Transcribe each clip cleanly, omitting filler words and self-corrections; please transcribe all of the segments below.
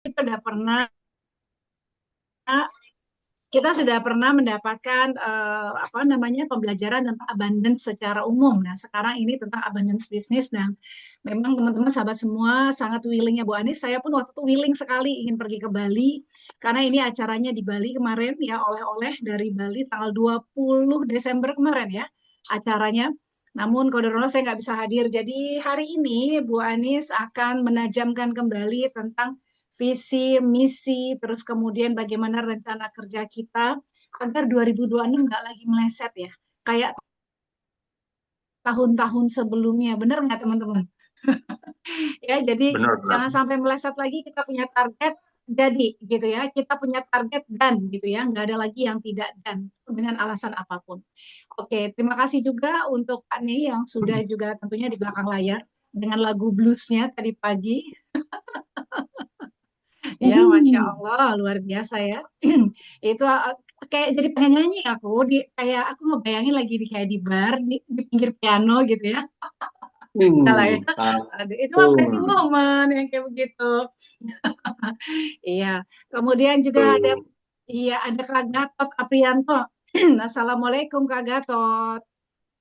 kita sudah pernah kita sudah pernah mendapatkan apa namanya pembelajaran tentang abundance secara umum. Nah, sekarang ini tentang abundance bisnis dan memang teman-teman sahabat semua sangat willingnya Bu Anis. Saya pun waktu itu willing sekali ingin pergi ke Bali karena ini acaranya di Bali kemarin ya oleh-oleh dari Bali tanggal 20 Desember kemarin ya acaranya. Namun kodarullah saya nggak bisa hadir. Jadi hari ini Bu Anis akan menajamkan kembali tentang visi, misi, terus kemudian bagaimana rencana kerja kita agar 2026 nggak lagi meleset ya, kayak tahun-tahun sebelumnya. Benar nggak teman-teman? Ya, jadi Benar-benar. jangan sampai meleset lagi. Kita punya target jadi gitu ya. Kita punya target dan gitu ya. Nggak ada lagi yang tidak dan dengan alasan apapun. Oke, terima kasih juga untuk Pak Nih yang sudah juga tentunya di belakang layar dengan lagu bluesnya tadi pagi. Ya, Masya Allah, luar biasa ya. Itu kayak jadi pengen nyanyi aku, kayak aku ngebayangin lagi di kayak di bar, di pinggir piano gitu ya. Enggak lah ya. Aduh, itu mah pretty Betul. woman yang kayak begitu. Iya. Kemudian juga ada, Tuh. iya ada Kak Gatot Aprianto. Assalamualaikum Kak Gatot.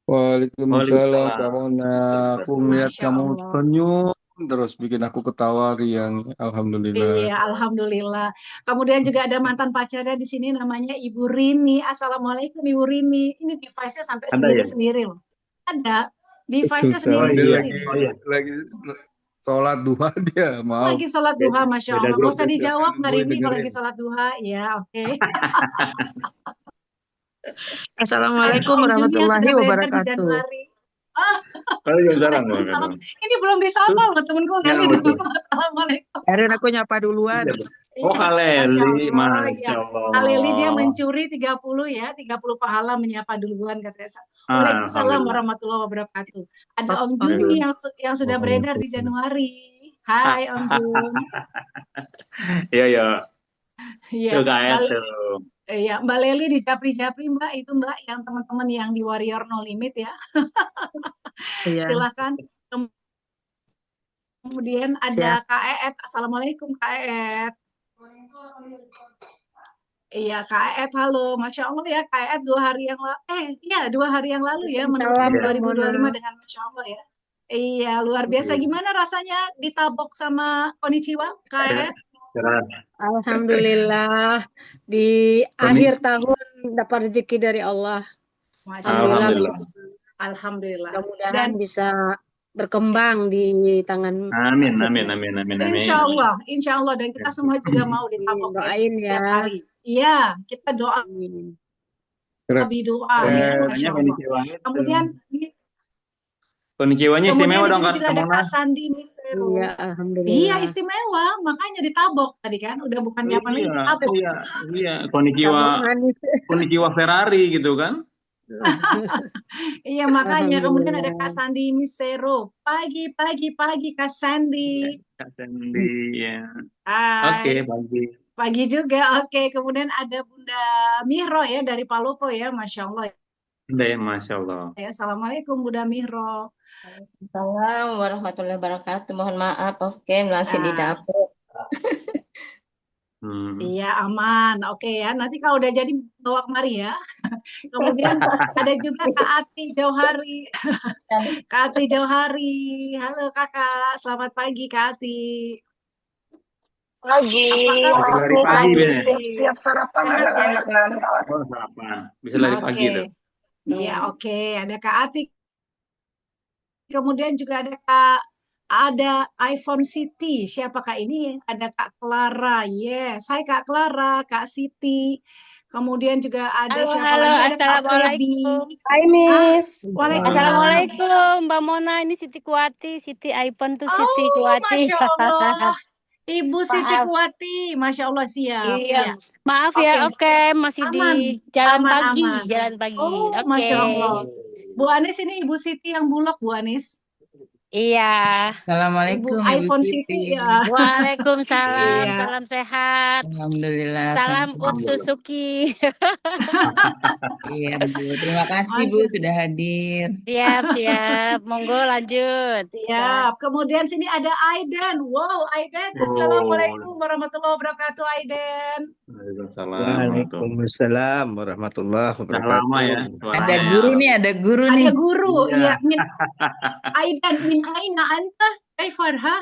Waalaikumsalam Kak Waalaikumsalam. Mona. Aku melihat Masya kamu Allah. senyum terus bikin aku ketawa riang. Alhamdulillah. Iya, alhamdulillah. Kemudian juga ada mantan pacarnya di sini namanya Ibu Rini. Assalamualaikum Ibu Rini. Ini device-nya sampai Ada ya? sendiri-sendiri loh. Ada device-nya Susah. Oh Dia iya, sendiri-sendiri lagi nih. oh iya. lagi sholat duha dia. Maaf. Lagi sholat duha, Masya Beda Allah. Nggak grup. usah dijawab Gue hari ini kalau dengerin. lagi sholat duha. Ya, oke. Ada Assalamualaikum Om Juni yang warahmatullahi sudah beredar di wabarakatuh. Januari. Oh, Waalaikumsalam. Waalaikumsalam. Waalaikumsalam. Ini belum disapa Tuh, loh temenku yang Leli apa dulu. tuh? Assalamualaikum. Biarin aku nyapa duluan. Iya, Bang. Oh, Iya, Masya Kaleli. Allah. Ya. Masya Aleli dia Allah. mencuri 30 ya, 30 pahala menyapa duluan katanya. Waalaikumsalam Alhamdulillah. warahmatullahi wabarakatuh. Ada Oh, Om Om Juni Jun. yang sudah beredar di Waalaikumsalam. Januari. Hai Om Jun. Iya, iya. Iya, Tuh, Kak Mbak, Ed tuh. iya, Mbak Leli di Japri-Japri Mbak, itu Mbak yang teman-teman yang di Warrior No Limit ya. Iya, Silakan. Kemudian ada siap. Kak Eet. Assalamualaikum Kak Eet. Iya, Kak Ed, halo. Masya Allah ya, Kak Ed 2 hari yang lalu, iya 2 hari yang lalu ya, menutup Waalaikumsalam Iya. Kak Mona. 2025 dengan Masya Allah ya. Iya, luar biasa. Iya. Gimana rasanya ditabok sama Konnichiwa, Kak Ed? Keras. Alhamdulillah di akhir Koni- tahun dapat rezeki dari Allah. Masya Alhamdulillah, Allah, Masya Alhamdulillah. Allah. Alhamdulillah. Mudah-mudahan Dan bisa berkembang di tangan Amin, kita. amin, amin, amin, amin. Insya Allah, dan kita semua juga mau ditabok kayak Doain gitu ya. setiap hari. Iya, kita doa, Amin. doa ya, Konnichiwanya, Masya Allah. konnichiwanya tuh. Kemudian, Konnichiwanya kemudian istimewa di dong, sini Kak juga ada Mona. Kak Sandi Iya, Misero. Iya, Alhamdulillah. istimewa. Makanya ditabok tadi kan. Udah bukan Oh, nyapan lagi, iya, ditabok. iya, iya. Konnichiwa, Tabok manis. konnichiwa Ferrari gitu kan? Iya, makanya. Kemudian ada Kak Alhamdulillah. Sandi Misero. Pagi, pagi, pagi, Kak Sandi. Iya, Kak Sandy, ya. Oke, Hai. pagi. Pagi juga. Oke. Kemudian ada Bunda Mihro ya dari Palopo ya. Masya Allah Udah ya, Masya Allah. ya. Assalamualaikum Bunda Mihro. Waalaikumsalam warahmatullahi wabarakatuh. Mohon maaf, oke, masih di Ah, dapur. Hmm. iya, aman. Oke ya. Nanti kalau udah jadi bawa kemari ya. Kemudian ada juga Kak Ati Jauhari. Kak Ati Jauhari. Halo Kakak. Selamat pagi Kak Ati. Pagi, Apa Lagi kabar? lari aku pagi, Pagi. Ben. siap-siap sarapan Sehat ya? anak-anak dan kawan. Oh, sarapan. Bisa lari pagi Oke. tuh. Iya, oke. Ada Kak Ati. Kemudian juga ada iPhone City. Siapakah ini? Ada Kak Clara. Yes. Hai Kak Clara, Kak Siti. Kemudian juga ada Halo, siapa halo, lagi? Ada Kak Feby. assalamualaikum. Hai, Ah, Miss. Waalaikumsalam. Assalamualaikum, Mbak Mona. Ini Siti Kuwati, Siti iPhone tuh Siti Oh, Kuwati. Masya Allah. Ibu Siti Maaf, Kuwati. Masya Allah, siap. iya, Iya. maaf ya. Oke. Oke, masih di Aman. jalan Aman, pagi, aman. jalan pagi. Oh, Oke. Masya Allah. Oh. Bu Anis ini Ibu Siti yang bulog, Bu Anis. Iya. Ibu Assalamualaikum Ibu iPhone Siti. Siti ya. Waalaikumsalam. Iya. Salam sehat. Alhamdulillah, Salam Ut Alhamdulillah. Suzuki. Iya Bu, terima kasih Bu Masya sudah hadir. Siap. Monggo lanjut. Siap. Kemudian sini ada Aiden. Wow, Aiden. Oh, Assalamualaikum warahmatullahi wabarakatuh, Aiden. Waalaikumsalam warahmatullahi. Waalaikumsalam warahmatullahi Udah lama wabarakatuh. ya Ada suaranya ya. guru nih, ada guru nih. Ada guru. Iya. Iya, Aiden min aina anta? Kaifarha?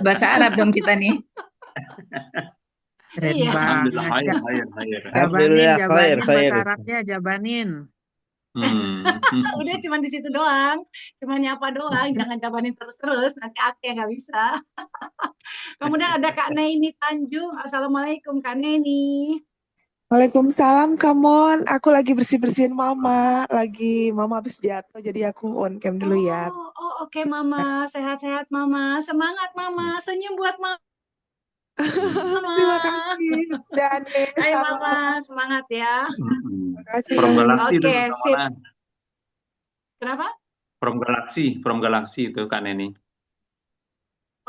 Bahasa Arab dong kita nih. Keren Iya. Alhamdulillah, banget. khair. Alhamdulillah, khair. Bahasa Arabnya jabanin. Udah cuma di situ doang. Cuma nyapa doang. Jangan jabanin terus-terus. Nanti aku yang nggak bisa. Kemudian ada Kak Neni Tanjung. Assalamualaikum Kak Neni. Waalaikumsalam, Kamon. Aku lagi bersih-bersihin mama. Mama habis jatuh, jadi aku on cam dulu ya. Oh, oke Mama. Sehat-sehat Mama. Semangat Mama. Senyum buat Mama. Terima kasih. Danis, Ayo salam. Mama, semangat ya. Terima kasih. From Galaxy itu Oke, Kak sip. Mona. Kenapa? From Galaxy itu Kak Neni.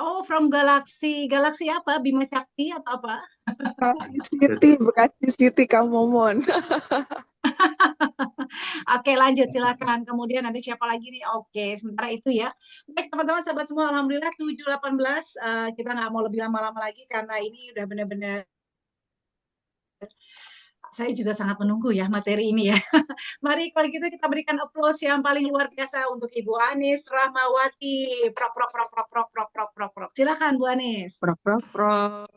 Oh, from Galaxy. Galaxy apa? Bima Cakti atau apa? Bekasi City, Kamomon. Oke, lanjut silakan. Kemudian ada siapa lagi nih? Oke, sementara itu ya. Baik, teman-teman sahabat semua, alhamdulillah 7.18. Kita nggak mau lebih lama-lama lagi karena ini udah benar-benar saya juga sangat menunggu ya materi ini ya. Mari kalau gitu kita berikan applause yang paling luar biasa untuk Ibu Anis Rahmawati. Prok prok prok prok prok prok prok prok prok. Silakan Bu Anis. Prok.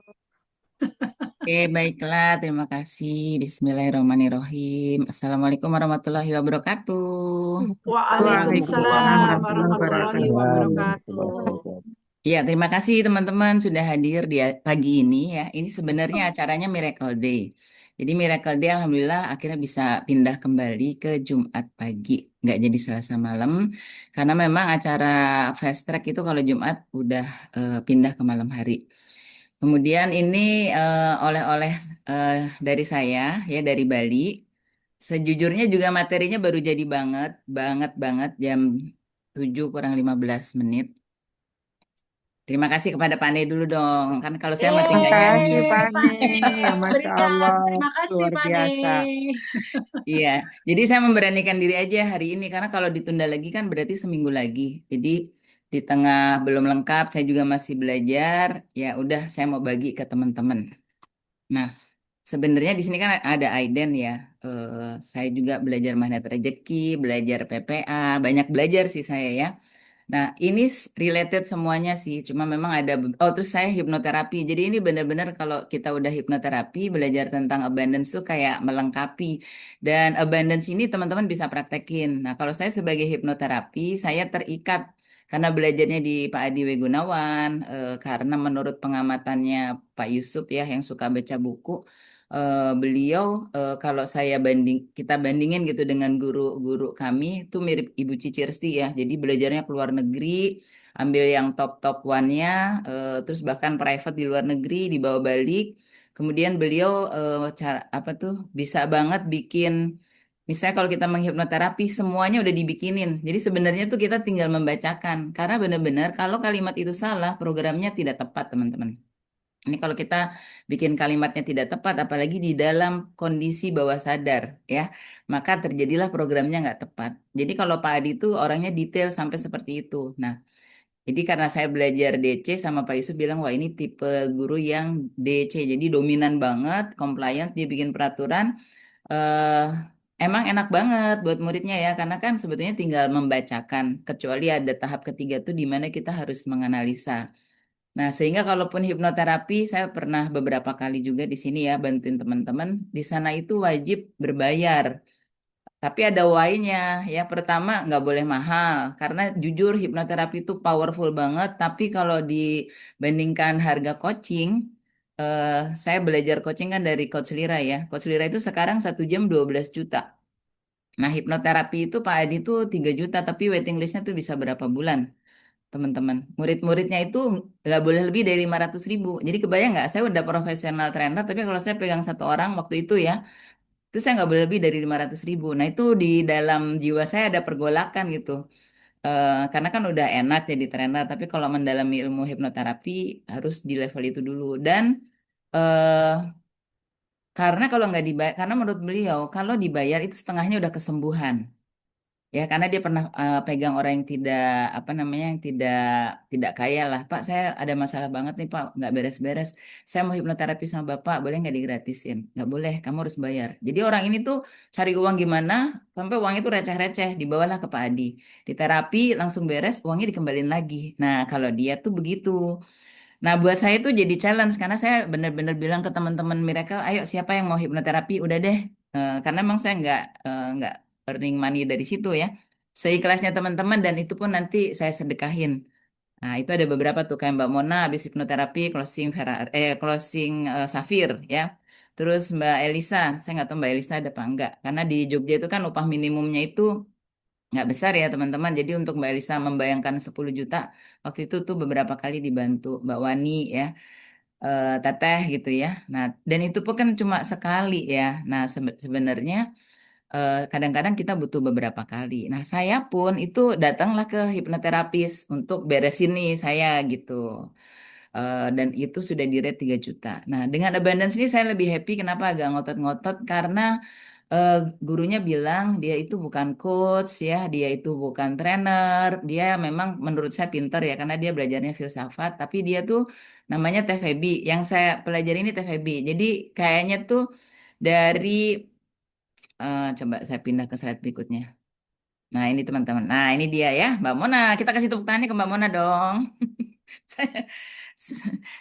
Oke, baiklah. Terima kasih. Bismillahirrahmanirrahim. Assalamualaikum warahmatullahi wabarakatuh. Waalaikumsalam warahmatullahi wabarakatuh. Ya, terima kasih teman-teman sudah hadir di pagi ini ya. Ini sebenarnya acaranya Miracle Day. Jadi Miracle Day alhamdulillah akhirnya bisa pindah kembali ke Jumat pagi. Nggak jadi Selasa malam. Karena memang acara Fast Track itu kalau Jumat udah pindah ke malam hari. Kemudian ini oleh-oleh dari saya ya dari Bali. Sejujurnya juga materinya baru jadi banget jam 7 kurang 15 menit. Terima kasih kepada Pak Ne dulu dong. Kan kalau saya mati nggak nyanyi. Pak Ne. Masya Allah. Terima kasih Luar Pak biasa. Ne. Iya, jadi saya memberanikan diri aja hari ini karena kalau ditunda lagi kan berarti seminggu lagi. Jadi di tengah belum lengkap, saya juga masih belajar. Ya udah, saya mau bagi ke teman-teman. Nah, sebenarnya di sini kan ada Aiden ya. Saya juga belajar magnet rezeki, belajar PPA, banyak belajar sih saya ya. Nah, ini related semuanya sih, cuma memang ada, terus saya hipnoterapi. Jadi ini benar-benar kalau kita udah hipnoterapi, belajar tentang abundance tuh kayak melengkapi. Dan abundance ini teman-teman bisa praktekin. Nah, kalau saya sebagai hipnoterapi, saya terikat karena belajarnya di Pak Adi Wegunawan, karena menurut pengamatannya Pak Yusuf ya, yang suka baca buku, beliau kalau kita bandingin gitu dengan guru-guru kami itu mirip Ibu Cici Resti ya. Jadi belajarnya ke luar negeri, ambil yang top-top one-nya, terus bahkan private di luar negeri dibawa balik. Kemudian beliau cara apa tuh bisa banget bikin, misalnya kalau kita menghipnoterapi semuanya udah dibikinin. Jadi sebenarnya tuh kita tinggal membacakan karena benar-benar kalau kalimat itu salah programnya tidak tepat teman-teman. Ini kalau kita bikin kalimatnya tidak tepat, apalagi di dalam kondisi bawah sadar, ya, maka terjadilah programnya nggak tepat. Jadi kalau Pak Adi itu orangnya detail sampai seperti itu. Nah, jadi karena saya belajar DC sama Pak Yusuf bilang, wah ini tipe guru yang DC, jadi dominan banget, compliance, dia bikin peraturan. eh Emang enak banget buat muridnya ya, karena kan sebetulnya tinggal membacakan, kecuali ada tahap ketiga tuh di mana kita harus menganalisa. Nah, sehingga kalaupun hipnoterapi, saya pernah beberapa kali juga di sini ya bantuin teman-teman. Di sana itu wajib berbayar. Tapi ada why-nya ya. Pertama, nggak boleh mahal. Karena jujur hipnoterapi itu powerful banget. Tapi kalau dibandingkan harga coaching, saya belajar coaching kan dari Coach Lira ya. Coach Lira itu sekarang 1 jam 12 juta. Nah, hipnoterapi itu Pak Adi itu 3 juta. Tapi waiting list-nya tuh bisa berapa bulan? Teman-teman. Murid-muridnya itu nggak boleh lebih dari 500.000. Jadi kebayang nggak, saya udah profesional trainer, tapi kalau saya pegang satu orang waktu itu ya, itu saya nggak boleh lebih dari 500.000. Nah itu di dalam jiwa saya ada pergolakan gitu. karena kan udah enak jadi trainer, tapi kalau mendalami ilmu hipnoterapi harus di level itu dulu. Dan eh, karena kalau nggak dibayar, karena menurut beliau kalau dibayar itu setengahnya udah kesembuhan. Ya, karena dia pernah pegang orang yang tidak apa namanya yang tidak kaya lah. Pak, saya ada masalah banget nih Pak, nggak beres-beres. Saya mau hipnoterapi sama Bapak, boleh nggak digratisin? Nggak boleh, kamu harus bayar. Jadi orang ini tuh cari uang gimana sampai uang itu receh-receh, dibawalah ke Pak Adi. Di terapi langsung beres, uangnya dikembalin lagi. Nah, kalau dia tuh begitu. Nah, buat saya itu jadi challenge karena saya benar-benar bilang ke teman-teman Miracle, ayo siapa yang mau hipnoterapi, udah deh. Karena memang saya nggak earning money dari situ ya. Seikhlasnya teman-teman dan itu pun nanti saya sedekahin. Nah, itu ada beberapa tuh kayak Mbak Mona habis hipnoterapi closing closing Safir ya. Terus Mbak Elisa, saya nggak tahu Mbak Elisa ada apa enggak. Karena di Jogja itu kan upah minimumnya itu nggak besar ya teman-teman. Jadi untuk Mbak Elisa membayangkan 10 juta, waktu itu tuh beberapa kali dibantu Mbak Wani ya, Teteh gitu ya. Nah, dan itu pun kan cuma sekali ya. Nah, sebenarnya kadang-kadang kita butuh beberapa kali. Nah, saya pun itu datanglah ke hipnoterapis untuk beresin nih saya gitu. Dan itu sudah di rate 3 juta. Nah, dengan abundance ini saya lebih happy. Kenapa agak ngotot-ngotot? Karena eh, gurunya bilang dia itu bukan coach ya, dia itu bukan trainer. Dia memang menurut saya pinter ya, karena dia belajarnya filsafat. Tapi dia tuh namanya Teh Feby. Yang saya pelajari ini Teh Feby. Jadi kayaknya tuh dari coba saya pindah ke slide berikutnya. Nah, ini teman-teman. Nah, ini dia ya, Mbak Mona. Kita kasih tepuk tangannya ke Mbak Mona dong. Saya,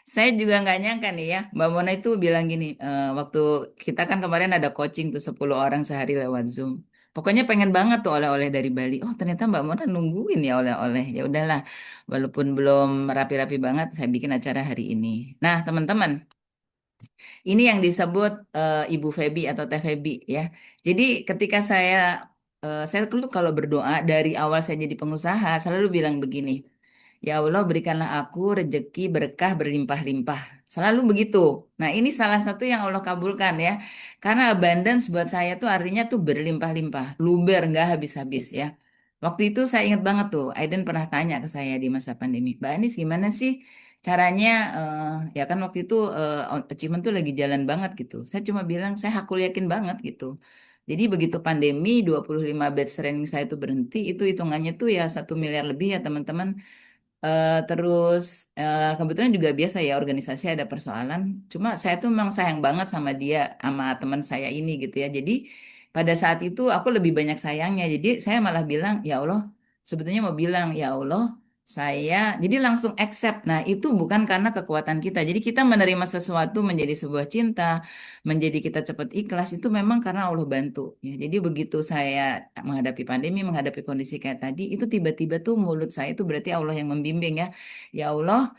saya juga nggak nyangka nih ya, Mbak Mona itu bilang gini, waktu kita kan kemarin ada coaching tuh 10 orang sehari lewat Zoom. Pokoknya pengen banget tuh oleh-oleh dari Bali. Oh, ternyata Mbak Mona nungguin ya oleh-oleh. Ya udahlah, walaupun belum rapi-rapi banget, saya bikin acara hari ini. Nah, teman-teman, ini yang disebut Ibu Feby atau Teh Feby ya. Jadi ketika saya dulu kalau berdoa dari awal saya jadi pengusaha selalu bilang begini, ya Allah berikanlah aku rejeki berkah berlimpah-limpah. Selalu begitu. Nah ini salah satu yang Allah kabulkan ya. Karena abundance buat saya tuh artinya tuh berlimpah-limpah, luber nggak habis-habis ya. Waktu itu saya ingat banget tuh, Aiden pernah tanya ke saya di masa pandemi, Mbak Anis gimana sih caranya, ya kan waktu itu achievement tuh lagi jalan banget gitu. Saya cuma bilang saya hakul yakin banget gitu. Jadi begitu pandemi 25 batch training saya itu berhenti, itu hitungannya tuh ya 1 miliar lebih ya teman-teman. Terus kebetulan juga biasa ya organisasi ada persoalan. Cuma saya tuh memang sayang banget sama dia, sama teman saya ini gitu ya. Jadi pada saat itu aku lebih banyak sayangnya. Jadi saya malah bilang, ya Allah, sebetulnya mau bilang, ya Allah, saya jadi langsung accept. Nah itu bukan karena kekuatan kita. Jadi kita menerima sesuatu menjadi sebuah cinta, menjadi kita cepat ikhlas itu memang karena Allah bantu. Ya, jadi begitu saya menghadapi pandemi, menghadapi kondisi kayak tadi, itu tiba-tiba tuh mulut saya itu berarti Allah yang membimbing ya. Ya Allah,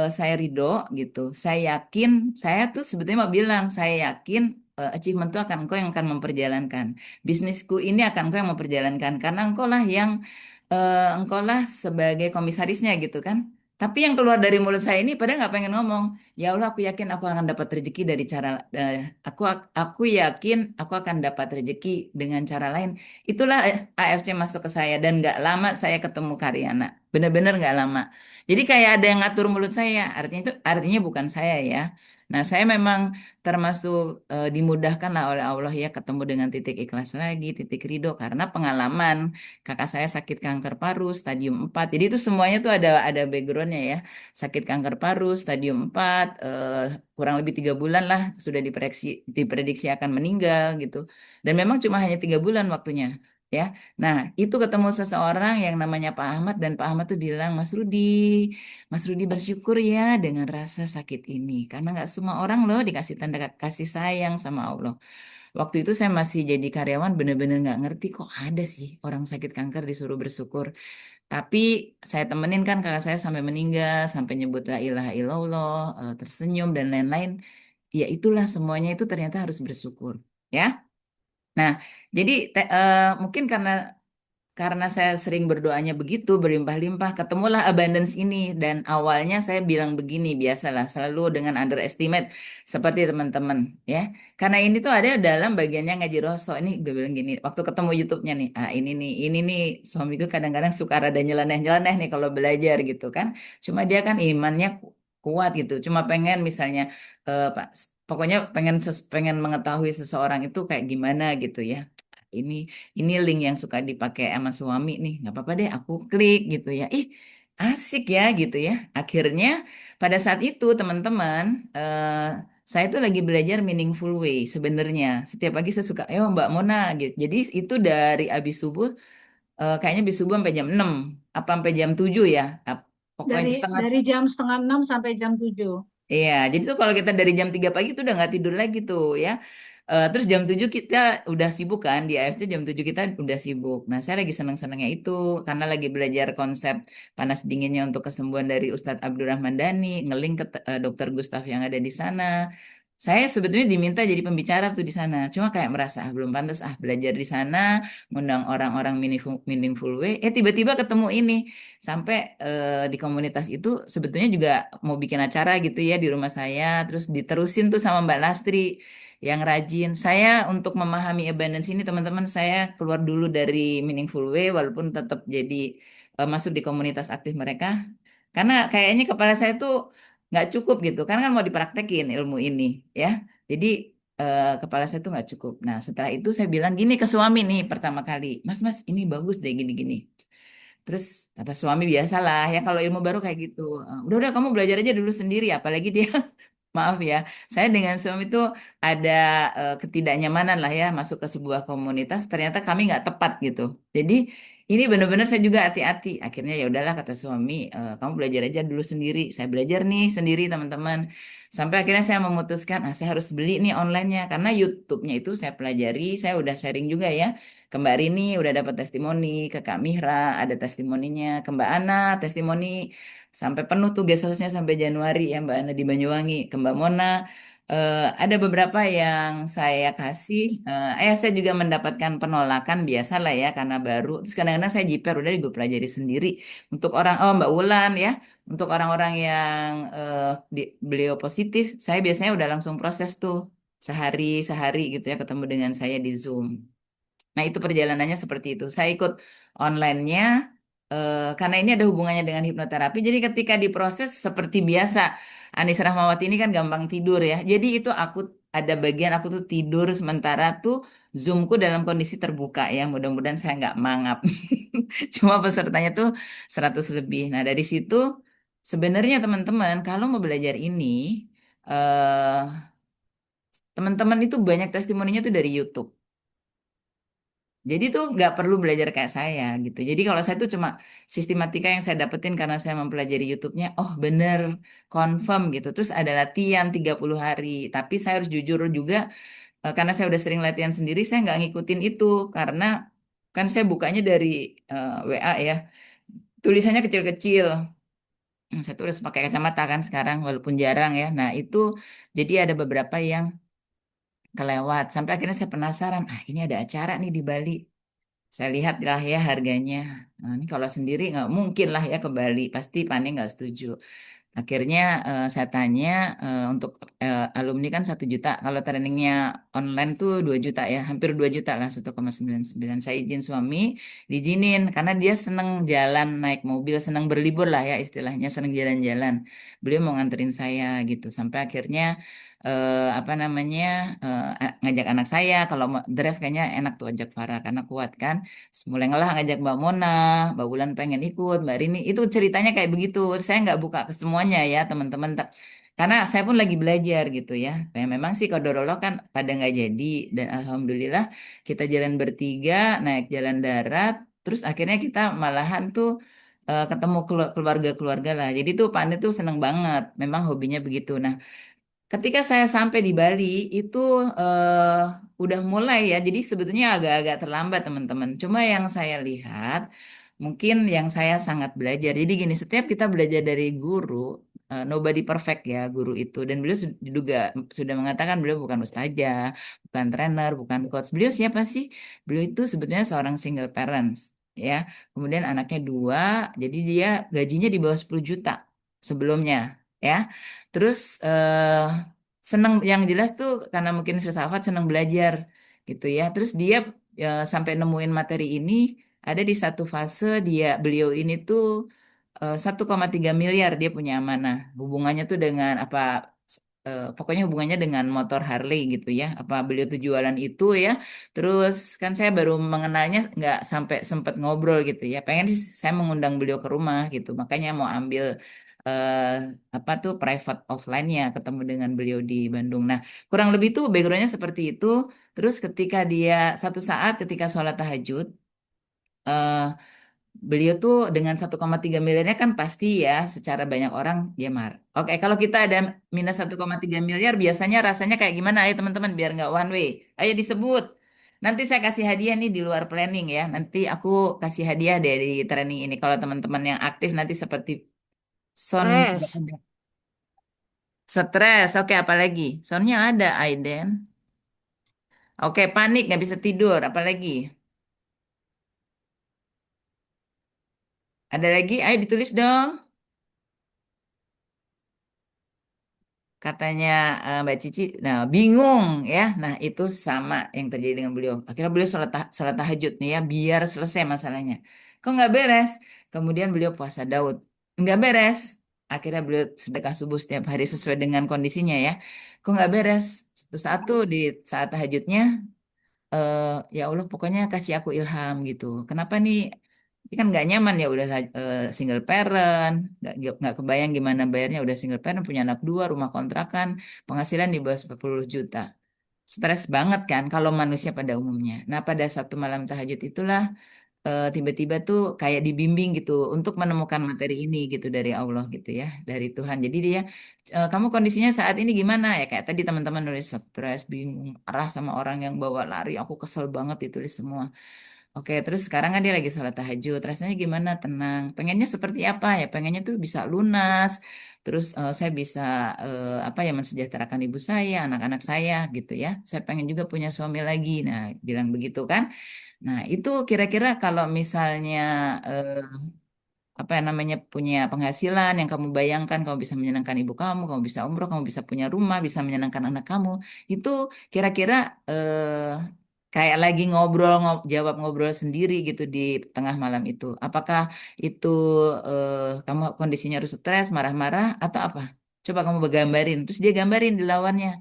saya ridho gitu. Saya yakin, saya tuh sebetulnya mau bilang, saya yakin achievement itu akan engkau yang akan memperjalankan. Bisnisku ini akan engkau yang memperjalankan. Karena engkau lah yang, engkau lah sebagai komisarisnya gitu kan. Tapi yang keluar dari mulut saya ini padahal nggak pengen ngomong. Ya Allah, aku yakin aku akan dapat rezeki dari cara aku yakin aku akan dapat rezeki dengan cara lain. Itulah AFC masuk ke saya dan nggak lama saya ketemu Karyana. Bener-bener nggak lama. Jadi kayak ada yang ngatur mulut saya. Artinya bukan saya ya. Nah, saya memang termasuk dimudahkan lah oleh Allah ya ketemu dengan titik ikhlas lagi, titik ridho karena pengalaman kakak saya sakit kanker paru stadium 4. Jadi itu semuanya tuh ada backgroundnya ya. Sakit kanker paru stadium 4, kurang lebih 3 bulan lah sudah diprediksi akan meninggal gitu. Dan memang cuma hanya 3 bulan waktunya. Ya, nah itu ketemu seseorang yang namanya Pak Ahmad dan Pak Ahmad tuh bilang, Mas Rudi bersyukur ya dengan rasa sakit ini karena nggak semua orang loh dikasih tanda kasih sayang sama Allah. Waktu itu saya masih jadi karyawan bener-bener nggak ngerti kok ada sih orang sakit kanker disuruh bersyukur. Tapi saya temenin kan kakak saya sampai meninggal, sampai nyebut la ilaha illallah, tersenyum dan lain-lain. Ya itulah semuanya itu ternyata harus bersyukur. Ya. Nah, jadi mungkin karena karena saya sering berdoanya begitu, berlimpah-limpah, ketemulah abundance ini. Dan awalnya saya bilang begini, biasalah, selalu dengan underestimate, seperti teman-teman, ya. Karena ini tuh ada dalam bagiannya ngaji rosok. Ini gue bilang gini, waktu ketemu YouTube-nya nih, ini nih, suamiku kadang-kadang suka rada nyeleneh-nyeleneh nih kalau belajar gitu kan. Cuma dia kan imannya kuat gitu. Cuma pengen misalnya, Pak, pokoknya pengen mengetahui seseorang itu kayak gimana gitu ya. Ini ini link yang suka dipakai sama suami nih, nggak apa-apa deh, aku klik gitu ya. Ih, asik ya gitu ya. Akhirnya pada saat itu teman-teman, saya tuh lagi belajar meaningful way sebenarnya. Setiap pagi saya suka, ayo Mbak Mona gitu. Jadi itu dari abis subuh, kayaknya abis subuh sampai jam 6 apa sampai jam 7 ya. Pokoknya Dari setengah. dari jam setengah 6 sampai jam 7. Iya, jadi tuh kalau kita dari jam 3 pagi tuh udah nggak tidur lagi tuh ya. Terus jam 7 kita udah sibuk kan, di AFC jam 7 kita udah sibuk. Nah, saya lagi seneng-senengnya itu karena lagi belajar konsep panas dinginnya untuk kesembuhan dari Ustadz Abdurrahman Dhani, ngelink ke Dokter Gustaf yang ada di sana. Saya sebetulnya diminta jadi pembicara tuh di sana. Cuma kayak merasa belum pantas belajar di sana, ngundang orang-orang meaningful way. Tiba-tiba ketemu ini sampai di komunitas itu sebetulnya juga mau bikin acara gitu ya di rumah saya, terus diterusin tuh sama Mbak Lastri yang rajin. Saya untuk memahami abundance ini teman-teman, saya keluar dulu dari meaningful way walaupun tetap jadi masuk di komunitas aktif mereka, karena kayaknya kepala saya tuh nggak cukup gitu, karena kan mau dipraktekin ilmu ini ya. Jadi kepala saya tuh nggak cukup. Nah setelah itu saya bilang gini ke suami nih pertama kali, Mas ini bagus deh gini-gini. Terus kata suami biasalah ya kalau ilmu baru kayak gitu. Udah kamu belajar aja dulu sendiri. Apalagi dia, maaf ya, saya dengan suami itu ada ketidaknyamanan lah ya masuk ke sebuah komunitas. Ternyata kami nggak tepat gitu. Jadi ini benar-benar saya juga hati-hati. Akhirnya ya udahlah kata suami, kamu belajar aja dulu sendiri. Saya belajar nih sendiri teman-teman. Sampai akhirnya saya memutuskan, saya harus beli nih online-nya karena YouTube-nya itu saya pelajari. Saya udah sharing juga ya. Ke Mbak Rini udah dapat testimoni, ke Kak Mihra ada testimoninya, ke Mbak Ana testimoni sampai penuh tuh guest house-nya sampai Januari ya Mbak Ana di Banyuwangi, ke Mbak Mona. Ada beberapa yang saya kasih, saya juga mendapatkan penolakan biasa lah ya karena baru. Terus kadang-kadang saya jiper udah gue pelajari sendiri. Untuk orang, oh Mbak Wulan ya, untuk orang-orang yang beliau positif, saya biasanya udah langsung proses tuh sehari gitu ya ketemu dengan saya di Zoom. Nah, itu perjalanannya seperti itu. Saya ikut online-nya karena ini ada hubungannya dengan hipnoterapi. Jadi ketika diproses seperti biasa, Anis Rahmawati ini kan gampang tidur ya. Jadi itu aku ada bagian aku tuh tidur sementara tuh Zoom-ku dalam kondisi terbuka ya. Mudah-mudahan saya nggak mangap. Cuma pesertanya tuh 100 lebih. Nah, dari situ sebenarnya teman-teman kalau mau belajar ini, eh, teman-teman itu banyak testimoninya tuh dari YouTube. Jadi tuh nggak perlu belajar kayak saya gitu. Jadi kalau saya tuh cuma sistematika yang saya dapetin karena saya mempelajari YouTube-nya, oh bener, confirm gitu. Terus ada latihan 30 hari. Tapi saya harus jujur juga, karena saya udah sering latihan sendiri, saya nggak ngikutin itu. Karena kan saya bukanya dari WA ya. Tulisannya kecil-kecil. Saya tuh harus pakai kacamata kan sekarang, walaupun jarang ya. Nah itu, jadi ada beberapa yang kelewat. Sampai akhirnya saya penasaran, ini ada acara nih di Bali. Saya lihat lah ya harganya. Nah, ini kalau sendiri nggak mungkin lah ya ke Bali. Pasti Pane nggak setuju. Akhirnya saya tanya, untuk alumni kan 1 juta. Kalau trainingnya online tuh 2 juta ya. Hampir 2 juta lah, 1,99. Saya izin suami, diizinin. Karena dia seneng jalan naik mobil, seneng berlibur lah ya istilahnya. Seneng jalan-jalan. Beliau mau nganterin saya gitu. Sampai akhirnya apa namanya, ngajak anak saya kalau mau drive kayaknya enak tuh ajak Farah karena kuat kan. Terus mulai ngelah ngajak Mbak Mona, Mbak Wulan pengen ikut, Mbak Rini itu ceritanya kayak begitu. Saya nggak buka ke semuanya ya teman-teman, karena saya pun lagi belajar gitu ya. Memang sih kodorolo kan pada nggak jadi, dan alhamdulillah kita jalan bertiga naik jalan darat, terus akhirnya kita malahan tuh ketemu keluarga-keluarga lah. Jadi tuh Pak Andi tuh seneng banget, memang hobinya begitu. Nah, ketika saya sampai di Bali itu udah mulai ya, jadi sebetulnya agak-agak terlambat teman-teman. Cuma yang saya lihat, mungkin yang saya sangat belajar. Jadi gini, setiap kita belajar dari guru, nobody perfect ya guru itu. Dan beliau juga sudah mengatakan beliau bukan ustazah, bukan trainer, bukan coach. Beliau siapa sih? Beliau itu sebetulnya seorang single parents. ya. Kemudian anaknya 2, jadi dia gajinya di bawah 10 juta sebelumnya, ya. Terus senang, yang jelas tuh karena mungkin filsafat, senang belajar gitu ya. Terus dia sampai nemuin materi ini ada di satu fase beliau ini tuh 1,3 miliar dia punya amanah. Hubungannya tuh dengan apa, pokoknya hubungannya dengan motor Harley gitu ya. Apa beliau tuh jualan itu ya. Terus kan saya baru mengenalnya nggak sampai sempat ngobrol gitu ya. Pengen sih saya mengundang beliau ke rumah gitu. Makanya mau ambil eh, apa tuh private offline-nya, ketemu dengan beliau di Bandung. Nah, kurang lebih tuh background-nya seperti itu. Terus ketika dia satu saat ketika sholat tahajud, eh, beliau tuh dengan 1,3 miliarnya kan pasti ya secara banyak orang dia marah. Oke, kalau kita ada minus 1,3 miliar biasanya rasanya kayak gimana? Ayo teman-teman biar nggak one way. Ayo disebut. Nanti saya kasih hadiah nih di luar planning ya. Nanti aku kasih hadiah dari training ini. Kalau teman-teman yang aktif nanti seperti Son juga Stres. ada. Stres. Oke, apalagi? Sonnya ada, Aiden. Oke, panik nggak bisa tidur. Apalagi? Ada lagi? Ayo ditulis dong. Katanya Mbak Cici, nah bingung ya. Nah itu sama yang terjadi dengan beliau. Akhirnya beliau sholat tahajud nih ya, biar selesai masalahnya. Kok nggak beres? Kemudian beliau puasa Daud. Nggak beres. Akhirnya beliau sedekah subuh setiap hari sesuai dengan kondisinya ya. Kok nggak beres? Satu di saat tahajudnya, eh, ya Allah pokoknya kasih aku ilham gitu. Kenapa nih? Ini kan nggak nyaman ya udah single parent, nggak kebayang gimana bayarnya udah single parent punya anak 2, rumah kontrakan, penghasilan di bawah 10 juta. Stres banget kan kalau manusia pada umumnya. Nah pada satu malam tahajud itulah tiba-tiba tuh kayak dibimbing gitu untuk menemukan materi ini gitu dari Allah gitu ya, dari Tuhan. Jadi dia, kamu kondisinya saat ini gimana ya? Kayak tadi teman-teman nulis stres, bingung, marah sama orang yang bawa lari. Aku kesel banget ditulis semua. Oke, terus sekarang kan dia lagi sholat tahajud. Rasanya gimana? Tenang. Pengennya seperti apa ya? Pengennya tuh bisa lunas. Terus saya bisa apa ya, mensejahterakan ibu saya, anak-anak saya gitu ya. Saya pengen juga punya suami lagi. Nah, bilang begitu kan. Nah, itu kira-kira kalau misalnya apa yang namanya punya penghasilan yang kamu bayangkan, kamu bisa menyenangkan ibu kamu bisa umroh, kamu bisa punya rumah, bisa menyenangkan anak kamu, itu kira-kira kayak lagi ngobrol, jawab ngobrol sendiri gitu di tengah malam itu. Apakah itu kamu kondisinya harus stres, marah-marah, atau apa? Coba kamu gambarin, terus dia gambarin di lawannya.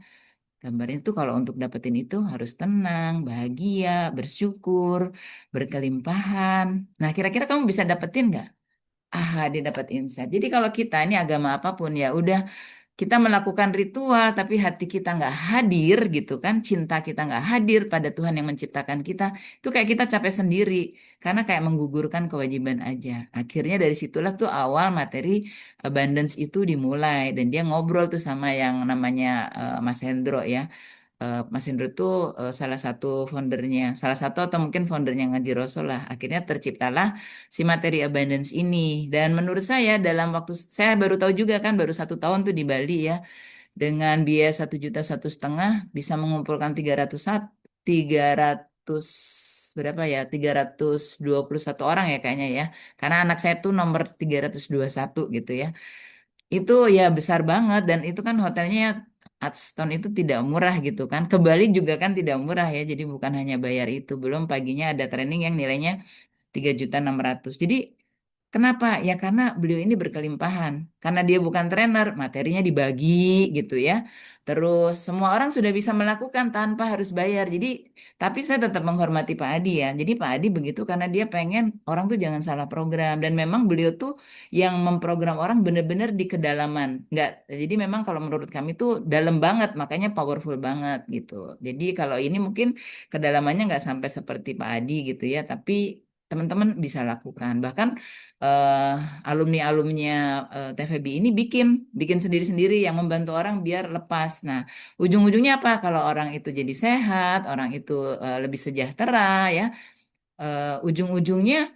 Gambarin tuh kalau untuk dapetin itu harus tenang, bahagia, bersyukur, berkelimpahan. Nah, kira-kira kamu bisa dapetin nggak? Ah, dia dapat insight. Jadi kalau kita ini agama apapun ya udah kita melakukan ritual tapi hati kita nggak hadir gitu kan, cinta kita nggak hadir pada Tuhan yang menciptakan kita, itu kayak kita capek sendiri karena kayak menggugurkan kewajiban aja. Akhirnya dari situlah tuh awal materi abundance itu dimulai dan dia ngobrol tuh sama yang namanya Mas Hendro ya. Mas Hendro itu salah satu foundernya, salah satu atau mungkin foundernya Ngaji Rasul lah. Akhirnya terciptalah si materi abundance ini. Dan menurut saya dalam waktu, saya baru tahu juga kan, baru 1 tahun tuh di Bali ya, dengan biaya 1,5 juta bisa mengumpulkan 300 berapa ya, 321 orang ya kayaknya ya. Karena anak saya tuh nomor 321 gitu ya. Itu ya besar banget dan itu kan hotelnya Adston itu tidak murah gitu kan. Ke Bali juga kan tidak murah ya. Jadi bukan hanya bayar itu, belum paginya ada training yang nilainya 3,6 juta. Jadi kenapa? Ya karena beliau ini berkelimpahan. Karena dia bukan trainer, materinya dibagi gitu ya. Terus semua orang sudah bisa melakukan tanpa harus bayar. Jadi, tapi saya tetap menghormati Pak Adi ya. Jadi Pak Adi begitu karena dia pengen orang tuh jangan salah program. Dan memang beliau tuh yang memprogram orang benar-benar di kedalaman. Nggak, jadi memang kalau menurut kami tuh dalam banget, makanya powerful banget gitu. Jadi kalau ini mungkin kedalamannya nggak sampai seperti Pak Adi gitu ya. Tapi teman-teman bisa lakukan. Bahkan eh, alumni-alumninya TVB ini bikin bikin sendiri-sendiri yang membantu orang biar lepas. Nah, ujung-ujungnya apa? Kalau orang itu jadi sehat, orang itu lebih sejahtera ya. Ujung-ujungnya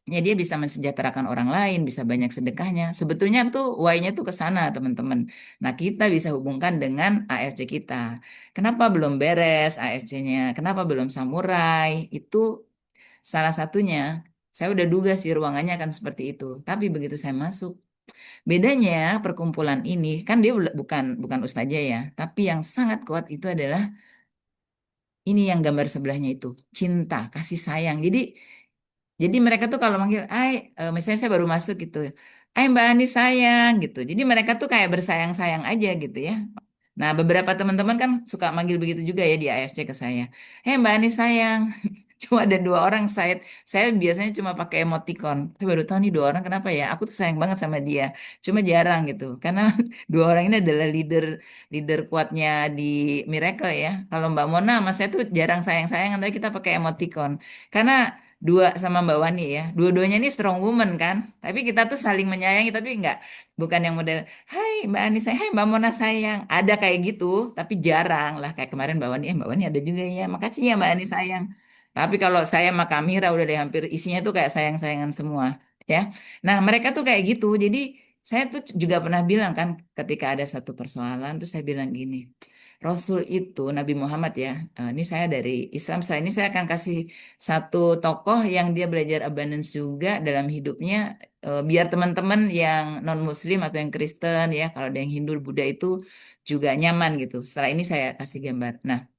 ya dia bisa mensejahterakan orang lain, bisa banyak sedekahnya. Sebetulnya tuh why-nya tuh ke sana, teman-teman. Nah, kita bisa hubungkan dengan AFC kita. Kenapa belum beres AFC-nya? Kenapa belum samurai? Itu salah satunya Saya udah duga sih ruangannya akan seperti itu. Tapi begitu saya masuk, bedanya perkumpulan ini kan dia bukan bukan ustazah ya, tapi yang sangat kuat itu adalah ini yang gambar sebelahnya itu, cinta, kasih sayang. Jadi mereka tuh kalau manggil, misalnya saya baru masuk gitu, Mbak Ani sayang gitu. Jadi mereka tuh kayak bersayang-sayang aja gitu ya. Nah, beberapa teman-teman kan suka manggil begitu juga ya di AFC ke saya. Mbak Ani sayang. Cuma ada dua orang saya biasanya cuma pakai emoticon. Saya baru tahu nih dua orang kenapa ya. Aku tuh sayang banget sama dia. Cuma jarang gitu. Karena dua orang ini adalah leader leader kuatnya di Miracle ya. Kalau Mbak Mona sama saya tuh jarang sayang-sayang, tapi kita pakai emoticon. Karena dua sama Mbak Wani ya. Dua-duanya ini strong woman kan. Tapi kita tuh saling menyayangi tapi enggak bukan yang model Hai Mbak Ani sayang, hai Mbak Mona sayang. Ada kayak gitu, tapi jarang lah. Kayak kemarin Mbak Wani ada juga ya. Makasih ya Mbak Ani sayang. Tapi kalau saya sama Kamira udah deh hampir isinya tuh kayak sayang-sayangan semua, ya. Nah, mereka tuh kayak gitu. Jadi saya tuh juga pernah bilang kan ketika ada satu persoalan tuh saya bilang gini, Rasul itu Nabi Muhammad ya. Ini saya dari Islam. Setelah ini saya akan kasih satu tokoh yang dia belajar abundance juga dalam hidupnya, biar teman-teman yang non Muslim atau yang Kristen ya, kalau ada yang Hindu, Buddha itu juga nyaman gitu. Setelah ini saya kasih gambar. Nah,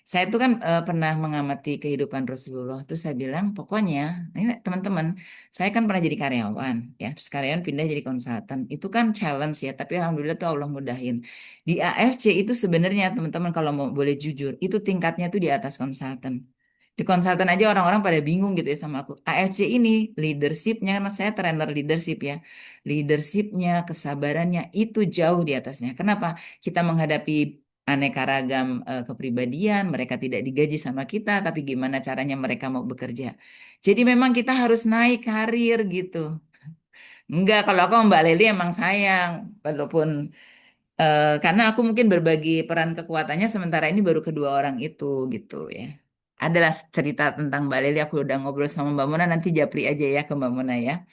saya tuh kan pernah mengamati kehidupan Rasulullah. Terus saya bilang, pokoknya, ini teman-teman, saya kan pernah jadi karyawan, ya. Terus karyawan pindah jadi konsultan. Itu kan challenge ya, tapi alhamdulillah tuh Allah mudahin. Di AFC itu sebenarnya teman-teman kalau mau boleh jujur, itu tingkatnya tuh di atas konsultan. Di konsultan aja orang-orang pada bingung gitu ya sama aku. AFC ini leadershipnya, karena saya trainer leadership ya. Leadershipnya, kesabarannya itu jauh di atasnya. Kenapa? Kita menghadapi aneka ragam kepribadian, mereka tidak digaji sama kita, tapi gimana caranya mereka mau bekerja. Jadi memang kita harus naik karir gitu. Enggak, kalau aku sama Mbak Leli emang sayang, walaupun karena aku mungkin berbagi peran kekuatannya, sementara ini baru kedua orang itu gitu ya. Adalah cerita tentang Mbak Leli, aku udah ngobrol sama Mbak Mona, nanti japri aja ya ke Mbak Mona ya.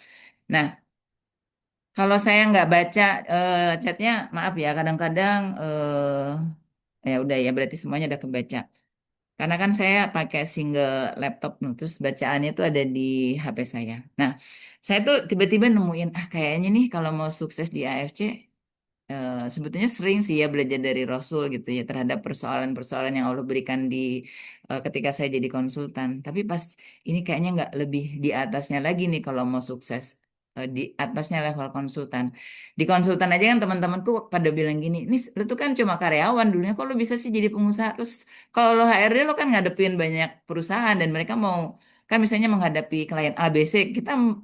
Nah, kalau saya nggak baca chatnya, maaf ya, kadang-kadang ya udah ya berarti semuanya udah kebaca. Karena kan saya pakai single laptop, terus bacaannya tuh ada di HP saya. Nah, saya tuh tiba-tiba nemuin, kayaknya nih kalau mau sukses di AFC, sebetulnya sering sih ya belajar dari Rasul gitu ya terhadap persoalan-persoalan yang Allah berikan di ketika saya jadi konsultan. Tapi pas ini kayaknya nggak lebih di atasnya lagi nih kalau mau sukses. Di atasnya level konsultan. Di konsultan aja kan teman-temanku pada bilang gini, nih lu tuh kan cuma karyawan dulunya, kok lu bisa sih jadi pengusaha? Terus kalau lo HRD lo kan ngadepin banyak perusahaan dan mereka mau kan misalnya menghadapi klien ABC,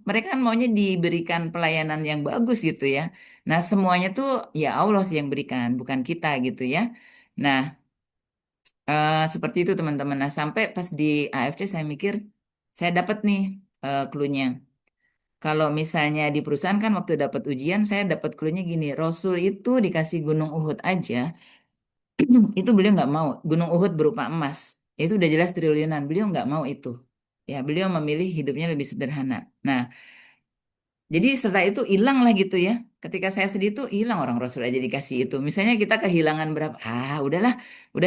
mereka kan maunya diberikan pelayanan yang bagus gitu ya. Nah, semuanya tuh ya Allah sih yang berikan, bukan kita gitu ya. Nah, seperti itu teman-teman. Nah, sampai pas di AFC saya mikir, saya dapat nih clue-nya. Kalau misalnya di perusahaan kan waktu dapat ujian, saya dapat clue-nya gini, Rasul itu dikasih Gunung Uhud aja, itu beliau nggak mau. Gunung Uhud berupa emas, itu udah jelas triliunan. Beliau nggak mau itu. Ya, beliau memilih hidupnya lebih sederhana. Nah, jadi setelah itu hilang lah gitu ya. Ketika saya sedih itu hilang orang Rasul aja dikasih itu. Misalnya kita kehilangan berapa? Udahlah,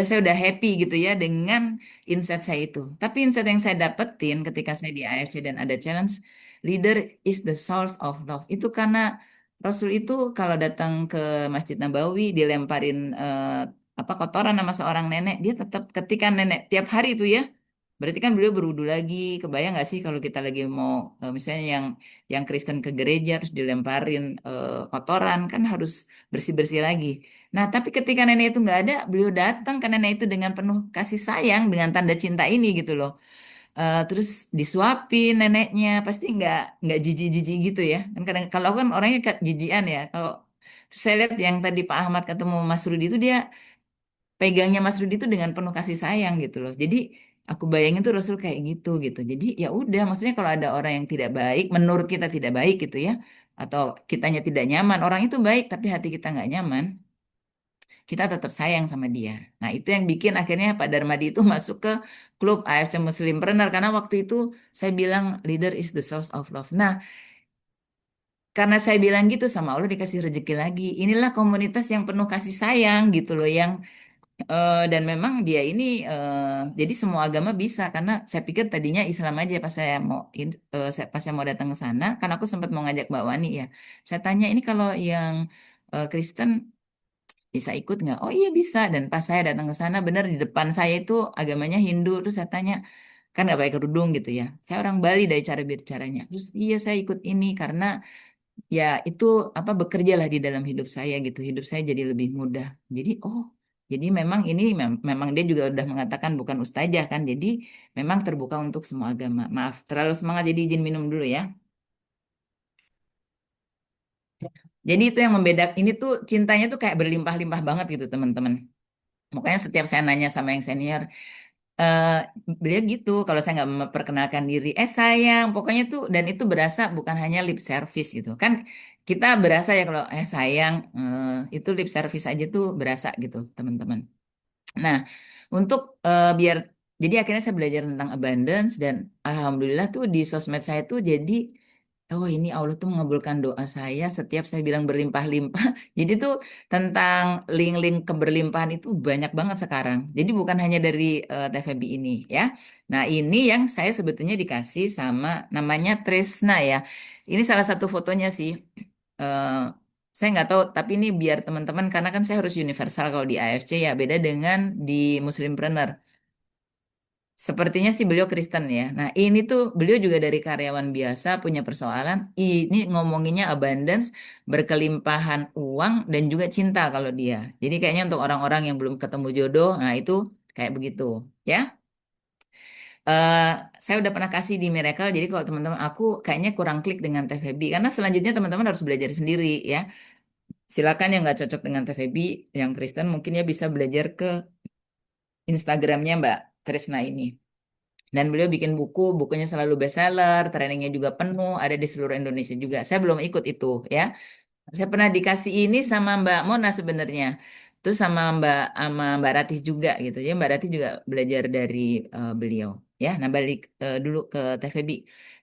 saya udah happy gitu ya dengan insight saya itu. Tapi insight yang saya dapetin ketika saya di AFC dan ada challenge, leader is the source of love. Itu karena Rasul itu kalau datang ke Masjid Nabawi dilemparin apa kotoran sama seorang nenek, dia tetap ketika nenek tiap hari itu ya. Berarti kan beliau berwudu lagi. Kebayang nggak sih kalau kita lagi mau misalnya yang Kristen ke gereja terus dilemparin kotoran kan harus bersih-bersih lagi. Nah, tapi ketika nenek itu nggak ada, beliau datang ke nenek itu dengan penuh kasih sayang, dengan tanda cinta ini gitu loh. Terus disuapin neneknya, pasti nggak jijik-jijik gitu ya. Kan kadang kalau aku kan orangnya jijian ya. Kalau terus saya lihat yang tadi Pak Ahmad ketemu Mas Rudi itu dia pegangnya Mas Rudi itu dengan penuh kasih sayang gitu loh. Jadi aku bayangin tuh Rasul kayak gitu gitu. Jadi ya udah, maksudnya kalau ada orang yang tidak baik, menurut kita tidak baik gitu ya, atau kitanya tidak nyaman, orang itu baik tapi hati kita nggak nyaman, kita tetap sayang sama dia. Nah itu yang bikin akhirnya Pak Darmadi itu masuk ke klub AFC Muslimpreneur karena waktu itu saya bilang leader is the source of love. Nah karena saya bilang gitu sama Allah dikasih rezeki lagi. Inilah komunitas yang penuh kasih sayang gitu loh, yang Dan memang dia ini jadi semua agama bisa karena saya pikir tadinya Islam aja pas saya mau pas saya mau datang ke sana kan aku sempat mau ngajak Mbak Wani ya. Saya tanya ini kalau yang Kristen bisa ikut nggak? Oh iya bisa. Dan pas saya datang ke sana benar di depan saya itu agamanya Hindu. Terus saya tanya kan nggak pakai kerudung gitu ya. Saya orang Bali dari cara bicaranya. Terus iya saya ikut ini karena ya itu apa bekerjalah di dalam hidup saya gitu. Hidup saya jadi lebih mudah. Jadi jadi memang ini memang dia juga udah mengatakan bukan ustazah kan. Jadi memang terbuka untuk semua agama. Maaf, terlalu semangat jadi izin minum dulu ya. Jadi itu yang membedakan ini tuh cintanya tuh kayak berlimpah-limpah banget gitu teman-teman. Makanya setiap saya nanya sama yang senior, eh beliau gitu kalau saya nggak memperkenalkan diri, sayang, pokoknya tuh dan itu berasa bukan hanya lip service gitu kan kita berasa ya kalau sayang itu lip service aja tuh berasa gitu teman-teman. Nah untuk biar jadi akhirnya saya belajar tentang abundance dan alhamdulillah tuh di sosmed saya tuh jadi oh ini Allah tuh mengabulkan doa saya setiap saya bilang berlimpah-limpah. Jadi tuh tentang link-link keberlimpahan itu banyak banget sekarang. Jadi bukan hanya dari TVB ini ya. Nah ini yang saya sebetulnya dikasih sama namanya Tresna ya. Ini salah satu fotonya sih. Eh, saya nggak tahu, tapi ini biar teman-teman karena kan saya harus universal kalau di AFC ya beda dengan di Muslimpreneur. Sepertinya sih beliau Kristen ya. Nah, ini tuh beliau juga dari karyawan biasa punya persoalan. Ini ngomonginnya abundance, berkelimpahan uang dan juga cinta kalau dia. Jadi kayaknya untuk orang-orang yang belum ketemu jodoh, nah itu kayak begitu, ya. eh saya udah pernah kasih di Miracle, jadi kalau teman-teman aku kayaknya kurang klik dengan TVB karena selanjutnya teman-teman harus belajar sendiri ya. Silakan yang nggak cocok dengan TVB, yang Kristen mungkin ya bisa belajar ke Instagramnya Mbak Tresna ini. Dan beliau bikin buku, bukunya selalu bestseller, trainingnya juga penuh, ada di seluruh Indonesia juga. Saya belum ikut itu ya. Saya pernah dikasih ini sama Mbak Mona sebenarnya. Terus sama Mbak Ratih juga gitu. Ya Mbak Ratih juga belajar dari beliau. Ya, nah balik dulu ke TVB.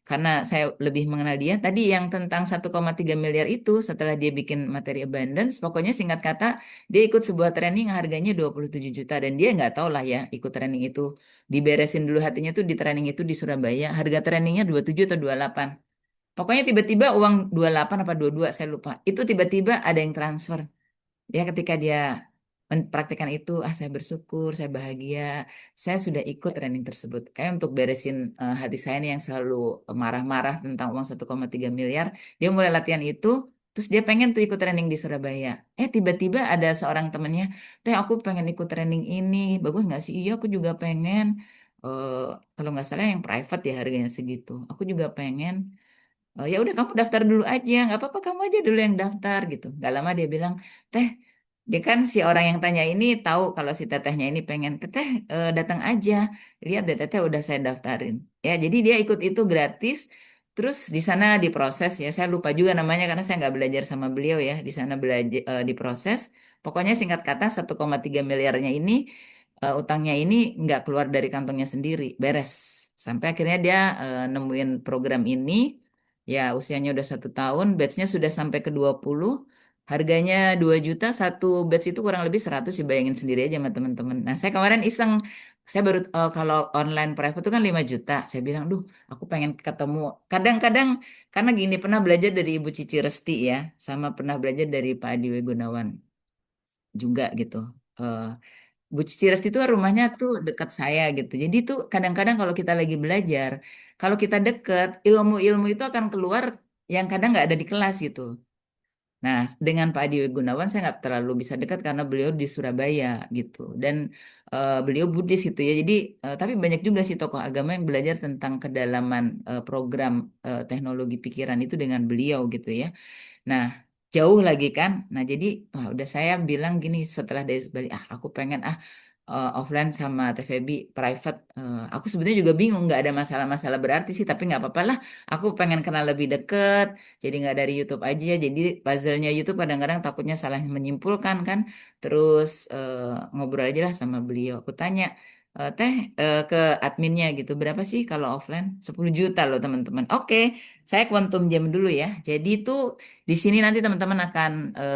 Karena saya lebih mengenal dia. Tadi yang tentang 1,3 miliar itu setelah dia bikin materi abundance, pokoknya singkat kata dia ikut sebuah training harganya 27 juta dan dia nggak tahu lah ya ikut training itu diberesin dulu hatinya tuh di training itu di Surabaya. Harga trainingnya 27 atau 28. Pokoknya tiba-tiba uang 28 apa 22 saya lupa. Itu tiba-tiba ada yang transfer. Ya ketika dia mempraktikkan itu, saya bersyukur, saya bahagia. Saya sudah ikut training tersebut. Kayak untuk beresin hati saya nih yang selalu marah-marah tentang uang 1,3 miliar. Dia mulai latihan itu, terus dia pengen tuh ikut training di Surabaya. Tiba-tiba ada seorang temennya, Teh aku pengen ikut training ini. Bagus nggak sih? Iya aku juga pengen. Eh, kalau nggak salah yang private ya harganya segitu. Aku juga pengen. Oh, ya udah kamu daftar dulu aja, nggak apa-apa kamu aja dulu yang daftar gitu. Gak lama dia bilang, Teh, dia kan si orang yang tanya ini tahu kalau si tetehnya ini pengen, Teteh datang aja, lihat deh teteh udah saya daftarin. Ya, jadi dia ikut itu gratis. Terus di sana diproses ya, saya lupa juga namanya karena saya nggak belajar sama beliau ya. Di sana belajar diproses. Pokoknya singkat kata 1,3 miliarnya ini utangnya ini nggak keluar dari kantongnya sendiri, beres. Sampai akhirnya dia nemuin program ini. Ya, usianya udah 1 tahun, batchnya sudah sampai ke 20, harganya 2 juta, satu batch itu kurang lebih 100, ya bayangin sendiri aja sama teman-teman. Nah, saya kemarin iseng, saya baru, kalau online private itu kan 5 juta, saya bilang, duh, aku pengen ketemu. Kadang-kadang, karena gini, pernah belajar dari Ibu Cici Resti ya, sama pernah belajar dari Pak Adi Gunawan juga gitu. Eh, Bu Cici Resti itu rumahnya tuh dekat saya gitu. Jadi tuh kadang-kadang kalau kita lagi belajar, kalau kita deket, ilmu-ilmu itu akan keluar yang kadang nggak ada di kelas gitu. Nah, dengan Pak Adi Gunawan saya nggak terlalu bisa dekat karena beliau di Surabaya gitu. Dan beliau Buddhis gitu ya. Jadi, tapi banyak juga sih tokoh agama yang belajar tentang kedalaman program teknologi pikiran itu dengan beliau gitu ya. Nah, jauh lagi kan. Nah, jadi udah saya bilang gini setelah dari Bali, aku pengen offline sama TVB private. Aku sebetulnya juga bingung, nggak ada masalah-masalah berarti sih, tapi nggak apa-apa lah. Aku pengen kenal lebih deket, jadi nggak dari YouTube aja. Jadi puzzle-nya YouTube kadang-kadang takutnya salah menyimpulkan kan. Terus ngobrol aja lah sama beliau. Aku tanya, Teh ke adminnya gitu. Berapa sih kalau offline? 10 juta loh teman-teman. Oke, saya quantum jam dulu ya. Jadi itu di sini nanti teman-teman akan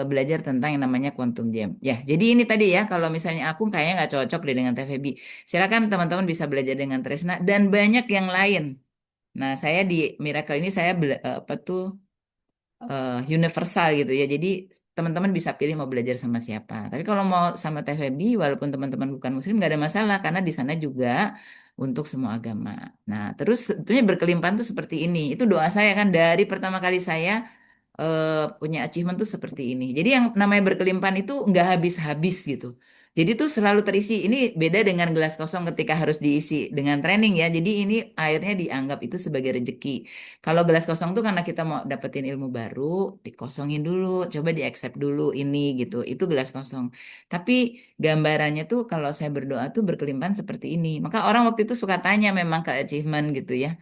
belajar tentang yang namanya quantum jam. Ya, jadi ini tadi ya, kalau misalnya aku kayaknya nggak cocok deh dengan TVB. Silakan teman-teman bisa belajar dengan Tresna dan banyak yang lain. Nah, saya di Miracle ini saya apa tuh universal gitu ya. Jadi teman-teman bisa pilih mau belajar sama siapa. Tapi kalau mau sama TVB, walaupun teman-teman bukan Muslim, nggak ada masalah karena di sana juga untuk semua agama. Nah, terus sebetulnya berkelimpahan tuh seperti ini. Itu doa saya kan dari pertama kali saya punya achievement tuh seperti ini. Jadi yang namanya berkelimpahan itu nggak habis-habis gitu. Jadi tuh selalu terisi. Ini beda dengan gelas kosong ketika harus diisi dengan training ya. Jadi ini airnya dianggap itu sebagai rezeki. Kalau gelas kosong tuh karena kita mau dapetin ilmu baru, dikosongin dulu, coba di-accept dulu ini gitu. Itu gelas kosong. Tapi gambarannya tuh kalau saya berdoa tuh berkelimpahan seperti ini. Maka orang waktu itu suka tanya memang ke achievement gitu ya.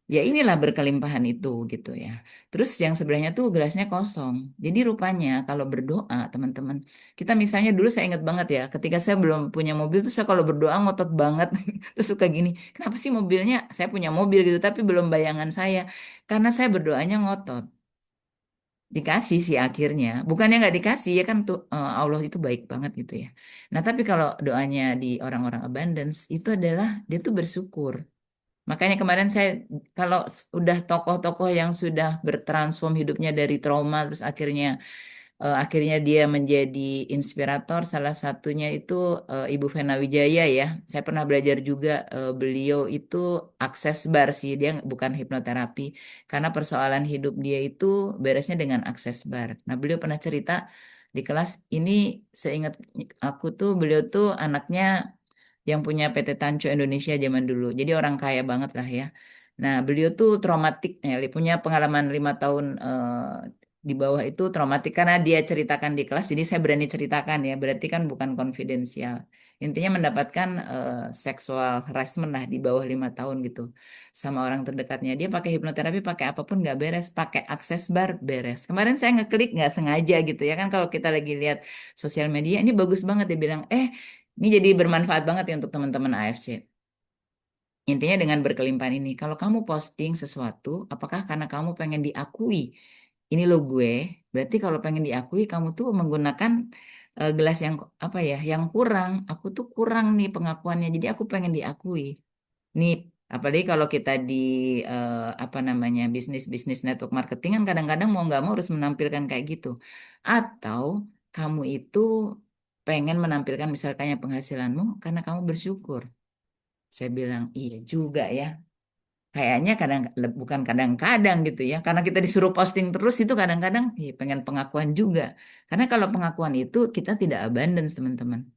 Ya inilah berkelimpahan itu gitu ya. Terus yang sebelahnya tuh gelasnya kosong. Jadi rupanya kalau berdoa teman-teman, kita misalnya dulu saya ingat banget ya, ketika saya belum punya mobil tuh saya kalau berdoa ngotot banget. Terus suka gini, kenapa sih mobilnya, saya punya mobil gitu tapi belum bayangan saya. Karena saya berdoanya ngotot. Dikasih sih akhirnya. Bukannya nggak dikasih ya kan tuh Allah itu baik banget gitu ya. Nah tapi kalau doanya di orang-orang abundance itu adalah dia tuh bersyukur. Makanya kemarin saya kalau udah tokoh-tokoh yang sudah bertransform hidupnya dari trauma terus akhirnya dia menjadi inspirator, salah satunya itu Ibu Vena Wijaya ya. Saya pernah belajar juga beliau itu akses bar sih, dia bukan hipnoterapi karena persoalan hidup dia itu beresnya dengan akses bar. Nah, beliau pernah cerita di kelas ini, seingat aku tuh beliau tuh anaknya yang punya PT Tanco Indonesia zaman dulu. Jadi orang kaya banget lah ya. Nah, beliau tuh traumatik, ya, punya pengalaman 5 tahun di bawah itu traumatik karena dia ceritakan di kelas. Jadi saya berani ceritakan ya, berarti kan bukan konfidensial. Intinya mendapatkan seksual harassment lah di bawah 5 tahun gitu sama orang terdekatnya. Dia pakai hipnoterapi, pakai apapun nggak beres, pakai akses bar beres. Kemarin saya ngeklik nggak sengaja gitu ya kan kalau kita lagi lihat sosial media ini bagus banget dia bilang, ini jadi bermanfaat banget ya untuk teman-teman AFC. Intinya dengan berkelimpahan ini, kalau kamu posting sesuatu, apakah karena kamu pengen diakui? Ini lo gue, berarti kalau pengen diakui, kamu tuh menggunakan gelas yang apa ya, yang kurang. Aku tuh kurang nih pengakuannya, jadi aku pengen diakui. Nih, apalagi kalau kita di apa namanya bisnis network marketing kan kadang-kadang mau nggak mau harus menampilkan kayak gitu. Atau kamu itu pengen menampilkan misalnya penghasilanmu karena kamu bersyukur. Saya bilang iya juga ya. Kayaknya bukan kadang-kadang gitu ya. Karena kita disuruh posting terus itu kadang-kadang pengen pengakuan juga. Karena kalau pengakuan itu kita tidak abundance teman-teman.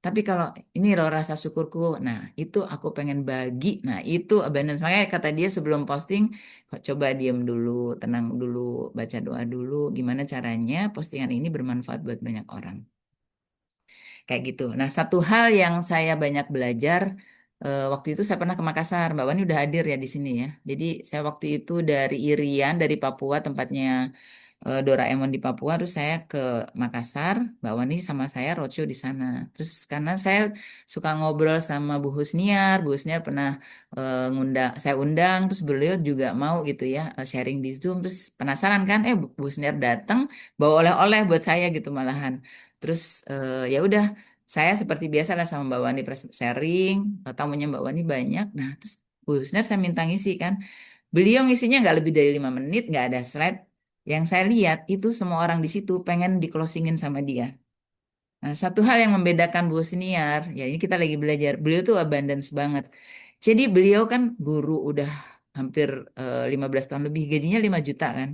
Tapi kalau ini loh rasa syukurku, nah itu aku pengen bagi, nah itu abundance. Makanya kata dia sebelum posting, kok coba diam dulu, tenang dulu, baca doa dulu, gimana caranya postingan ini bermanfaat buat banyak orang. Kayak gitu. Nah, satu hal yang saya banyak belajar, waktu itu saya pernah ke Makassar, Mbak Wani udah hadir ya di sini ya. Jadi saya waktu itu dari Irian, dari Papua, tempatnya Doraemon di Papua, terus saya ke Makassar, Mbak Wani sama saya roadshow di sana. Terus karena saya suka ngobrol sama Bu Husniar, Bu Husniar pernah saya undang, terus beliau juga mau gitu ya sharing di Zoom, terus penasaran kan, Bu Husniar datang bawa oleh-oleh buat saya gitu malahan. Terus ya udah, saya seperti biasa lah sama Mbak Wani sharing, tamunya Mbak Wani banyak. Nah, terus Bu Husniar saya minta ngisi kan. Beliau ngisinya nggak lebih dari 5 menit, nggak ada slide. Yang saya lihat itu semua orang di situ pengen di-closingin sama dia. Nah, satu hal yang membedakan Bu Senior, ya ini kita lagi belajar, beliau tuh abundance banget. Jadi beliau kan guru udah hampir 15 tahun lebih, gajinya 5 juta kan.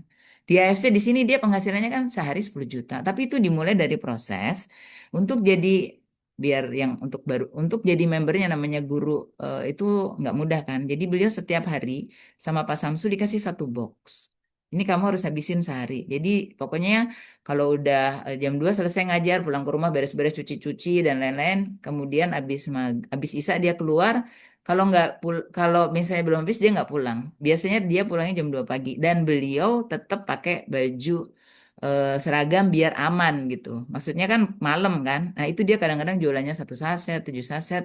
Di AFC di sini dia penghasilannya kan sehari 10 juta, tapi itu dimulai dari proses untuk jadi biar yang untuk jadi membernya namanya guru itu nggak mudah kan. Jadi beliau setiap hari sama Pak Samsu dikasih satu box. Ini kamu harus habisin sehari. Jadi pokoknya kalau udah jam 2 selesai ngajar, pulang ke rumah beres-beres cuci-cuci dan lain-lain, kemudian habis Isya dia keluar. Kalau misalnya belum habis dia nggak pulang. Biasanya dia pulangnya jam 2 pagi dan beliau tetap pakai baju seragam biar aman gitu. Maksudnya kan malam kan. Nah itu dia kadang-kadang jualannya 1 saset, 7 saset,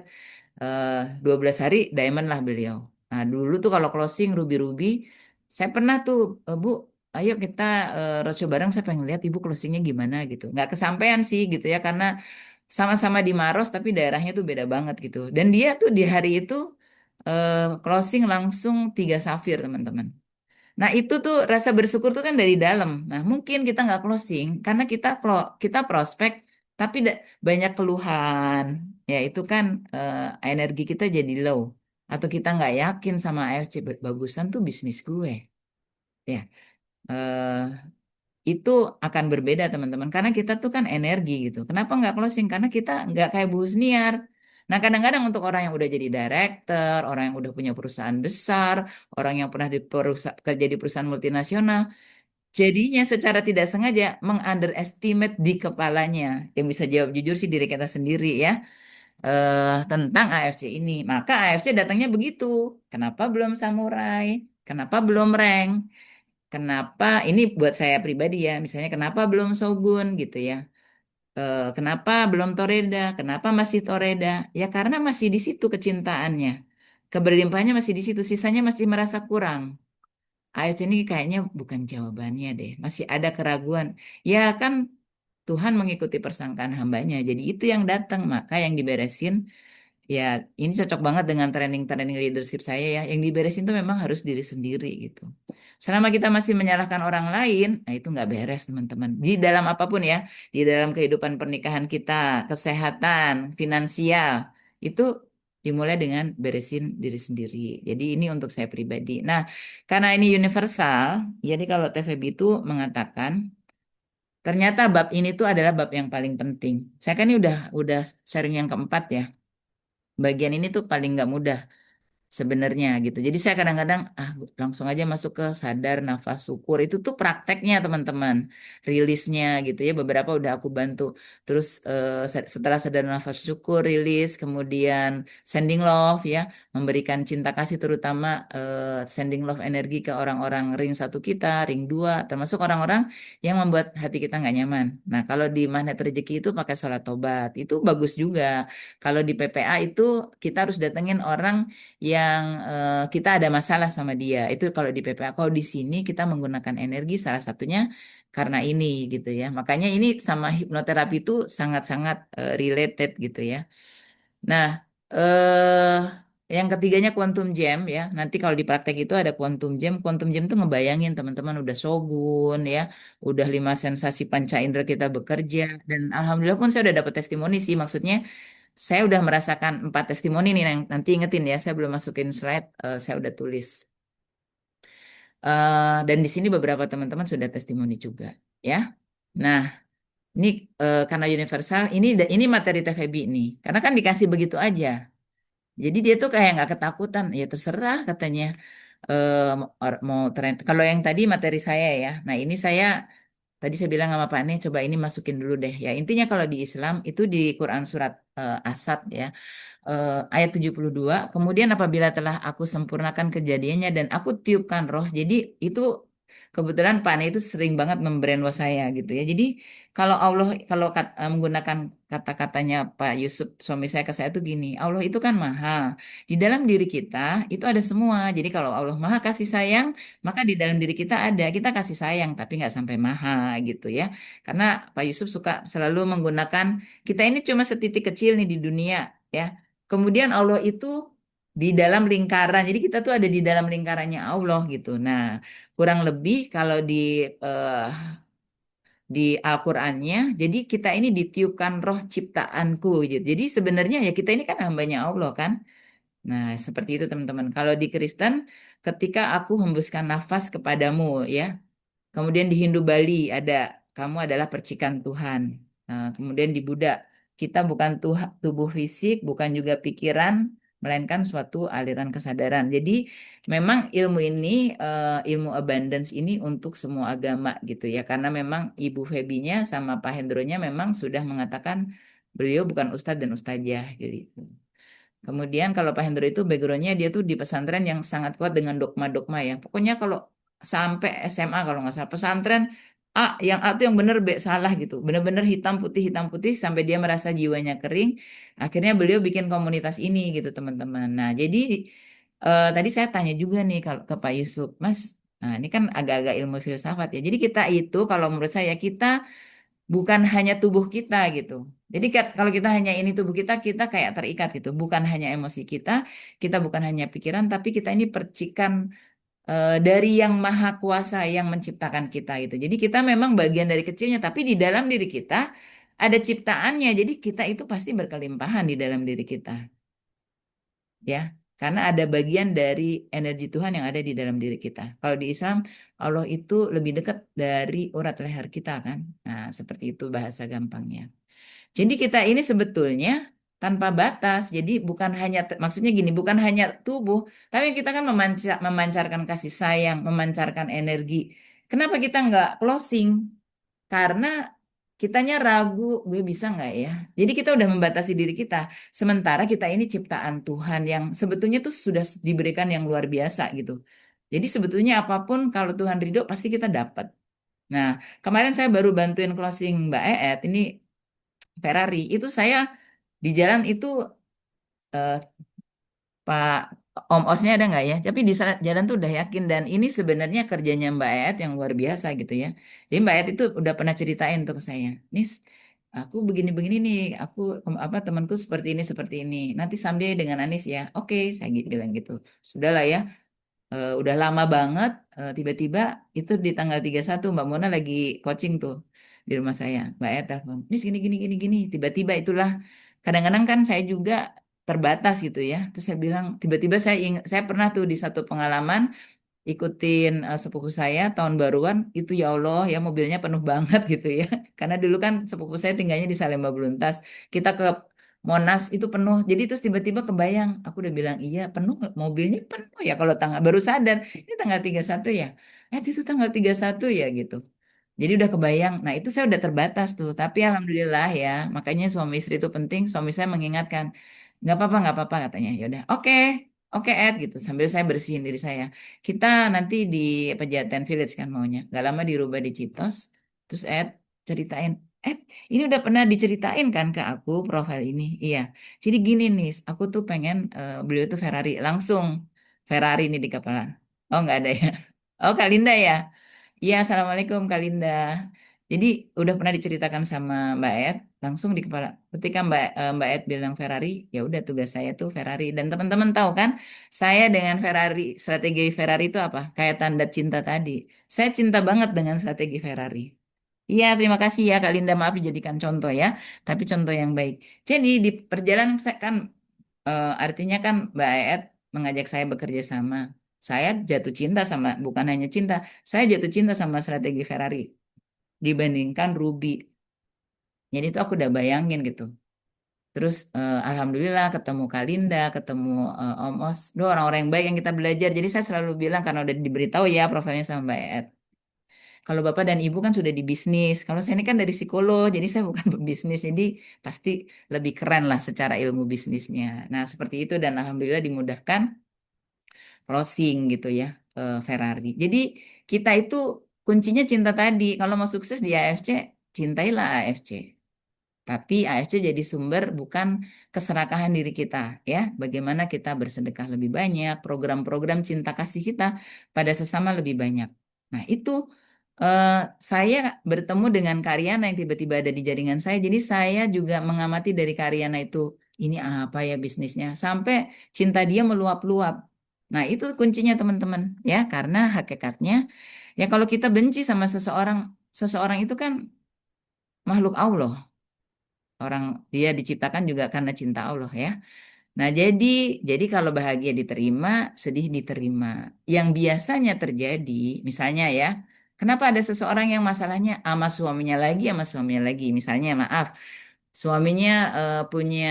12 hari diamond lah beliau. Nah dulu tuh kalau closing ruby-ruby, saya pernah tuh, Bu, ayo kita roadshow bareng, saya pengen lihat Ibu closingnya gimana gitu. Nggak kesampaian sih gitu ya, karena sama-sama di Maros tapi daerahnya tuh beda banget gitu. Dan dia tuh di hari itu closing langsung 3 safir teman-teman. Nah, itu tuh rasa bersyukur tuh kan dari dalam. Nah, mungkin kita nggak closing karena kita prospek tapi banyak keluhan. Ya, itu kan energi kita jadi low. Atau kita nggak yakin sama AFC bagusan tuh bisnis gue. Ya, eh, itu akan berbeda teman-teman. Karena kita tuh kan energi gitu. Kenapa nggak closing? Karena kita nggak kayak Bu Husniar. Nah, kadang-kadang untuk orang yang udah jadi director, orang yang udah punya perusahaan besar, orang yang pernah kerja di perusahaan multinasional, jadinya secara tidak sengaja mengunderestimate di kepalanya. Yang bisa jawab jujur sih diri kita sendiri ya, tentang AFC ini. Maka AFC datangnya begitu. Kenapa belum samurai? Kenapa belum rank? Kenapa ini buat saya pribadi ya, misalnya kenapa belum Shogun gitu ya? Kenapa belum Toreda? Kenapa masih Toreda? Ya karena masih di situ kecintaannya. Keberlimpahannya masih di situ, sisanya masih merasa kurang. AS ini kayaknya bukan jawabannya deh. Masih ada keraguan. Ya kan Tuhan mengikuti persangkaan hambanya. Jadi itu yang datang, maka yang diberesin. Ya, ini cocok banget dengan training-training leadership saya ya. Yang diberesin tuh memang harus diri sendiri gitu. Selama kita masih menyalahkan orang lain, nah itu nggak beres teman-teman. Di dalam apapun ya, di dalam kehidupan pernikahan kita, kesehatan, finansial, itu dimulai dengan beresin diri sendiri. Jadi ini untuk saya pribadi. Nah, karena ini universal, jadi kalau TVB itu mengatakan ternyata bab ini tuh adalah bab yang paling penting. Saya kan ini udah sharing yang keempat ya. Bagian ini tuh paling nggak mudah sebenarnya gitu. Jadi saya kadang-kadang langsung aja masuk ke sadar, nafas, syukur. Itu tuh prakteknya teman-teman, rilisnya gitu ya. Beberapa udah aku bantu. Terus setelah sadar, nafas, syukur, rilis, kemudian sending love ya, memberikan cinta kasih terutama sending love energi ke orang-orang ring 1 kita, ring 2, termasuk orang-orang yang membuat hati kita nggak nyaman. Nah kalau di magnet rezeki itu pakai sholat tobat, itu bagus juga. Kalau di PPA itu kita harus datengin orang yang kita ada masalah sama dia. Itu kalau di PPA. Kalau di sini kita menggunakan energi salah satunya karena ini gitu ya. Makanya ini sama hipnoterapi itu sangat-sangat related gitu ya. Nah, yang ketiganya quantum jam ya. Nanti kalau di praktek itu ada quantum jam. Quantum jam tuh ngebayangin teman-teman udah shogun ya, udah 5 sensasi panca indera kita bekerja. Dan alhamdulillah pun saya udah dapat testimoni sih. Maksudnya saya udah merasakan 4 testimoni nih, yang nanti ingetin ya, saya belum masukin slide, saya udah tulis. Dan di sini beberapa teman-teman sudah testimoni juga, ya. Nah, ini karena universal, ini materi TVB nih, karena kan dikasih begitu aja. Jadi dia tuh kayak nggak ketakutan, ya terserah katanya. Mau tren. Kalau yang tadi materi saya ya, nah ini tadi saya bilang sama Pak Nih, coba ini masukin dulu deh. Ya intinya kalau di Islam itu di Quran surat Asad ya, ayat 72. Kemudian apabila telah aku sempurnakan kejadiannya dan aku tiupkan roh. Jadi itu kebetulan Pak Nih itu sering banget membrainwash saya gitu ya. Jadi kalau Allah, kalau menggunakan kata-katanya Pak Yusuf suami saya ke saya tuh gini, Allah itu kan maha. Di dalam diri kita itu ada semua. Jadi kalau Allah maha kasih sayang, maka di dalam diri kita ada, kita kasih sayang, tapi nggak sampai maha gitu ya. Karena Pak Yusuf suka selalu menggunakan, kita ini cuma setitik kecil nih di dunia ya. Kemudian Allah itu di dalam lingkaran, jadi kita tuh ada di dalam lingkarannya Allah gitu. Nah, kurang lebih kalau eh, di Al-Qur'annya, jadi kita ini ditiupkan roh ciptaanku gitu. Jadi sebenarnya ya kita ini kan hambanya Allah kan. Nah, seperti itu teman-teman. Kalau di Kristen, ketika aku hembuskan nafas kepadamu, ya. Kemudian di Hindu Bali ada, kamu adalah percikan Tuhan. Nah, kemudian di Buddha, kita bukan tubuh fisik, bukan juga pikiran, melainkan suatu aliran kesadaran. Jadi memang ilmu ini, ilmu abundance ini untuk semua agama gitu ya. Karena memang Ibu Febinya sama Pak Hendronya memang sudah mengatakan beliau bukan ustadz dan ustazah gitu. Kemudian kalau Pak Hendro itu backgroundnya dia tuh di pesantren yang sangat kuat dengan dogma-dogma ya. Pokoknya kalau sampai SMA kalau nggak salah pesantren A, yang A tuh yang bener, B salah gitu. Bener-bener hitam putih sampai dia merasa jiwanya kering. Akhirnya beliau bikin komunitas ini gitu teman-teman. Nah jadi tadi saya tanya juga nih kalau ke Pak Yusuf, Mas. Nah ini kan agak-agak ilmu filsafat ya. Jadi kita itu kalau menurut saya kita bukan hanya tubuh kita gitu. Jadi kalau kita hanya ini tubuh kita, kita kayak terikat gitu. Bukan hanya emosi kita bukan hanya pikiran, tapi kita ini percikan dari yang maha kuasa yang menciptakan kita gitu. Jadi kita memang bagian dari kecilnya, tapi di dalam diri kita ada ciptaannya. Jadi kita itu pasti berkelimpahan di dalam diri kita, ya. Karena ada bagian dari energi Tuhan yang ada di dalam diri kita. Kalau di Islam, Allah itu lebih dekat dari urat leher kita kan. Nah, seperti itu bahasa gampangnya. Jadi kita ini sebetulnya tanpa batas. Jadi bukan hanya, maksudnya gini, bukan hanya tubuh, tapi kita kan memancarkan kasih sayang, memancarkan energi. Kenapa kita nggak closing? Karena kitanya ragu, gue bisa nggak ya? Jadi kita udah membatasi diri kita. Sementara kita ini ciptaan Tuhan yang sebetulnya tuh sudah diberikan yang luar biasa gitu. Jadi sebetulnya apapun kalau Tuhan ridho pasti kita dapat. Nah, kemarin saya baru bantuin closing Mbak Eet, ini Ferrari. Itu saya di jalan itu eh, Pak Om Osnya ada nggak ya? Tapi di jalan tuh udah yakin dan ini sebenarnya kerjanya Mbak Ayat yang luar biasa gitu ya. Jadi Mbak Ayat itu udah pernah ceritain tuh ke saya. Nis, aku begini-begini nih, aku apa temanku seperti ini. Nanti someday dengan Anis ya. Oke, saya bilang gitu. Sudahlah ya. Udah lama banget tiba-tiba itu di tanggal 31 Mbak Mona lagi coaching tuh di rumah saya. Mbak Ayat telepon. Nis gini gini gini gini. Tiba-tiba itulah kadang-kadang kan saya juga terbatas gitu ya. Terus saya bilang, tiba-tiba saya pernah tuh di satu pengalaman ikutin sepupu saya tahun baruan itu ya Allah ya mobilnya penuh banget gitu ya. Karena dulu kan sepupu saya tinggalnya di Salemba Beluntas. Kita ke Monas itu penuh. Jadi terus tiba-tiba kebayang, aku udah bilang iya penuh mobilnya penuh ya kalau tanggal baru sadar ini tanggal 31 ya. Itu tanggal 31 ya gitu. Jadi udah kebayang. Nah, itu saya udah terbatas tuh. Tapi alhamdulillah ya, makanya suami istri itu penting. Suami saya mengingatkan, nggak apa-apa katanya. Ya udah, oke, oke Ed gitu. Sambil saya bersihin diri saya. Kita nanti di Pejaten Village kan maunya. Gak lama dirubah di Citos. Terus Ed ceritain, Ed, ini udah pernah diceritain kan ke aku profil ini. Iya. Jadi gini nih, aku tuh pengen beliau tuh Ferrari langsung Ferrari nih di kepala. Oh nggak ada ya. Oh Kak Linda ya. Iya, Assalamualaikum Kak Linda. Jadi udah pernah diceritakan sama Mbak Ed langsung di kepala. Ketika Mbak Ed bilang Ferrari, ya udah tugas saya tuh Ferrari. Dan teman-teman tahu kan, saya dengan Ferrari, strategi Ferrari itu apa? Kayak tanda cinta tadi. Saya cinta banget dengan strategi Ferrari. Iya, terima kasih ya Kak Linda. Maaf dijadikan contoh ya, tapi contoh yang baik. Jadi di perjalanan saya kan artinya kan Mbak Ed mengajak saya bekerja sama. Saya jatuh cinta sama, bukan hanya cinta, saya jatuh cinta sama strategi Ferrari dibandingkan Ruby. Jadi itu aku udah bayangin gitu. Terus alhamdulillah ketemu Kalinda, ketemu Om Os, dua orang-orang yang baik yang kita belajar. Jadi saya selalu bilang karena udah diberitahu ya profilnya sama Mbak Ed. Kalau Bapak dan Ibu kan sudah di bisnis. Kalau saya ini kan dari psikolog, jadi saya bukan pebisnis. Jadi pasti lebih keren lah secara ilmu bisnisnya. Nah seperti itu dan alhamdulillah dimudahkan closing gitu ya Ferrari. Jadi kita itu kuncinya cinta tadi. Kalau mau sukses di AFC, cintailah AFC. Tapi AFC jadi sumber bukan keserakahan diri kita ya. Bagaimana kita bersedekah lebih banyak, program-program cinta kasih kita pada sesama lebih banyak. Nah, itu saya bertemu dengan Karyana yang tiba-tiba ada di jaringan saya. Jadi saya juga mengamati dari Karyana itu ini apa ya bisnisnya sampai cinta dia meluap-luap. Nah, itu kuncinya teman-teman ya, karena hakikatnya ya kalau kita benci sama seseorang, seseorang itu kan makhluk Allah. Orang dia diciptakan juga karena cinta Allah ya. Nah, jadi kalau bahagia diterima, sedih diterima. Yang biasanya terjadi, misalnya ya, kenapa ada seseorang yang masalahnya sama suaminya lagi, misalnya maaf, suaminya punya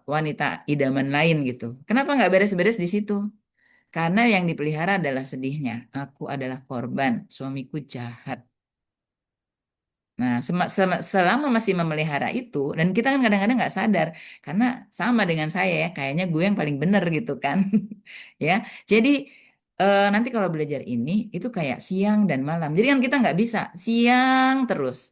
wanita idaman lain gitu. Kenapa nggak beres-beres di situ? Karena yang dipelihara adalah sedihnya. Aku adalah korban, suamiku jahat. Nah, selama masih memelihara itu, dan kita kan kadang-kadang nggak sadar, karena sama dengan saya ya, kayaknya gue yang paling benar gitu kan, ya. Jadi nanti kalau belajar ini itu kayak siang dan malam. Jadi kan kita nggak bisa siang terus.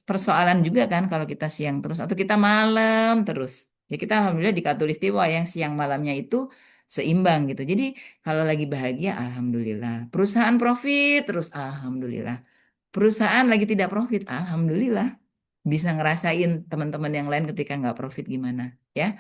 Persoalan juga kan kalau kita siang terus atau kita malam terus. Ya kita alhamdulillah di Katulistiwa yang siang malamnya itu seimbang gitu. Jadi kalau lagi bahagia alhamdulillah. Perusahaan profit terus alhamdulillah. Perusahaan lagi tidak profit alhamdulillah. Bisa ngerasain teman-teman yang lain ketika nggak profit gimana ya.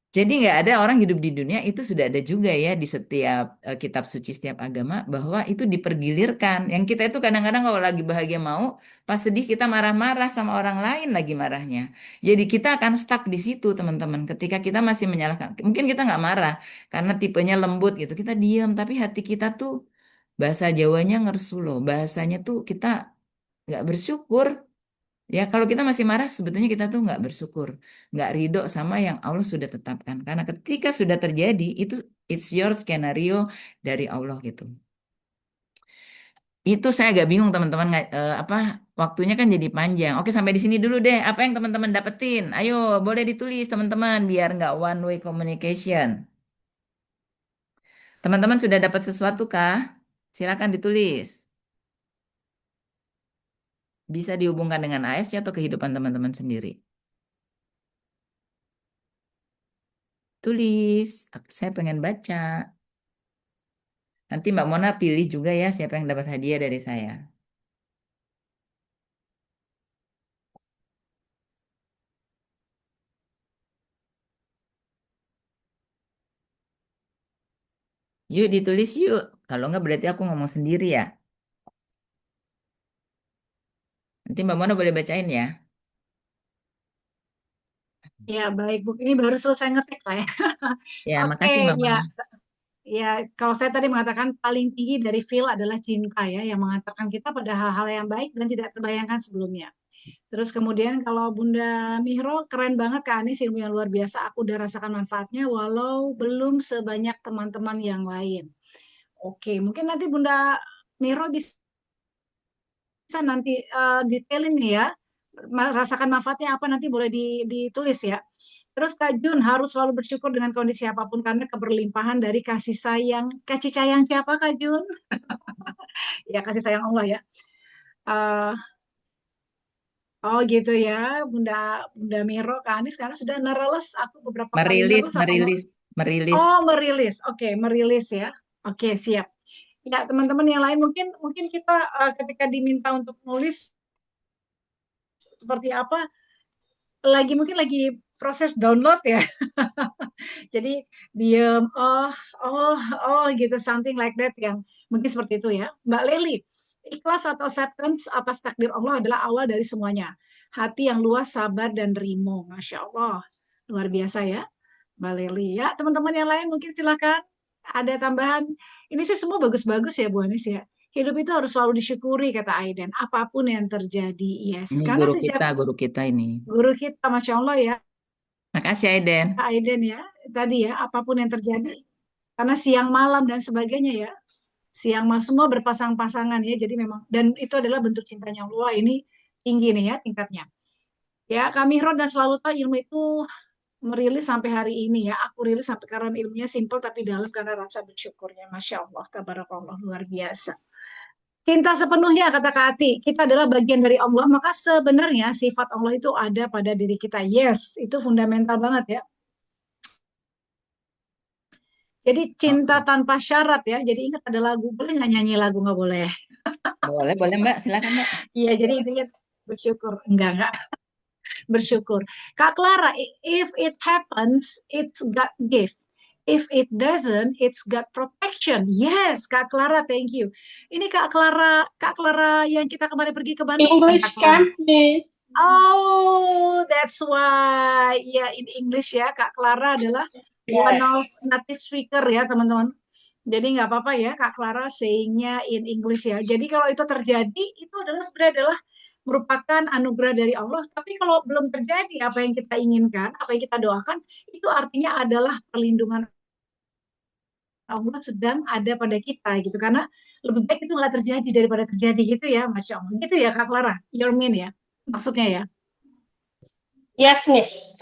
Jadi nggak ada orang hidup di dunia itu sudah ada juga ya di setiap kitab suci setiap agama bahwa itu dipergilirkan. Yang kita itu kadang-kadang kalau lagi bahagia mau, pas sedih kita marah-marah sama orang lain lagi marahnya. Jadi kita akan stuck di situ teman-teman. Ketika kita masih menyalahkan, mungkin kita nggak marah karena tipenya lembut gitu. Kita diam, tapi hati kita tuh bahasa Jawanya ngersu loh. Bahasanya tuh kita nggak bersyukur. Ya, kalau kita masih marah, sebetulnya kita tuh nggak bersyukur, nggak ridho sama yang Allah sudah tetapkan. Karena ketika sudah terjadi, itu it's your skenario dari Allah gitu. Itu saya agak bingung teman-teman, apa waktunya kan jadi panjang. Oke, sampai di sini dulu deh. Apa yang teman-teman dapetin? Ayo, boleh ditulis teman-teman, biar nggak one way communication. Teman-teman sudah dapat sesuatu kah? Silakan ditulis. Bisa dihubungkan dengan AFC atau kehidupan teman-teman sendiri. Tulis, saya pengen baca. Nanti Mbak Mona pilih juga ya siapa yang dapat hadiah dari saya. Yuk ditulis yuk. Kalau nggak berarti aku ngomong sendiri ya. Nanti Mbak Mona boleh bacain ya. Ya, baik Bu. Ini baru selesai ngetik lah ya. Ya, Oke, makasih Mbak ya. Mona. Ya, kalau saya tadi mengatakan paling tinggi dari feel adalah cinta ya, yang mengantarkan kita pada hal-hal yang baik dan tidak terbayangkan sebelumnya. Terus kemudian kalau Bunda Mihro, keren banget Kak Anis, ilmu yang luar biasa. Aku udah rasakan manfaatnya walau belum sebanyak teman-teman yang lain. Oke, mungkin nanti Bunda Mihro bisa nanti detailin nih ya, rasakan manfaatnya apa nanti boleh ditulis ya. Terus Kak Jun harus selalu bersyukur dengan kondisi apapun karena keberlimpahan dari kasih sayang siapa Kak Jun? Ya kasih sayang Allah ya. Eh, oh gitu ya, Bunda Miro, Kak Anies karena sudah nereles aku beberapa kali nereles apa enggak? Merilis. Oh merilis, oke merilis ya. Oke siap. Ya teman-teman yang lain mungkin kita ketika diminta untuk nulis seperti apa, mungkin lagi proses download ya. Jadi diem, gitu, something like that yang mungkin seperti itu ya. Mbak Leli, ikhlas atau acceptance atas takdir Allah adalah awal dari semuanya. Hati yang luas, sabar, dan rimo. Masya Allah, luar biasa ya, Mbak Leli. Ya, teman-teman yang lain mungkin silakan ada tambahan. Ini sih semua bagus-bagus ya, Bu Anis ya. Hidup itu harus selalu disyukuri, kata Aiden. Apapun yang terjadi, yes. Ini Karena guru kita ini. Guru kita, Masya Allah ya. Makasih Aiden. Aiden ya, tadi ya, apapun yang terjadi. Karena siang malam dan sebagainya ya. Siang malam semua berpasang-pasangan ya. Jadi memang, dan itu adalah bentuk cintanya Allah. Ini tinggi nih ya tingkatnya. Ya, kami Rod dan selalu tahu ilmu itu merilis sampai hari ini ya. Aku rilis sampai karena ilmunya simpel tapi dalam karena rasa bersyukurnya. Masya Allah, tabarakallah, luar biasa. Cinta sepenuhnya, kata Kak Ati, kita adalah bagian dari Allah, maka sebenarnya sifat Allah itu ada pada diri kita. Yes, itu fundamental banget ya. Jadi cinta tanpa syarat ya. Jadi ingat ada lagu, boleh nggak nyanyi lagu? Nggak boleh. Boleh Mbak, silakan Mbak. Iya, jadi intinya bersyukur. Enggak. Bersyukur. Kak Clara, if it happens, it's God gift. If it doesn't, it's God protection. Yes, Kak Clara, thank you. Ini Kak Clara yang kita kemarin pergi ke Bandung. English camp, Miss. Oh, that's why. Ya, in English ya, Kak Clara adalah one of native speaker ya, teman-teman. Jadi nggak apa-apa ya, Kak Clara saying-nya in English ya. Jadi kalau itu terjadi, itu sebenarnya adalah merupakan anugerah dari Allah. Tapi kalau belum terjadi apa yang kita inginkan, apa yang kita doakan, itu artinya adalah perlindungan Allah sedang ada pada kita gitu. Karena lebih baik itu nggak terjadi daripada terjadi gitu ya, Masya Allah. Gitu ya Kak Clara, your mean ya, maksudnya ya. Yes, Miss.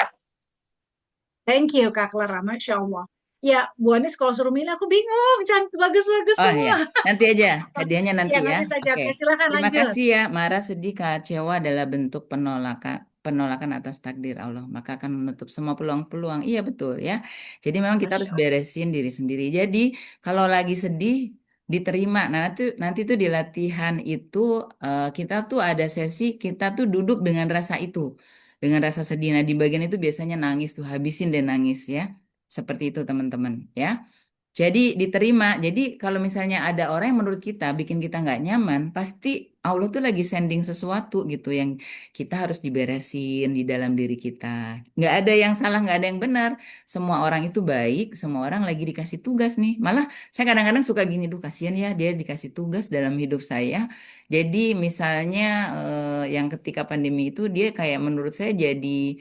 Thank you Kak Clara, Masya Allah. Ya, Bu Anis kalau suruh milih aku bingung, cantik bagus-bagus Oh semua. ya, nanti aja. Hadiahnya nanti Ya, ya. nanti saja. Oke. Oke, silakan Terima lanjut. kasih ya. Marah, sedih, kecewa adalah bentuk penolakan atas takdir Allah. Maka akan menutup semua peluang-peluang. Iya betul ya. Jadi memang kita Masya harus Allah. beresin diri sendiri. Jadi kalau lagi sedih diterima. Nah, nanti tuh di latihan itu kita tuh ada sesi kita tuh duduk dengan rasa itu. Dengan rasa sedih. Nah, di bagian itu biasanya nangis tuh, habisin deh nangis ya. Seperti itu teman-teman ya. Jadi diterima. Jadi kalau misalnya ada orang yang menurut kita bikin kita nggak nyaman, pasti Allah tuh lagi sending sesuatu gitu yang kita harus diberesin di dalam diri kita. Nggak ada yang salah, nggak ada yang benar. Semua orang itu baik, semua orang lagi dikasih tugas nih. Malah saya kadang-kadang suka gini, duh kasihan ya dia dikasih tugas dalam hidup saya. Jadi misalnya yang ketika pandemi itu dia kayak menurut saya jadi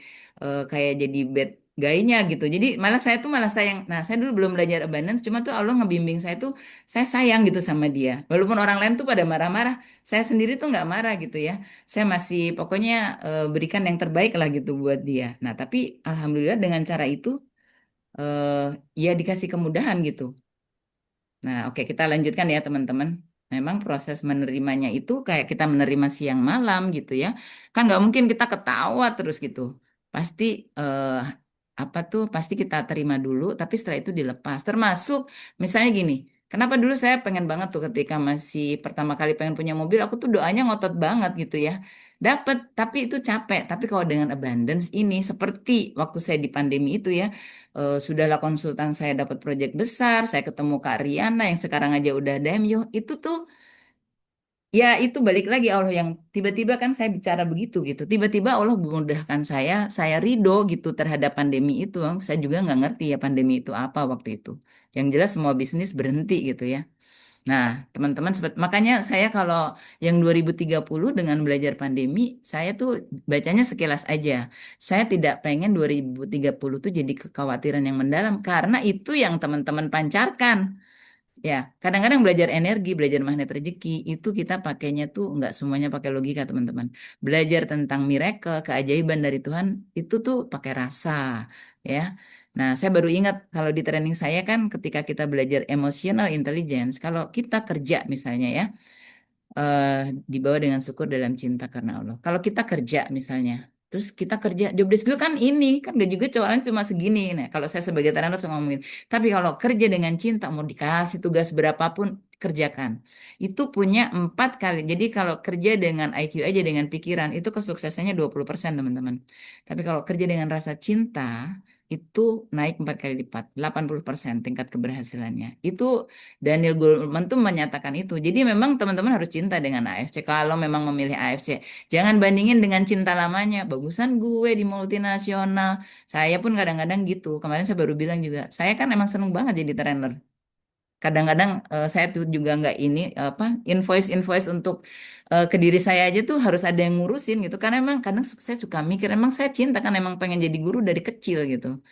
kayak jadi bad guy-nya gitu. Jadi malah saya tuh malah sayang. Nah, saya dulu belum belajar abundance, cuma tuh Allah ngebimbing saya tuh saya sayang gitu sama dia. Walaupun orang lain tuh pada marah-marah, saya sendiri tuh nggak marah gitu ya. Saya masih pokoknya berikan yang terbaik lah gitu buat dia. Nah, tapi alhamdulillah dengan cara itu eh ya dikasih kemudahan gitu. Nah, oke kita lanjutkan ya teman-teman. Memang proses menerimanya itu kayak kita menerima siang malam gitu ya. Kan nggak mungkin kita ketawa terus gitu. Pasti apa tuh pasti kita terima dulu, tapi setelah itu dilepas. Termasuk misalnya gini, kenapa dulu saya pengen banget tuh ketika masih pertama kali pengen punya mobil, aku tuh doanya ngotot banget gitu ya. Dapat, tapi itu capek. Tapi kalau dengan abundance ini seperti waktu saya di pandemi itu ya sudahlah konsultan saya dapat proyek besar, saya ketemu Kak Riana yang sekarang aja udah Demyo, itu tuh ya itu balik lagi Allah yang tiba-tiba kan saya bicara begitu gitu, tiba-tiba Allah memudahkan saya ridho gitu terhadap pandemi itu, saya juga nggak ngerti ya pandemi itu apa waktu itu, yang jelas semua bisnis berhenti gitu ya. Nah, teman-teman, makanya saya kalau yang 2030 dengan belajar pandemi, saya tuh bacanya sekilas aja. Saya tidak pengen 2030 tuh jadi kekhawatiran yang mendalam, karena itu yang teman-teman pancarkan. Ya, kadang-kadang belajar energi, belajar magnet rezeki, itu kita pakainya tuh nggak semuanya pakai logika, teman-teman. Belajar tentang miracle, keajaiban dari Tuhan, itu tuh pakai rasa, ya. Nah, saya baru ingat kalau di training saya kan ketika kita belajar emotional intelligence, kalau kita kerja misalnya ya, eh, dibawa dengan syukur dalam cinta karena Allah. Kalau kita kerja misalnya, terus kita kerja, job desk gue kan ini, kan gaji gue cuma segini. Nah, kalau saya sebagai trainer langsung ngomongin, tapi kalau kerja dengan cinta, mau dikasih tugas berapapun, kerjakan. Itu punya 4 kali. Jadi kalau kerja dengan IQ aja, dengan pikiran, itu kesuksesannya 20% teman-teman. Tapi kalau kerja dengan rasa cinta, itu naik 4 kali lipat, 80% tingkat keberhasilannya. Itu Daniel Goleman tuh menyatakan itu. Jadi memang teman-teman harus cinta dengan AFC. Kalau memang memilih AFC, jangan bandingin dengan cinta lamanya. Bagusan gue di multinasional. Saya pun kadang-kadang gitu. Kemarin saya baru bilang juga, saya kan emang seneng banget jadi trainer. Kadang-kadang saya tuh juga nggak ini apa invoice untuk ke diri saya aja tuh harus ada yang ngurusin gitu. Karena emang kadang saya suka mikir, emang saya cinta kan emang pengen jadi guru dari kecil gitu.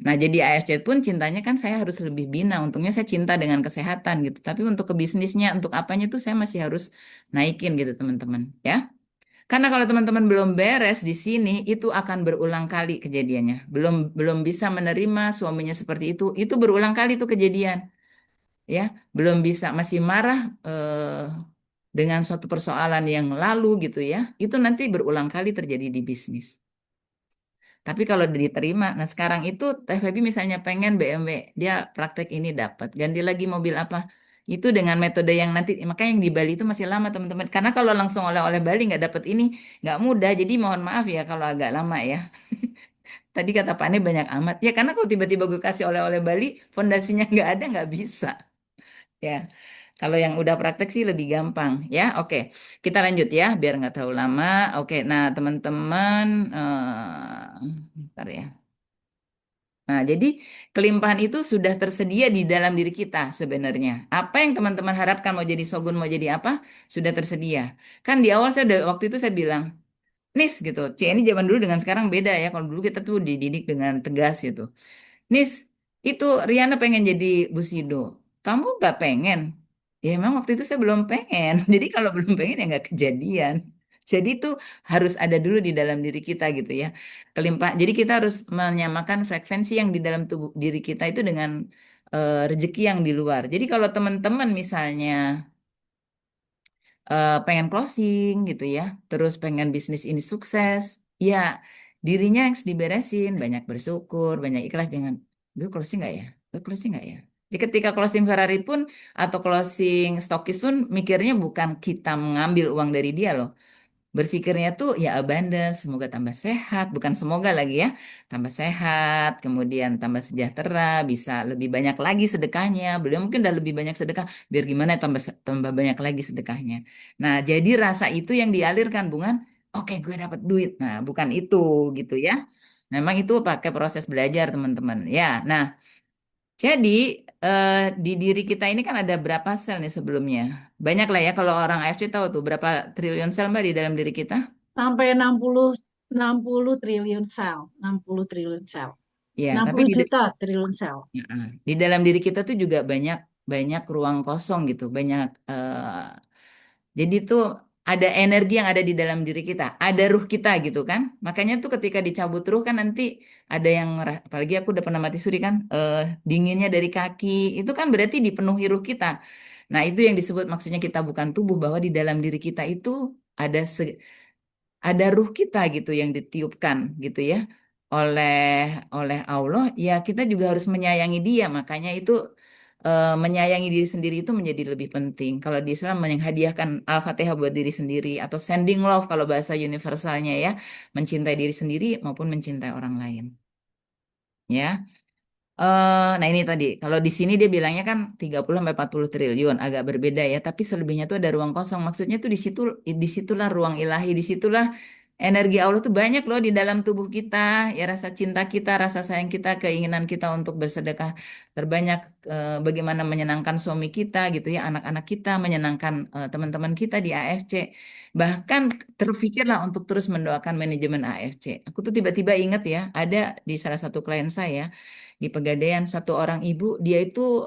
Nah, jadi AFC pun cintanya kan saya harus lebih bina. Untungnya saya cinta dengan kesehatan gitu. Tapi untuk ke bisnisnya, untuk apanya tuh saya masih harus naikin gitu teman-teman. Ya, karena kalau teman-teman belum beres di sini, itu akan berulang kali kejadiannya. Belum belum bisa menerima suaminya seperti itu berulang kali tuh kejadian. Ya, belum bisa masih marah dengan suatu persoalan yang lalu gitu ya. Itu nanti berulang kali terjadi di bisnis. Tapi kalau udah diterima, nah sekarang itu Teh Febi misalnya pengen BMW, dia praktek ini dapat, ganti lagi mobil apa, itu dengan metode yang nanti, makanya yang di Bali itu masih lama teman-teman, karena kalau langsung oleh-oleh Bali nggak dapat ini, nggak mudah, jadi mohon maaf ya kalau agak lama ya. Tadi kata Pak Ane banyak amat, ya karena kalau tiba-tiba gue kasih oleh-oleh Bali, fondasinya nggak ada, nggak bisa. Ya, kalau yang udah praktek sih lebih gampang ya. Oke, kita lanjut ya, biar nggak terlalu lama. Oke, nah teman-teman, bentar ya. Nah, jadi kelimpahan itu sudah tersedia di dalam diri kita sebenarnya. Apa yang teman-teman harapkan mau jadi shogun, mau jadi apa, sudah tersedia. Kan di awal saya udah, waktu itu saya bilang, Nis gitu, ini zaman dulu dengan sekarang beda ya. Kalau dulu kita tuh dididik dengan tegas gitu. Nis, itu Riana pengen jadi Bushido. Kamu gak pengen? Ya emang waktu itu saya belum pengen. Jadi kalau belum pengen ya nggak kejadian. Jadi itu harus ada dulu di dalam diri kita gitu ya. Jadi kita harus menyamakan frekuensi yang di dalam tubuh diri kita itu dengan rezeki yang di luar. Jadi kalau teman-teman misalnya pengen closing gitu ya, terus pengen bisnis ini sukses, ya dirinya yang harus diberesin, banyak bersyukur, banyak ikhlas, jangan, gue closing nggak ya? Gue closing nggak ya? Jadi ketika closing Ferrari pun atau closing stokis pun mikirnya bukan kita mengambil uang dari dia loh. Berpikirnya tuh ya abundance, semoga tambah sehat, bukan semoga lagi ya, tambah sehat, kemudian tambah sejahtera, bisa lebih banyak lagi sedekahnya. Beliau mungkin udah lebih banyak sedekah, biar gimana tambah banyak lagi sedekahnya. Nah, jadi rasa itu yang dialirkan, bukan? Oke, gue dapat duit. Nah, bukan itu gitu ya. Memang itu pakai proses belajar, teman-teman. Ya, nah, jadi di diri kita ini kan ada berapa sel nih sebelumnya? Banyak lah ya kalau orang AFC tahu tuh berapa triliun sel Mbak di dalam diri kita? Sampai 60 triliun sel, 60 triliun sel. Ya, tapi 60 juta triliun sel. di dalam diri kita tuh juga banyak banyak ruang kosong gitu, banyak jadi tuh ada energi yang ada di dalam diri kita, ada ruh kita gitu kan. Makanya tuh ketika dicabut ruh kan nanti ada yang apalagi aku udah pernah mati suri kan, dinginnya dari kaki, itu kan berarti dipenuhi ruh kita. Nah, itu yang disebut maksudnya kita bukan tubuh, bahwa di dalam diri kita itu ada ada ruh kita gitu yang ditiupkan gitu ya oleh oleh Allah, ya kita juga harus menyayangi dia. Makanya itu menyayangi diri sendiri itu menjadi lebih penting. Kalau di Islam menghadiahkan Al-Fatihah buat diri sendiri atau sending love kalau bahasa universalnya ya, mencintai diri sendiri maupun mencintai orang lain. Ya. Nah ini tadi, kalau di sini dia bilangnya kan 30 sampai 40 triliun, agak berbeda ya, tapi selebihnya tuh ada ruang kosong. Maksudnya tuh disitulah ruang ilahi, disitulah energi Allah tuh banyak loh di dalam tubuh kita, ya rasa cinta kita, rasa sayang kita, keinginan kita untuk bersedekah terbanyak, bagaimana menyenangkan suami kita gitu ya, anak-anak kita, menyenangkan teman-teman kita di AFC. Bahkan terfikirlah untuk terus mendoakan manajemen AFC. Aku tuh tiba-tiba ingat ya, ada di salah satu klien saya di Pegadaian satu orang ibu, dia itu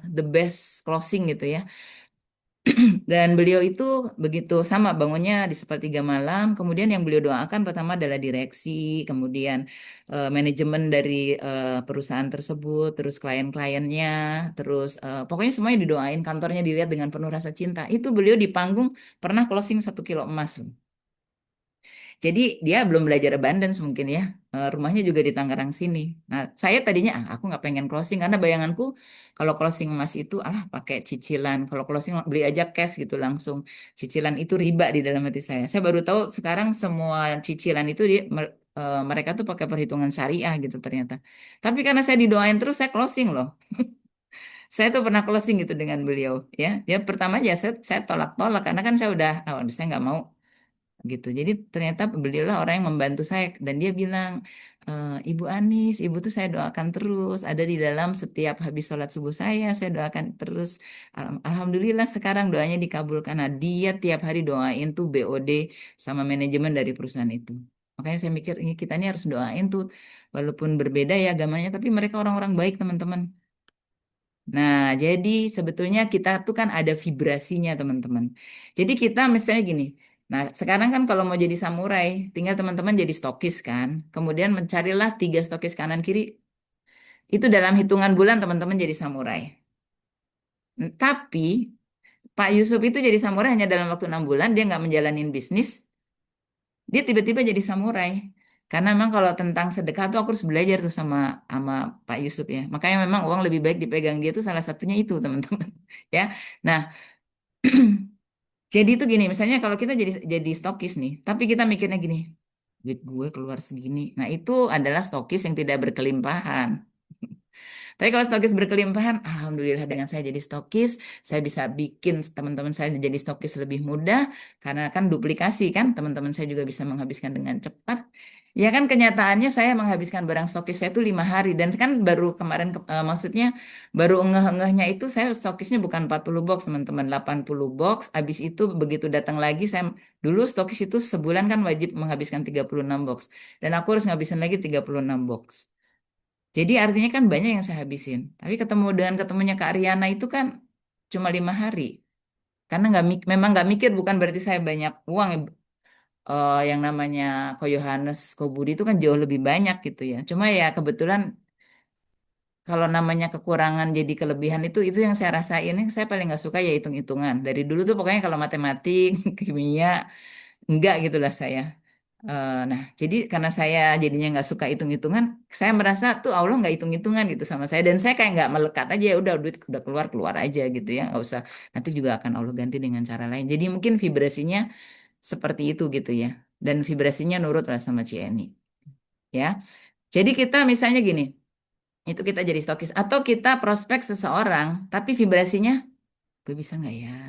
the best closing gitu ya. Dan beliau itu begitu sama bangunnya di sepertiga malam. Kemudian yang beliau doakan pertama adalah direksi, kemudian manajemen dari perusahaan tersebut, terus klien-kliennya, terus pokoknya semuanya didoain, kantornya dilihat dengan penuh rasa cinta. Itu beliau di panggung pernah closing 1 kilo emas loh. Jadi dia belum belajar abundance mungkin ya. Rumahnya juga di Tangerang sini. Nah, saya tadinya aku nggak pengen closing karena bayanganku kalau closing emas itu pakai cicilan. Kalau closing beli aja cash gitu langsung. Cicilan itu riba di dalam hati saya. Saya baru tahu sekarang semua cicilan itu mereka tuh pakai perhitungan syariah gitu ternyata. Tapi karena saya didoain terus saya closing loh. Saya tuh pernah closing gitu dengan beliau ya. Dia pertama aja saya tolak-tolak karena kan saya udah saya nggak mau gitu. Jadi ternyata beliaulah orang yang membantu saya dan dia bilang, Ibu Anis, Ibu tuh saya doakan terus, ada di dalam setiap habis sholat subuh saya doakan terus. Alhamdulillah sekarang doanya dikabulkan. Nah, dia tiap hari doain tuh BOD sama manajemen dari perusahaan itu. Makanya saya mikir ini kita ini harus doain tuh, walaupun berbeda ya agamanya, tapi mereka orang-orang baik teman-teman. Nah, jadi sebetulnya kita tuh kan ada vibrasinya, teman-teman. Jadi kita misalnya gini, nah sekarang kan kalau mau jadi samurai, tinggal teman-teman jadi stokis kan. Kemudian mencarilah 3 stokis kanan kiri, itu dalam hitungan bulan teman-teman jadi samurai. Tapi Pak Yusuf itu jadi samurai hanya dalam waktu 6 bulan, dia nggak menjalanin bisnis, dia tiba-tiba jadi samurai. Karena memang kalau tentang sedekah tuh aku harus belajar tuh sama sama Pak Yusuf ya. Makanya memang uang lebih baik dipegang dia tuh salah satunya itu teman-teman. Ya, nah jadi itu gini, misalnya kalau kita jadi stokis nih, tapi kita mikirnya gini, duit gue keluar segini. Nah itu adalah stokis yang tidak berkelimpahan. Tapi kalau stokis berkelimpahan, alhamdulillah dengan saya jadi stokis, saya bisa bikin teman-teman saya jadi stokis lebih mudah karena kan duplikasi kan, teman-teman saya juga bisa menghabiskan dengan cepat. Ya kan kenyataannya saya menghabiskan barang stokis saya itu 5 hari dan kan baru kemarin maksudnya baru ngeh-ngehnya itu saya stokisnya bukan 40 box teman-teman, 80 box. Habis itu begitu datang lagi saya dulu stokis itu sebulan kan wajib menghabiskan 36 box dan aku harus ngabisin lagi 36 box. Jadi artinya kan banyak yang saya habisin. Tapi ketemunya Kak Riana itu kan cuma 5 hari. Karena memang nggak mikir bukan berarti saya banyak uang. Ya. yang namanya Ko Yohanes, Ko Budi itu kan jauh lebih banyak gitu ya. Cuma ya kebetulan kalau namanya kekurangan jadi kelebihan itu yang saya rasain. Yang saya paling nggak suka ya hitung-hitungan. Dari dulu tuh pokoknya kalau matematik, kimia, enggak gitulah saya. Nah, jadi karena saya jadinya nggak suka hitung-hitungan, saya merasa tuh Allah nggak hitung-hitungan gitu sama saya. Dan saya kayak nggak melekat aja, ya udah duit udah keluar keluar aja gitu ya, nggak usah. Nanti juga akan Allah ganti dengan cara lain. Jadi mungkin vibrasinya seperti itu gitu ya. Dan vibrasinya nurut lah sama Cieni. Ya, jadi kita misalnya gini, itu kita jadi stokis atau kita prospek seseorang, tapi vibrasinya gue bisa nggak ya?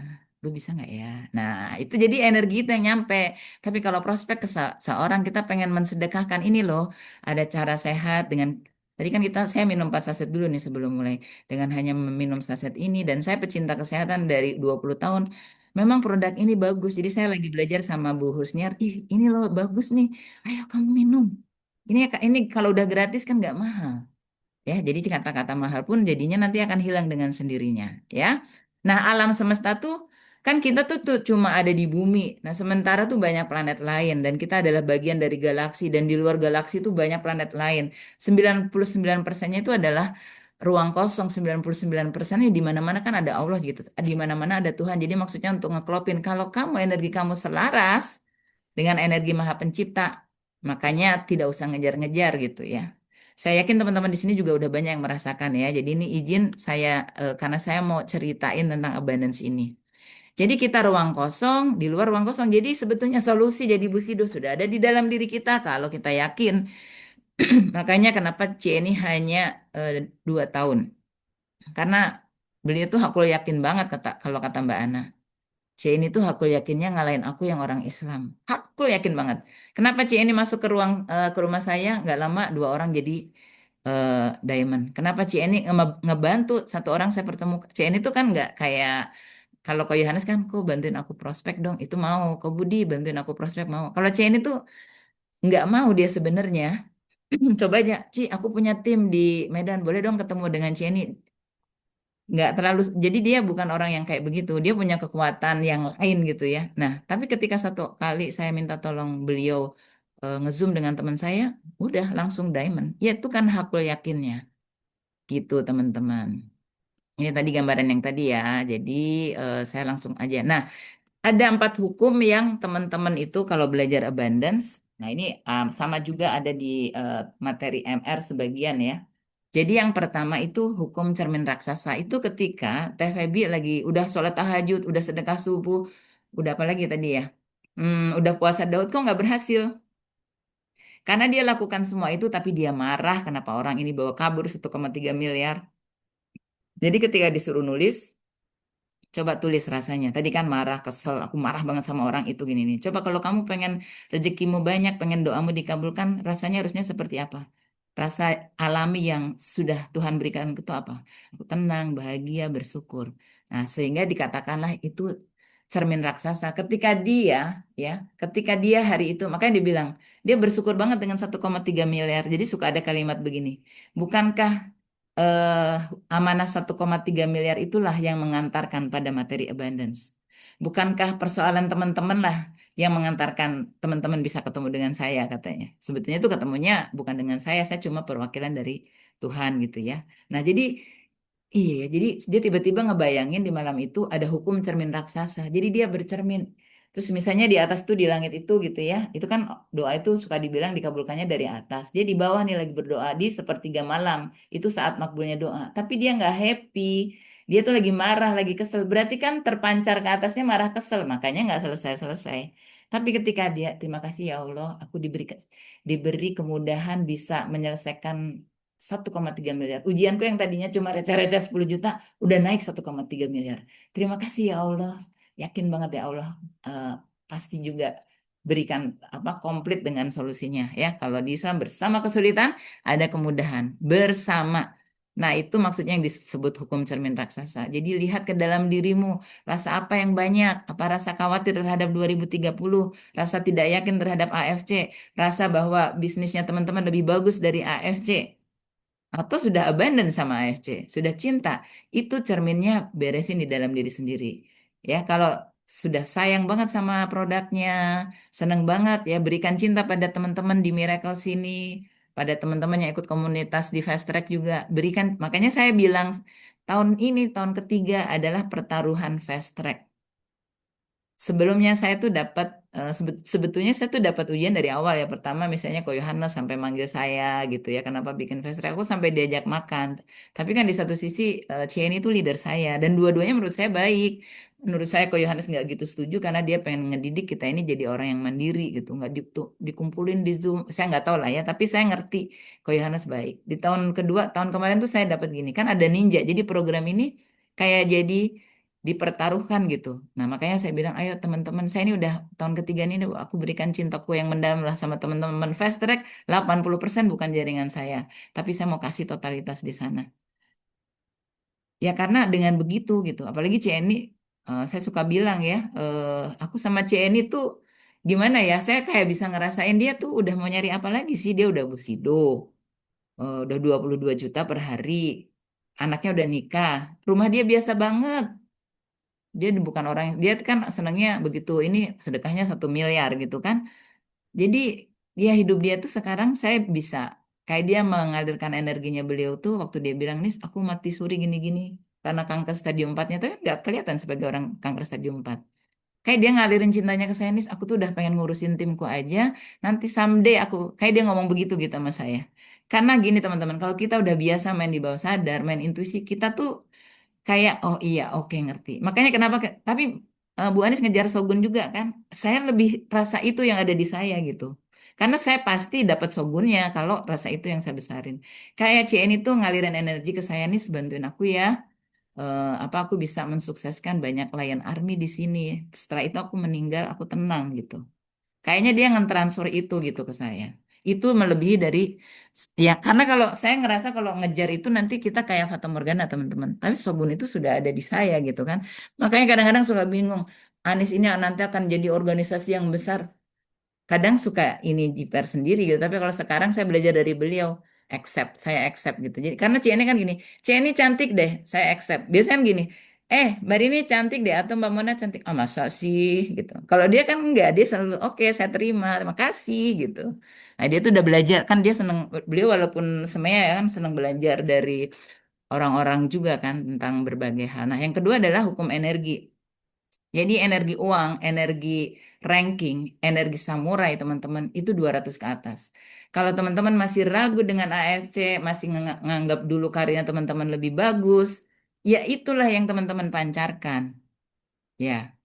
Gue bisa nggak ya? Nah, itu jadi energi itu yang nyampe. Tapi kalau prospek ke seorang kita pengen mensedekahkan ini loh, ada cara sehat dengan tadi kan saya minum 4 saset dulu nih sebelum mulai. Dengan hanya meminum saset ini dan saya pecinta kesehatan dari 20 tahun. Memang produk ini bagus. Jadi saya lagi belajar sama Bu Husniar, ih ini loh bagus nih. Ayo kamu minum. Ini kalau udah gratis kan nggak mahal. Ya, jadi kata-kata mahal pun jadinya nanti akan hilang dengan sendirinya, ya. Nah, alam semesta tuh kan kita tuh cuma ada di bumi. Nah, sementara tuh banyak planet lain dan kita adalah bagian dari galaksi dan di luar galaksi tuh banyak planet lain. 99%-nya itu adalah ruang kosong, 99%-nya di mana-mana kan ada Allah gitu. Di mana-mana ada Tuhan. Jadi maksudnya untuk ngeklopin kalau energi kamu selaras dengan energi Maha Pencipta, makanya tidak usah ngejar-ngejar gitu ya. Saya yakin teman-teman di sini juga udah banyak yang merasakan ya. Jadi ini izin saya karena saya mau ceritain tentang abundance ini. Jadi kita ruang kosong, di luar ruang kosong. Jadi sebetulnya solusi jadi Busido sudah ada di dalam diri kita kalau kita yakin. Makanya kenapa ini hanya 2 tahun. Karena beliau tuh aku yakin banget kalau kata Mbak Ana. Ini tuh aku yakinnya ngalahin aku yang orang Islam. Aku yakin banget. Kenapa ini masuk ke rumah saya nggak lama 2 orang jadi diamond. Kenapa ini ngebantu 1 orang saya bertemu. ini tuh kan nggak kayak kalau Ko Yohanes kan, kok bantuin aku prospek dong. Itu mau. Ko Budi bantuin aku prospek mau. Kalau ini tuh nggak mau dia sebenarnya. Coba aja, aku punya tim di Medan. Boleh dong ketemu dengan ini. Nggak terlalu, jadi dia bukan orang yang kayak begitu, dia punya kekuatan yang lain gitu ya. Nah, tapi ketika 1 kali saya minta tolong beliau ngezoom dengan teman saya, udah langsung diamond. Ya itu kan hakul yakinnya, gitu teman-teman. Ini tadi gambaran yang tadi ya, jadi saya langsung aja. Nah, ada 4 hukum yang teman-teman itu kalau belajar abundance, nah ini sama juga ada di materi MR sebagian ya. Jadi yang pertama itu hukum cermin raksasa itu ketika Teh Febi lagi udah sholat tahajud, udah sedekah subuh, udah apa lagi tadi ya? Udah puasa Daud kok nggak berhasil. Karena dia lakukan semua itu tapi dia marah kenapa orang ini bawa kabur 1,3 miliar. Jadi ketika disuruh nulis, coba tulis rasanya. Tadi kan marah, kesel, aku marah banget sama orang itu gini nih. Coba kalau kamu pengen rezekimu banyak, pengen doamu dikabulkan, rasanya harusnya seperti apa? Rasa alami yang sudah Tuhan berikan itu apa? Aku tenang, bahagia, bersyukur. Nah, sehingga dikatakanlah itu cermin raksasa. Ketika dia hari itu, makanya dibilang, dia bersyukur banget dengan 1,3 miliar. Jadi suka ada kalimat begini, bukankah amanah 1,3 miliar itulah yang mengantarkan pada materi abundance? Bukankah persoalan teman-teman lah yang mengantarkan teman-teman bisa ketemu dengan saya katanya. Sebetulnya itu ketemunya bukan dengan saya cuma perwakilan dari Tuhan gitu ya. Nah, jadi dia tiba-tiba ngebayangin di malam itu ada hukum cermin raksasa. Jadi dia bercermin. Terus misalnya di atas tuh di langit itu gitu ya. Itu kan doa itu suka dibilang dikabulkannya dari atas. Dia di bawah nih lagi berdoa di sepertiga malam. Itu saat makbulnya doa. Tapi dia nggak happy. Dia tuh lagi marah, lagi kesel. Berarti kan terpancar ke atasnya marah kesel. Makanya nggak selesai-selesai. Tapi ketika dia, terima kasih ya Allah, aku diberi kemudahan bisa menyelesaikan 1,3 miliar. Ujianku yang tadinya cuma receh-receh 10 juta, udah naik 1,3 miliar. Terima kasih ya Allah. Yakin banget ya Allah. Pasti juga berikan komplit dengan solusinya ya. Kalau di Islam bersama kesulitan, ada kemudahan. Bersama. Nah, itu maksudnya yang disebut hukum cermin raksasa. Jadi lihat ke dalam dirimu, rasa apa yang banyak, apa rasa khawatir terhadap 2030, rasa tidak yakin terhadap AFC, rasa bahwa bisnisnya teman-teman lebih bagus dari AFC, atau sudah abandon sama AFC, sudah cinta, itu cerminnya beresin di dalam diri sendiri. Ya, kalau sudah sayang banget sama produknya, seneng banget ya berikan cinta pada teman-teman di Miracle sini, pada teman-teman yang ikut komunitas di Fast Track juga berikan. Makanya saya bilang tahun ini tahun ketiga adalah pertaruhan Fast Track. Sebelumnya saya tuh dapat sebetulnya saya tuh dapat ujian dari awal ya. Pertama misalnya Ko Yohanes sampai manggil saya gitu ya, kenapa bikin fast track? Aku sampai diajak makan. Tapi kan di satu sisi Cieni itu leader saya dan dua-duanya menurut saya baik. Menurut saya Ko Yohanes nggak gitu setuju karena dia pengen ngedidik kita ini jadi orang yang mandiri gitu, nggak dikumpulin di Zoom. Saya nggak tahu lah ya, tapi saya ngerti Ko Yohanes baik. Di tahun kedua, tahun kemarin tuh saya dapat gini, kan ada Ninja. Jadi program ini kayak jadi dipertaruhkan gitu. Nah, makanya saya bilang, ayo teman-teman, saya ini udah tahun ketiga ini aku berikan cintaku yang mendalam lah sama teman-teman Fast Track, 80% bukan jaringan saya, tapi saya mau kasih totalitas di sana. Ya karena dengan begitu gitu, apalagi CNI, saya suka bilang ya, aku sama CNI tuh gimana ya, saya kayak bisa ngerasain dia tuh udah mau nyari apa lagi sih, dia udah Busido, udah 22 juta per hari, anaknya udah nikah, rumah dia biasa banget. Dia bukan orang, dia kan senangnya begitu ini sedekahnya 1 miliar gitu kan. Jadi dia hidup dia tuh sekarang saya bisa kayak dia mengalirkan energinya beliau tuh waktu dia bilang nih aku mati suri gini-gini karena kanker stadium 4-nya tuh nggak kelihatan sebagai orang kanker stadium 4. Kayak dia ngalirin cintanya ke saya nih, aku tuh udah pengen ngurusin timku aja, nanti someday aku, kayak dia ngomong begitu gitu sama saya. Karena gini teman-teman, kalau kita udah biasa main di bawah sadar, main intuisi, kita tuh kayak oh iya oke ngerti. Makanya kenapa tapi Bu Anies ngejar Shogun juga kan? Saya lebih rasa itu yang ada di saya gitu. Karena saya pasti dapat Shogunnya kalau rasa itu yang saya besarin. Kayak CN itu ngalirin energi ke saya nih, bantuin aku ya. Apa aku bisa mensukseskan banyak Lion Army di sini. Setelah itu aku meninggal, aku tenang gitu. Kayaknya dia ngetransfer itu gitu ke saya. Itu melebihi dari ya karena kalau saya ngerasa kalau ngejar itu nanti kita kayak Fata Morgana teman-teman. Tapi Shogun itu sudah ada di saya gitu kan. Makanya kadang-kadang suka bingung. Anies ini nanti akan jadi organisasi yang besar. Kadang suka ini jiper sendiri gitu. Tapi kalau sekarang saya belajar dari beliau, saya accept gitu. Jadi karena Cieni kan gini, Cieni cantik deh, saya accept. Biasanya kan gini, Mbak Rini cantik deh atau Mbak Mona cantik. Oh masa sih gitu. Kalau dia kan enggak, dia selalu oke saya terima, terima kasih gitu. Nah dia tuh udah belajar kan dia seneng beliau walaupun semuanya ya kan seneng belajar dari orang-orang juga kan tentang berbagai hal. Nah yang kedua adalah hukum energi. Jadi energi uang, energi ranking, energi samurai teman-teman itu 200 ke atas. Kalau teman-teman masih ragu dengan AFC, masih nganggap dulu karirnya teman-teman lebih bagus, ya itulah yang teman-teman pancarkan. Ya,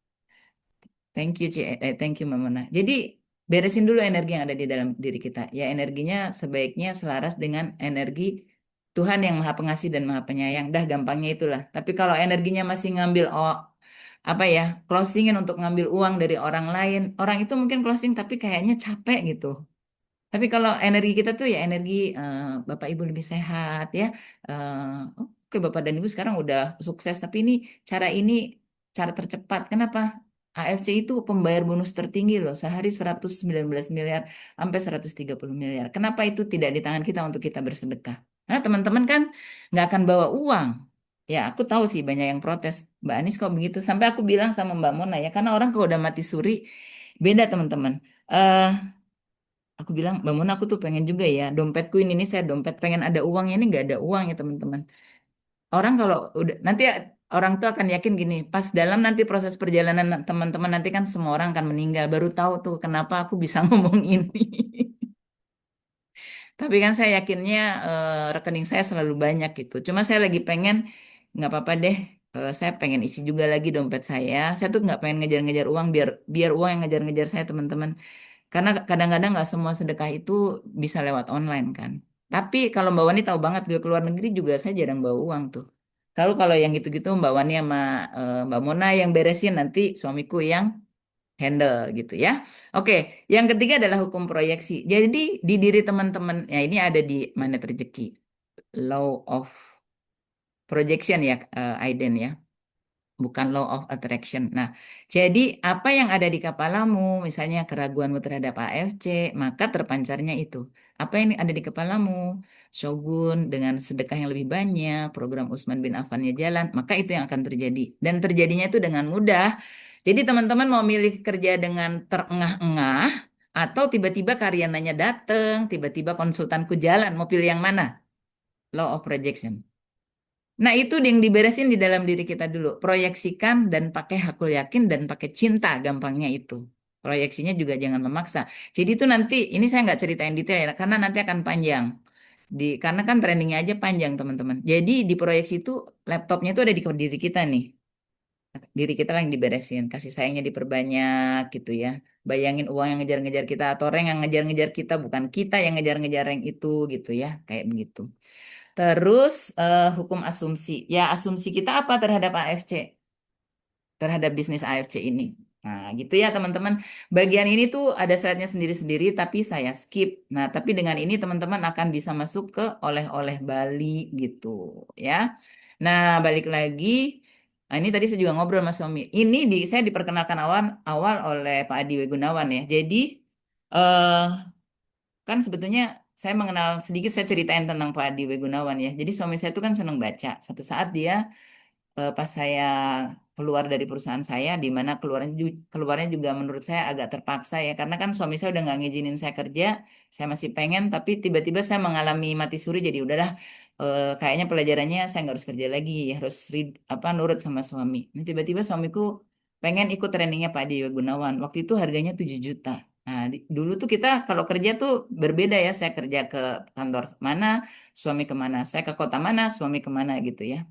thank you Mamona. Jadi beresin dulu energi yang ada di dalam diri kita. Ya energinya sebaiknya selaras dengan energi Tuhan yang Maha Pengasih dan Maha Penyayang. Dah gampangnya itulah. Tapi kalau energinya masih ngambil apa ya closingin untuk ngambil uang dari orang lain, orang itu mungkin closing tapi kayaknya capek gitu. Tapi kalau energi kita tuh ya energi Bapak Ibu lebih sehat ya. Oke Bapak dan Ibu sekarang udah sukses tapi ini cara tercepat. Kenapa? AFC itu pembayar bonus tertinggi loh, sehari 119 miliar sampai 130 miliar. Kenapa itu tidak di tangan kita untuk kita bersedekah? Karena teman-teman kan nggak akan bawa uang. Ya, aku tahu sih banyak yang protes. Mbak Anies kok begitu? Sampai aku bilang sama Mbak Mona ya, karena orang kalau udah mati suri, beda teman-teman. eh aku bilang, Mbak Mona aku tuh pengen juga ya, dompetku ini saya dompet pengen ada uangnya, ini nggak ada uang ya teman-teman. Orang kalau udah, nanti orang tuh akan yakin gini, pas dalam nanti proses perjalanan teman-teman nanti kan semua orang akan meninggal, baru tahu tuh kenapa aku bisa ngomong ini. Tapi kan saya yakinnya rekening saya selalu banyak gitu. Cuma saya lagi pengen nggak apa-apa deh. Saya pengen isi juga lagi dompet saya. Saya tuh nggak pengen ngejar-ngejar uang biar biar uang yang ngejar-ngejar saya teman-teman. Karena kadang-kadang nggak semua sedekah itu bisa lewat online kan. Tapi kalau Mbak Wani tahu banget gue keluar negeri juga saya jarang bawa uang tuh. Kalau kalau yang gitu-gitu Mbak Wani sama Mbak Mona yang beresin nanti suamiku yang handle gitu ya. Oke, yang ketiga adalah hukum proyeksi. Jadi di diri teman-teman, ya ini ada di Magnet Rezeki, Law of Projection ya, Aiden ya, bukan Law of Attraction. Nah, jadi apa yang ada di kepalamu, misalnya keraguanmu terhadap AFC, maka terpancarnya itu. Apa yang ada di kepalamu, Shogun dengan sedekah yang lebih banyak, program Utsman bin Affannya jalan, maka itu yang akan terjadi. Dan terjadinya itu dengan mudah. Jadi teman-teman mau milih kerja dengan terengah-engah atau tiba-tiba karyananya datang, tiba-tiba konsultanku jalan, mau pilih yang mana? Law of projection. Nah, itu yang diberesin di dalam diri kita dulu. Proyeksikan dan pakai hakul yakin dan pakai cinta, gampangnya itu. Proyeksinya juga jangan memaksa. Jadi itu nanti, ini saya nggak ceritain detail ya, karena nanti akan panjang. Karena kan trainingnya aja panjang, teman-teman. Jadi di proyeksi itu, laptopnya itu ada di diri kita nih. Diri kita lah yang diberesin, kasih sayangnya diperbanyak gitu ya. Bayangin uang yang ngejar-ngejar kita atau orang yang ngejar-ngejar kita, bukan kita yang ngejar-ngejar yang itu gitu ya, kayak begitu. Terus hukum asumsi. Ya, asumsi kita apa terhadap AFC? Terhadap bisnis AFC ini. Nah, gitu ya teman-teman. Bagian ini tuh ada slide-nya sendiri-sendiri, tapi saya skip. Nah, tapi dengan ini teman-teman akan bisa masuk ke oleh-oleh Bali gitu ya. Nah, balik lagi. Nah, ini tadi saya juga ngobrol sama suami. Ini saya diperkenalkan awal oleh Pak Adi Gunawan ya. Jadi, eh kan sebetulnya saya mengenal sedikit, saya ceritain tentang Pak Adi Gunawan ya. Jadi suami saya itu kan senang baca. Satu saat dia pas saya keluar dari perusahaan saya, di mana keluarnya juga menurut saya agak terpaksa ya, karena kan suami saya udah nggak ngizinin saya kerja, saya masih pengen, tapi tiba-tiba saya mengalami mati suri, jadi udahlah, kayaknya pelajarannya saya nggak harus kerja lagi, harus nurut sama suami. Nah, tiba-tiba suamiku pengen ikut trainingnya Pak Adi Gunawan. Waktu itu harganya 7 juta. Nah, dulu tuh kita kalau kerja tuh berbeda ya, saya kerja ke kantor mana, suami kemana, saya ke kota mana, suami kemana gitu ya.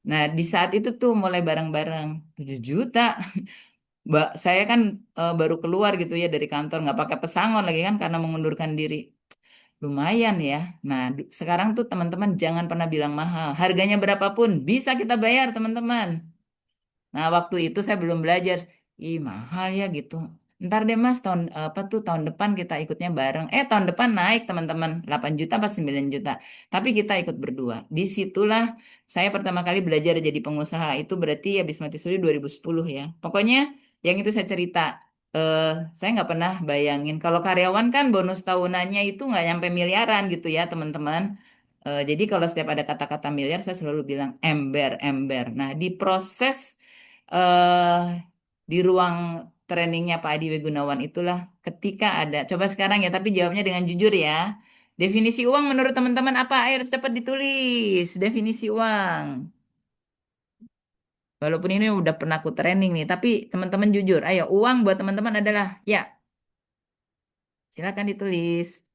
Nah, di saat itu tuh mulai bareng-bareng 7 juta. Mbak, saya kan baru keluar gitu ya dari kantor, nggak pakai pesangon lagi kan karena mengundurkan diri. Lumayan ya. Nah, sekarang tuh teman-teman jangan pernah bilang mahal. Harganya berapapun bisa kita bayar, teman-teman. Nah, waktu itu saya belum belajar. Ih, mahal ya gitu. Ntar deh Mas, tahun depan kita ikutnya bareng. Tahun depan naik teman-teman, 8 juta pas 9 juta. Tapi kita ikut berdua. Disitulah saya pertama kali belajar jadi pengusaha. Itu berarti habis mati suri 2010 ya. Pokoknya yang itu saya cerita. Eh, saya nggak pernah bayangin. Kalau karyawan kan bonus tahunannya itu nggak nyampe miliaran gitu ya teman-teman. Jadi kalau setiap ada kata-kata miliar, saya selalu bilang ember, ember. Nah, di proses eh di ruang trainingnya Pak Adi Gunawan itulah ketika ada, coba sekarang ya, tapi jawabnya dengan jujur ya. Definisi uang menurut teman-teman apa? Ayo harus cepat ditulis. Definisi uang. Walaupun ini udah pernah aku training nih, tapi teman-teman jujur. Ayo, uang buat teman-teman adalah, ya, silakan ditulis.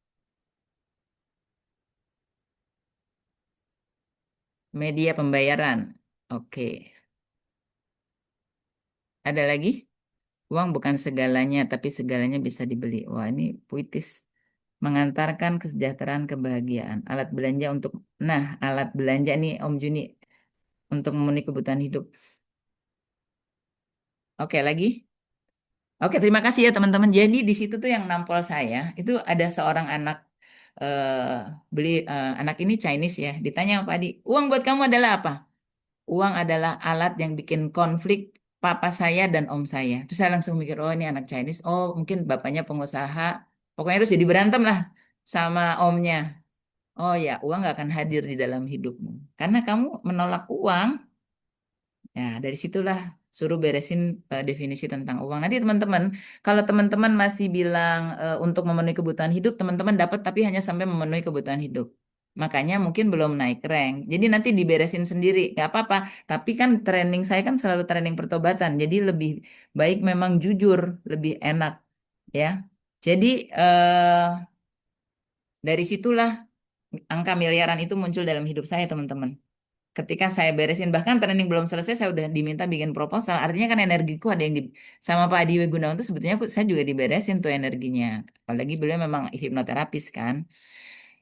Media pembayaran. Oke. Ada lagi? Uang bukan segalanya, tapi segalanya bisa dibeli. Wah, ini puitis. Mengantarkan kesejahteraan, kebahagiaan. Alat belanja untuk, nah, alat belanja nih Om Juni untuk memenuhi kebutuhan hidup. Oke, lagi. Oke, terima kasih ya teman-teman. Jadi di situ tuh yang nampol saya, itu ada seorang anak anak ini Chinese ya. Ditanya sama Pak Adi, uang buat kamu adalah apa? Uang adalah alat yang bikin konflik papa saya dan om saya. Terus saya langsung mikir, oh ini anak Chinese, oh mungkin bapaknya pengusaha. Pokoknya terus jadi berantem lah sama omnya. Oh ya, uang gak akan hadir di dalam hidupmu. Karena kamu menolak uang, ya dari situlah suruh beresin definisi tentang uang. Nanti teman-teman, kalau teman-teman masih bilang untuk memenuhi kebutuhan hidup, teman-teman dapat tapi hanya sampai memenuhi kebutuhan hidup. Makanya mungkin belum naik rank. Jadi nanti diberesin sendiri, gak apa-apa. Tapi kan training saya kan selalu training pertobatan. Jadi lebih baik memang jujur, lebih enak ya. Jadi dari situlah angka miliaran itu muncul dalam hidup saya, teman-teman. Ketika saya beresin, bahkan training belum selesai, saya udah diminta bikin proposal. Artinya kan energiku ada yang sama Pak Adi Gunawan itu sebetulnya saya juga diberesin tuh energinya. Apalagi beliau memang hipnoterapis kan.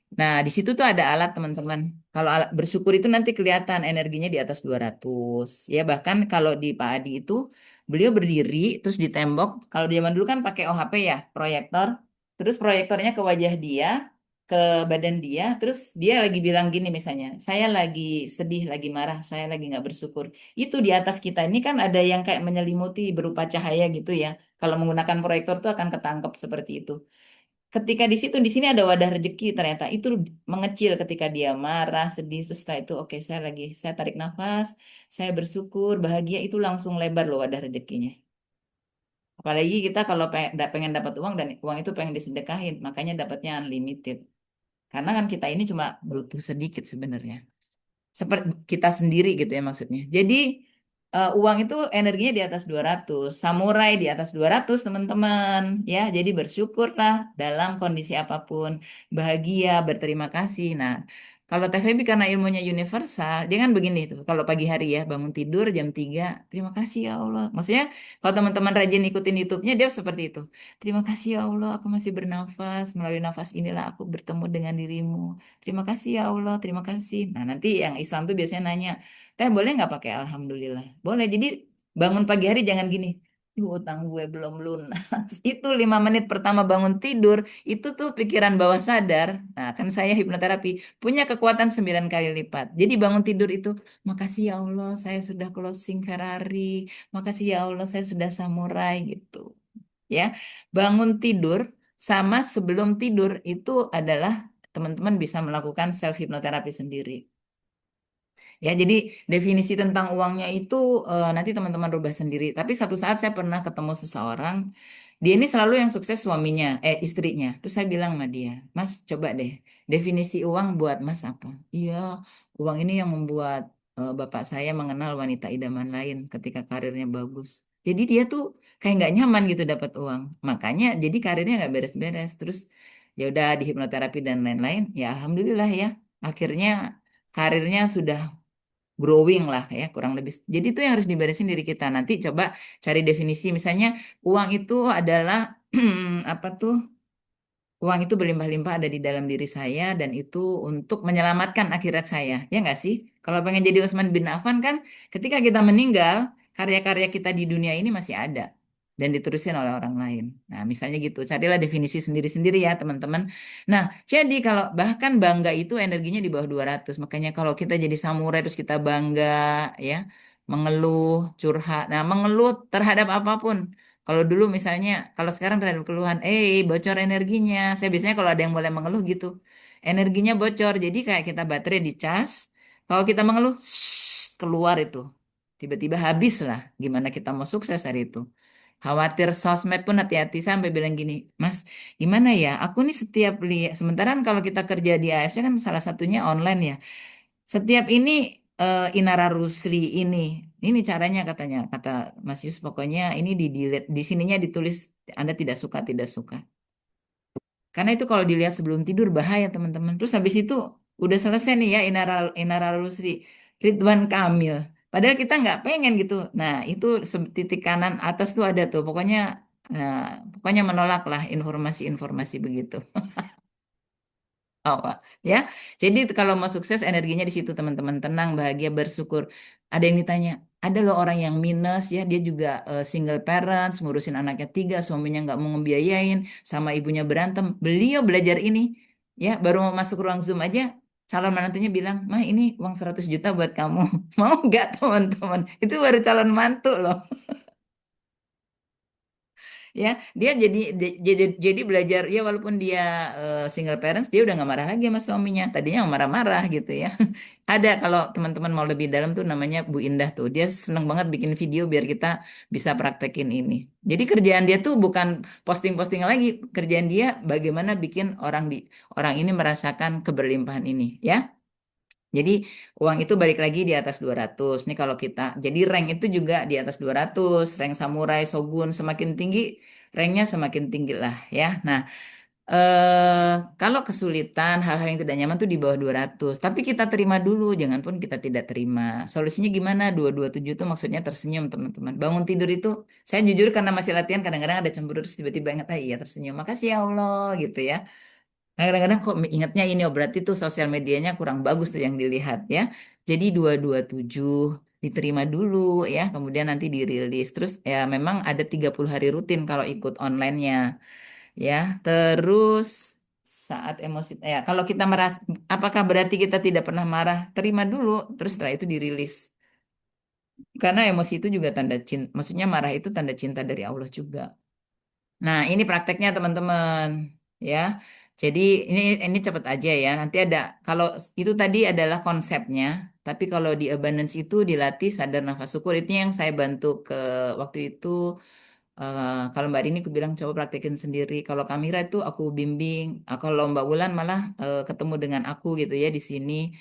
Nah, di situ tuh ada alat, teman-teman. Kalau alat bersyukur itu nanti kelihatan energinya di atas 200. Ya, bahkan kalau di Pak Adi itu, beliau berdiri, terus di tembok. Kalau di zaman dulu kan pakai OHP ya, proyektor. Terus proyektornya ke wajah dia, ke badan dia, terus dia lagi bilang gini misalnya, saya lagi sedih, lagi marah, saya lagi nggak bersyukur. Itu di atas kita ini kan ada yang kayak menyelimuti berupa cahaya gitu ya. Kalau menggunakan proyektor tuh akan ketangkep seperti itu. Ketika di sini ada wadah rezeki, ternyata itu mengecil ketika dia marah, sedih, terus setelah itu oke, saya tarik nafas, saya bersyukur, bahagia, itu langsung lebar loh wadah rezekinya. Apalagi kita kalau pengen dapat uang dan uang itu pengen disedekahin, makanya dapatnya unlimited. Karena kan kita ini cuma butuh sedikit sebenarnya. Seperti kita sendiri gitu ya maksudnya. Jadi uang itu energinya di atas 200, samurai di atas 200 teman-teman ya. Jadi bersyukurlah dalam kondisi apapun, bahagia, berterima kasih. Nah, kalau TVB karena ilmunya universal, dia kan begini tuh. Kalau pagi hari ya bangun tidur jam 3, terima kasih ya Allah. Maksudnya kalau teman-teman rajin ikutin YouTube-nya dia seperti itu. Terima kasih ya Allah, aku masih bernafas. Melalui nafas inilah aku bertemu dengan dirimu. Terima kasih ya Allah, terima kasih. Nah, nanti yang Islam tuh biasanya nanya, Teh boleh nggak pakai alhamdulillah? Boleh. Jadi bangun pagi hari jangan gini. Duh, utang gue belum lunas. Itu 5 menit pertama bangun tidur, itu tuh pikiran bawah sadar. Nah, kan saya hipnoterapi punya kekuatan 9 kali lipat. Jadi bangun tidur itu, makasih ya Allah, saya sudah closing Ferrari. Makasih ya Allah, saya sudah samurai gitu. Ya, bangun tidur sama sebelum tidur itu adalah teman-teman bisa melakukan self hipnoterapi sendiri. Ya, jadi definisi tentang uangnya itu nanti teman-teman rubah sendiri. Tapi satu saat saya pernah ketemu seseorang, dia ini selalu yang sukses suaminya, istrinya. Terus saya bilang sama dia, Mas, coba deh definisi uang buat Mas apa? Iya, uang ini yang membuat bapak saya mengenal wanita idaman lain ketika karirnya bagus. Jadi dia tuh kayak nggak nyaman gitu dapat uang. Makanya jadi karirnya nggak beres-beres. Terus ya udah di hipnoterapi dan lain-lain. Ya alhamdulillah ya. Akhirnya karirnya sudah growing lah ya kurang lebih. Jadi itu yang harus diberesin diri kita. Nanti coba cari definisi misalnya uang itu adalah apa tuh? Uang itu berlimpah-limpah ada di dalam diri saya dan itu untuk menyelamatkan akhirat saya. Ya nggak sih? Kalau pengen jadi Utsman bin Affan kan ketika kita meninggal, karya-karya kita di dunia ini masih ada dan diterusin oleh orang lain. Nah, misalnya gitu. Carilah definisi sendiri-sendiri ya, teman-teman. Nah, jadi kalau bahkan bangga itu energinya di bawah 200. Makanya kalau kita jadi samurai terus kita bangga ya, mengeluh, curhat. Nah, mengeluh terhadap apapun. Kalau dulu misalnya, kalau sekarang terhadap keluhan, bocor energinya. Saya biasanya kalau ada yang mulai mengeluh gitu, energinya bocor. Jadi kayak kita baterai dicas, kalau kita mengeluh, keluar itu. Tiba-tiba habis lah. Gimana kita mau sukses hari itu? Khawatir sosmed pun hati-hati sampai bilang gini, Mas, gimana ya? Aku nih setiap lihat, sementara kalau kita kerja di AFC kan salah satunya online ya. Setiap ini Inara Rusli ini caranya katanya kata Mas Yus pokoknya ini di delete di sininya ditulis Anda tidak suka. Karena itu kalau dilihat sebelum tidur bahaya teman-teman. Terus habis itu udah selesai nih ya Inara Rusli Ridwan Kamil. Padahal kita nggak pengen gitu. Nah itu titik kanan atas tuh ada tuh pokoknya menolak lah informasi-informasi begitu. Oh, Pak. Ya. Jadi kalau mau sukses energinya di situ teman-teman tenang, bahagia, bersyukur. Ada yang ditanya, ada loh orang yang minus ya, dia juga single parents, ngurusin anaknya 3, suaminya nggak mau ngebiayain, sama ibunya berantem. Beliau belajar ini, ya baru mau masuk ruang Zoom aja, calon menantunya bilang, Mah ini uang 100 juta buat kamu. Mau nggak teman-teman? Itu baru calon mantu loh. Ya dia jadi belajar ya walaupun dia single parents dia udah nggak marah lagi sama suaminya tadinya marah-marah gitu ya ada kalau teman-teman mau lebih dalam tuh namanya Bu Indah tuh dia seneng banget bikin video biar kita bisa praktekin ini jadi kerjaan dia tuh bukan posting-posting lagi kerjaan dia bagaimana bikin orang ini merasakan keberlimpahan ini ya. Jadi uang itu balik lagi di atas 200. Nih kalau kita, jadi rank itu juga di atas 200. Rank samurai, shogun semakin tinggi, ranknya semakin tinggi lah ya. Nah, kalau kesulitan, hal-hal yang tidak nyaman tuh di bawah 200. Tapi kita terima dulu, jangan pun kita tidak terima. Solusinya gimana? 227 itu maksudnya tersenyum teman-teman. Bangun tidur itu, saya jujur karena masih latihan, kadang-kadang ada cemburu, terus tiba-tiba ingat, iya tersenyum. Makasih ya Allah gitu ya. Nah, kadang-kadang kok ingatnya ini oh berarti tuh sosial medianya kurang bagus tuh yang dilihat ya. Jadi 227 diterima dulu ya, kemudian nanti dirilis. Terus ya memang ada 30 hari rutin kalau ikut online-nya ya. Terus saat emosi ya kalau kita merasa apakah berarti kita tidak pernah marah? Terima dulu terus setelah itu dirilis. Karena emosi itu juga tanda cinta, maksudnya marah itu tanda cinta dari Allah juga. Nah, ini prakteknya teman-teman ya. Jadi ini cepet aja ya. Nanti ada kalau itu tadi adalah konsepnya, tapi kalau di abundance itu dilatih sadar nafas syukur itu yang saya bantu ke waktu itu Kalau Mbak Rini aku bilang coba praktekin sendiri. Kalau Kamira itu aku bimbing. Kalau Mbak Wulan malah ketemu dengan aku gitu ya di sini.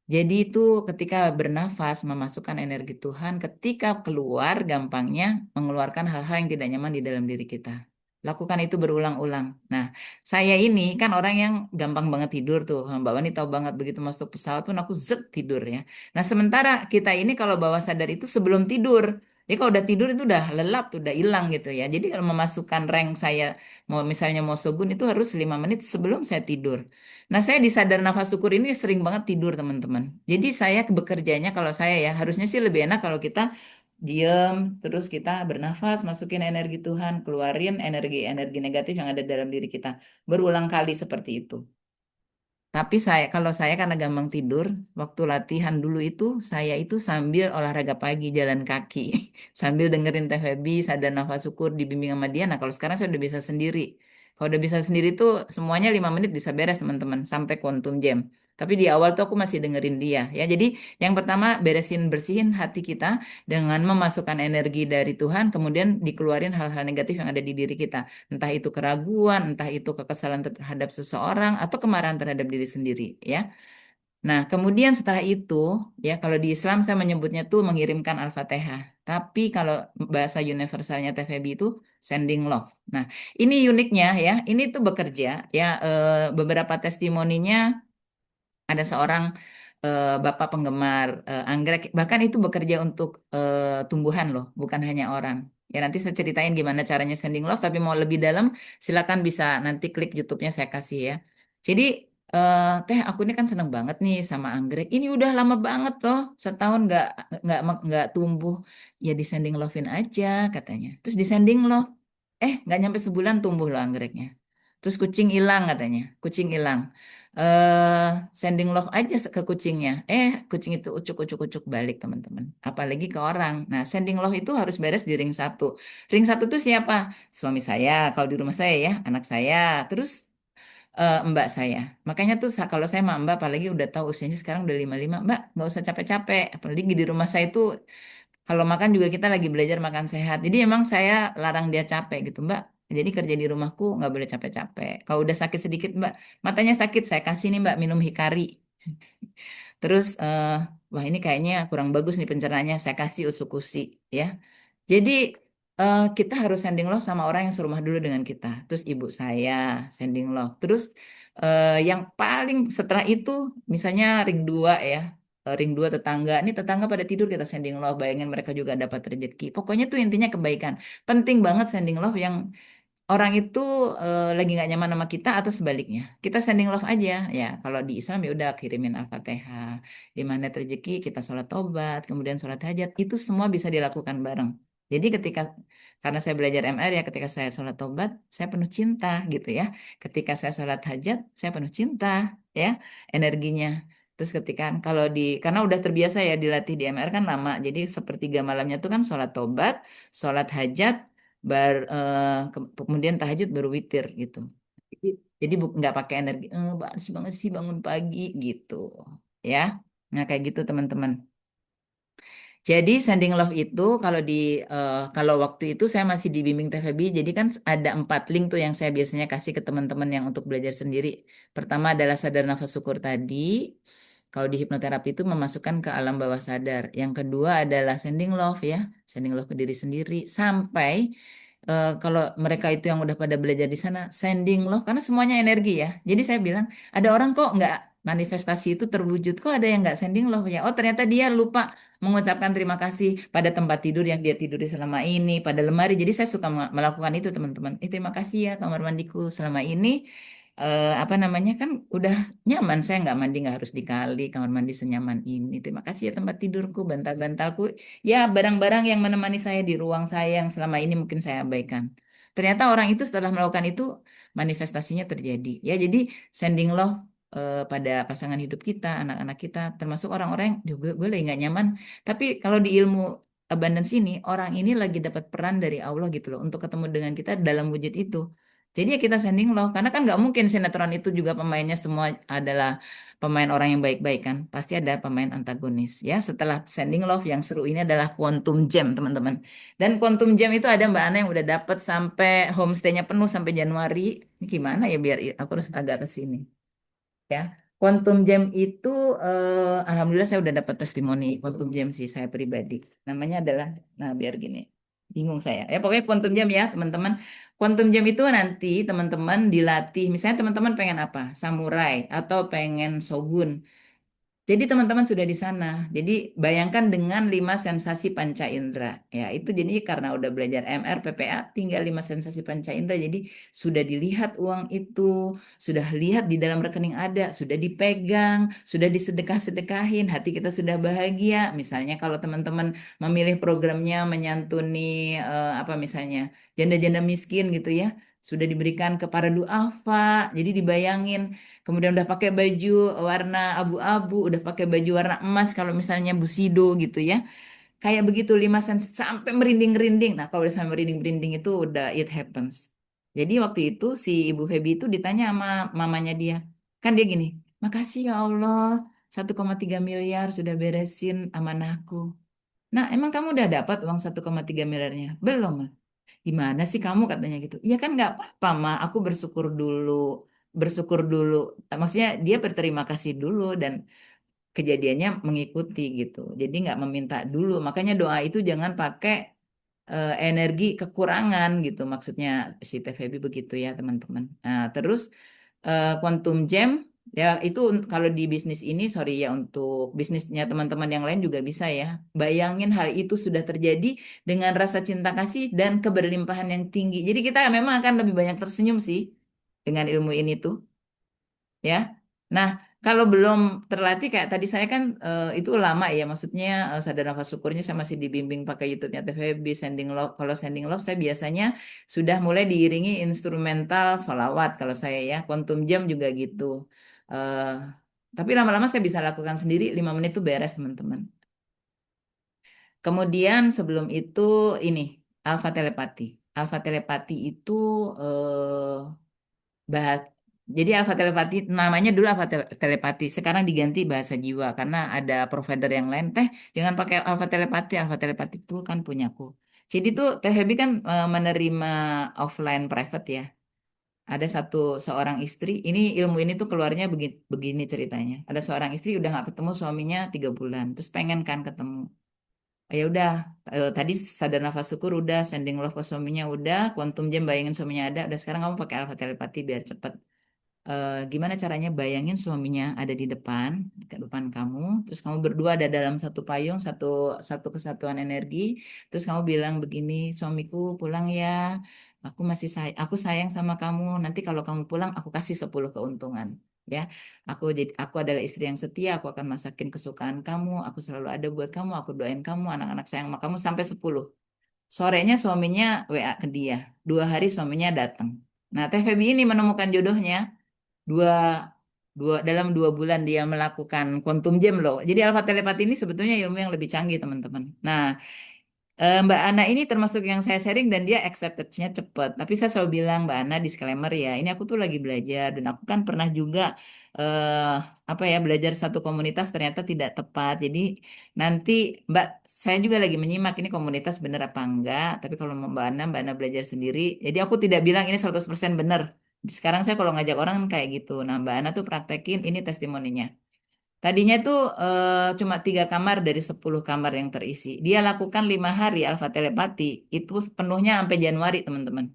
Jadi itu ketika bernafas memasukkan energi Tuhan, ketika keluar gampangnya mengeluarkan hal-hal yang tidak nyaman di dalam diri kita. Lakukan itu berulang-ulang. Nah, saya ini kan orang yang gampang banget tidur tuh. Mbak Wani tahu banget begitu masuk pesawat pun aku zet tidur ya. Nah, sementara kita ini kalau bawah sadar itu sebelum tidur. Jadi kalau udah tidur itu udah lelap tuh, udah hilang gitu ya. Jadi kalau memasukkan rank saya mau misalnya mau shogun itu harus 5 menit sebelum saya tidur. Nah, saya di sadar nafas syukur ini sering banget tidur, teman-teman. Jadi saya bekerjanya kalau saya ya, harusnya sih lebih enak kalau kita diem, terus kita bernafas, masukin energi Tuhan, keluarin energi-energi negatif yang ada dalam diri kita. Berulang kali seperti itu. Tapi kalau saya karena gampang tidur, waktu latihan dulu itu, saya itu sambil olahraga pagi, jalan kaki. Sambil dengerin TVB, sadar nafas syukur, dibimbing sama dia. Nah, kalau sekarang saya udah bisa sendiri. Kalau udah bisa sendiri tuh, semuanya 5 menit bisa beres, teman-teman. Sampai quantum jam. Tapi di awal tuh aku masih dengerin dia. Ya, jadi yang pertama bersihin hati kita dengan memasukkan energi dari Tuhan, kemudian dikeluarin hal-hal negatif yang ada di diri kita. Entah itu keraguan, entah itu kekesalan terhadap seseorang, atau kemarahan terhadap diri sendiri, ya. Nah, kemudian setelah itu, ya kalau di Islam saya menyebutnya tuh mengirimkan Al-Fatihah. Tapi kalau bahasa universalnya TVB itu sending love. Nah, ini uniknya ya, ini tuh bekerja, ya beberapa testimoninya ada seorang bapak penggemar anggrek, bahkan itu bekerja untuk tumbuhan loh, bukan hanya orang. Ya nanti saya ceritain gimana caranya sending love, tapi mau lebih dalam silakan bisa nanti klik YouTube-nya saya kasih ya. Jadi Teh aku ini kan seneng banget nih sama anggrek. Ini udah lama banget loh, setahun nggak tumbuh. Ya di sending love-in aja katanya. Terus di sending love, nggak nyampe sebulan tumbuh loh anggreknya. Terus kucing hilang katanya, kucing hilang sending love aja ke kucingnya. Kucing itu ucuk balik teman-teman. Apalagi ke orang. Nah, sending love itu harus beres di ring 1. Ring 1 itu siapa? Suami saya, kalau di rumah saya ya, anak saya, terus mbak saya. Makanya tuh kalau saya sama mbak, apalagi udah tahu usianya sekarang udah 55, mbak nggak usah capek-capek. Apalagi di rumah saya itu kalau makan juga kita lagi belajar makan sehat. Jadi emang saya larang dia capek gitu, Mbak. Jadi kerja di rumahku nggak boleh capek-capek. Kalau udah sakit sedikit, Mbak, matanya sakit, saya kasih nih Mbak minum hikari. Terus, wah ini kayaknya kurang bagus nih pencernaannya, saya kasih usukusi ya. Jadi kita harus sending love sama orang yang serumah dulu dengan kita. Terus ibu saya sending love. Terus yang paling setelah itu, misalnya ring 2 ya. Ring 2 tetangga, ini tetangga pada tidur kita sending love, bayangin mereka juga dapat rezeki. Pokoknya tuh intinya kebaikan. Penting banget sending love yang orang itu lagi nggak nyaman sama kita atau sebaliknya. Kita sending love aja. Ya, kalau di Islam ya udah kirimin Al-Fatihah. Di mana rezeki kita sholat tobat, kemudian sholat hajat. Itu semua bisa dilakukan bareng. Jadi karena saya belajar MR ya, ketika saya sholat tobat, saya penuh cinta gitu ya. Ketika saya sholat hajat, saya penuh cinta ya energinya. Terus karena udah terbiasa ya dilatih di MR kan lama, jadi sepertiga malamnya tuh kan sholat tobat, sholat hajat, kemudian tahajud baru witir gitu. Jadi nggak pakai energi, bagus banget sih bangun pagi gitu ya. Nah kayak gitu teman-teman. Jadi sending love itu kalau waktu itu saya masih di bimbing TVB, jadi kan ada 4 link tuh yang saya biasanya kasih ke teman-teman yang untuk belajar sendiri. Pertama adalah sadar nafas syukur tadi. Kalau di hipnoterapi itu memasukkan ke alam bawah sadar. Yang kedua adalah sending love ya, sending love ke diri sendiri sampai kalau mereka itu yang udah pada belajar di sana sending love karena semuanya energi ya. Jadi saya bilang ada orang kok nggak manifestasi itu terwujud, kok ada yang nggak sending love ya. Oh ternyata dia lupa mengucapkan terima kasih pada tempat tidur yang dia tiduri selama ini, pada lemari. Jadi saya suka melakukan itu teman-teman. Terima kasih ya kamar mandiku selama ini. Apa namanya kan udah nyaman, saya nggak mandi nggak harus dikali, kamar mandi senyaman ini. Terima kasih ya tempat tidurku, bantal-bantalku, ya barang-barang yang menemani saya di ruang saya yang selama ini mungkin saya abaikan. Ternyata orang itu setelah melakukan itu manifestasinya terjadi. Ya jadi sending love pada pasangan hidup kita, anak-anak kita, termasuk orang-orang yang gue lagi nggak nyaman. Tapi kalau di ilmu abundance ini orang ini lagi dapat peran dari Allah gitu loh untuk ketemu dengan kita dalam wujud itu. Jadi ya kita sending love, karena kan nggak mungkin sinetron itu juga pemainnya semua adalah pemain orang yang baik-baik kan. Pasti ada pemain antagonis. Ya, setelah sending love yang seru ini adalah Quantum Jam, teman-teman. Dan Quantum Jam itu ada Mbak Ana yang udah dapet sampai homestay-nya penuh sampai Januari. Ini gimana ya biar aku harus agak ke sini. Ya, Quantum Jam itu alhamdulillah saya udah dapat testimoni Quantum Jam sih saya pribadi. Namanya adalah, nah biar gini, bingung saya. Ya pokoknya Quantum Jam ya teman-teman. Quantum Jam itu nanti teman-teman dilatih. Misalnya teman-teman pengen apa? Samurai atau pengen shogun. Jadi teman-teman sudah di sana. Jadi bayangkan dengan 5 sensasi panca indera. Ya, itu jadi karena udah belajar MR, PPA, tinggal 5 sensasi panca indera. Jadi sudah dilihat uang itu, sudah lihat di dalam rekening ada, sudah dipegang, sudah disedekah-sedekahin, hati kita sudah bahagia. Misalnya kalau teman-teman memilih programnya menyantuni apa misalnya janda-janda miskin gitu ya, sudah diberikan ke para duafa. Jadi dibayangin kemudian udah pakai baju warna abu-abu, udah pakai baju warna emas kalau misalnya Bushido gitu ya. Kayak begitu 5 sen sampai merinding-rinding. Nah, kalau udah sampai merinding-merinding itu udah it happens. Jadi waktu itu si Ibu Febi itu ditanya sama mamanya dia. Kan dia gini, "Makasih ya Allah, 1,3 miliar sudah beresin amanahku." Nah, emang kamu udah dapat uang 1,3 miliarnya? Belum, Ma. Gimana sih kamu katanya gitu? Ya kan nggak apa-apa, Ma. Aku bersyukur dulu. Bersyukur dulu. Maksudnya dia berterima kasih dulu dan kejadiannya mengikuti gitu. Jadi nggak meminta dulu. Makanya doa itu jangan pakai energi kekurangan gitu. Maksudnya si TVB begitu ya teman-teman. Nah terus Quantum Jam ya itu kalau di bisnis ini sorry ya untuk bisnisnya teman-teman yang lain juga bisa ya. Bayangin hal itu sudah terjadi dengan rasa cinta kasih dan keberlimpahan yang tinggi. Jadi kita memang akan lebih banyak tersenyum sih dengan ilmu ini tuh ya. Nah, kalau belum terlatih kayak tadi saya kan itu lama ya, maksudnya sadar nafas syukurnya saya masih dibimbing pakai YouTube-nya TVB Sending Love. Kalau Sending Love saya biasanya sudah mulai diiringi instrumental solawat kalau saya ya, Quantum Jam juga gitu. Eh, tapi lama-lama saya bisa lakukan sendiri 5 menit itu beres teman-teman. Kemudian sebelum itu ini alfa telepati. Alfa telepati itu bahas jadi alfa telepati namanya dulu alfa telepati sekarang diganti bahasa jiwa karena ada provider yang lain jangan pakai alfa telepati itu kan punyaku. Jadi tuh TVB kan menerima offline private ya. Ada seorang istri ini ilmu ini tuh keluarnya begini ceritanya. Ada seorang istri udah nggak ketemu suaminya 3 bulan terus pengen kan ketemu. Ya udah tadi sadar nafas syukur udah sending love ke suaminya udah quantum jam bayangin suaminya ada udah sekarang kamu pakai alfa telepati biar cepet. Gimana caranya bayangin suaminya ada di depan kamu, terus kamu berdua ada dalam satu payung, satu satu kesatuan energi, terus kamu bilang begini, suamiku pulang ya, aku sayang sama kamu, nanti kalau kamu pulang aku kasih 10 keuntungan, ya, aku adalah istri yang setia, aku akan masakin kesukaan kamu, aku selalu ada buat kamu, aku doain kamu, anak-anak sayang sama kamu sampai 10. Sorenya suaminya WA ke dia, 2 hari suaminya datang. Nah, Teh Feby ini menemukan jodohnya dua dalam 2 bulan dia melakukan quantum jam loh. Jadi alpha telepati ini sebetulnya ilmu yang lebih canggih teman-teman. Nah, Mbak Ana ini termasuk yang saya sharing dan dia acceptance-nya cepat. Tapi saya selalu bilang Mbak Ana disclaimer ya, ini aku tuh lagi belajar dan aku kan pernah juga apa ya belajar satu komunitas ternyata tidak tepat. Jadi nanti saya juga lagi menyimak ini komunitas benar apa enggak. Tapi kalau Mbak Ana belajar sendiri. Jadi aku tidak bilang ini 100% benar. Sekarang saya kalau ngajak orang kayak gitu. Nah Mbak Ana tuh praktekin ini testimoninya. Tadinya tuh cuma 3 kamar dari 10 kamar yang terisi. Dia lakukan 5 hari alfa telepati. Itu penuhnya sampai Januari, teman-teman.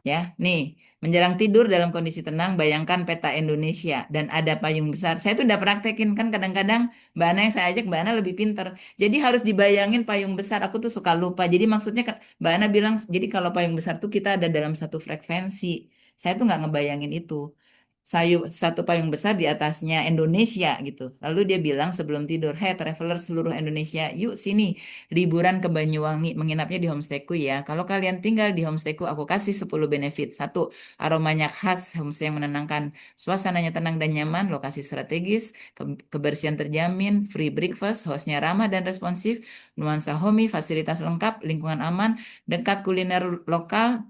Ya, nih, menjelang tidur dalam kondisi tenang, bayangkan peta Indonesia dan ada payung besar. Saya tuh udah praktekin kan kadang-kadang Mbak Ana yang saya ajak, Mbak Ana lebih pinter. Jadi harus dibayangin payung besar. Aku tuh suka lupa. Jadi maksudnya Mbak Ana bilang, jadi kalau payung besar tuh kita ada dalam satu frekuensi. Saya tuh nggak ngebayangin itu satu payung besar di atasnya Indonesia gitu. Lalu dia bilang sebelum tidur, "Hey traveler seluruh Indonesia, yuk sini liburan ke Banyuwangi, menginapnya di homestayku ya. Kalau kalian tinggal di homestayku, aku kasih 10 benefit. 1, aromanya khas, homestay yang menenangkan, suasananya tenang dan nyaman, lokasi strategis, kebersihan terjamin, free breakfast, hostnya ramah dan responsif, nuansa homey, fasilitas lengkap, lingkungan aman, dekat kuliner lokal,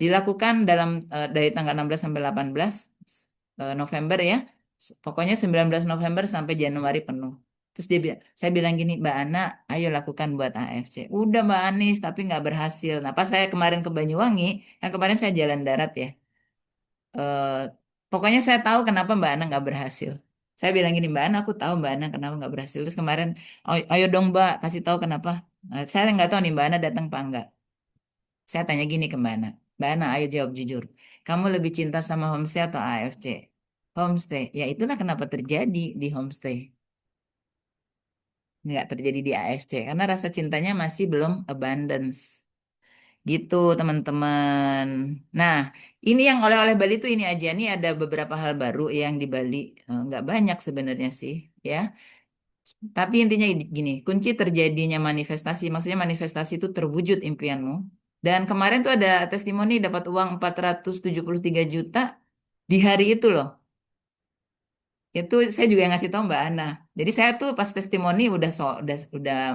Dilakukan dalam dari tanggal 16 sampai 18 November ya. Pokoknya 19 November sampai Januari penuh. Terus saya bilang gini, Mbak Ana, ayo lakukan buat AFC. Udah Mbak Anis, tapi nggak berhasil. Nah, pas saya kemarin ke Banyuwangi, kan kemarin saya jalan darat ya. Pokoknya saya tahu kenapa Mbak Ana nggak berhasil. Saya bilang gini, Mbak Ana, aku tahu Mbak Ana kenapa nggak berhasil. Terus kemarin, ayo dong Mbak, kasih tahu kenapa. Nah, saya nggak tahu nih Mbak Ana datang apa enggak. Saya tanya gini ke Mbak Ana. Mbak Ana, ayo jawab jujur. Kamu lebih cinta sama homestay atau AFC? Homestay. Ya itulah kenapa terjadi di homestay. Nggak terjadi di AFC. Karena rasa cintanya masih belum abundance. Gitu teman-teman. Nah, ini yang oleh-oleh Bali tuh ini aja. Nih ada beberapa hal baru yang di Bali. Nggak banyak sebenarnya sih. Ya. Tapi intinya gini, kunci terjadinya manifestasi. Maksudnya manifestasi itu terwujud impianmu. Dan kemarin tuh ada testimoni dapat uang 473 juta di hari itu loh. Itu saya juga ngasih tahu Mbak Ana. Jadi saya tuh pas testimoni udah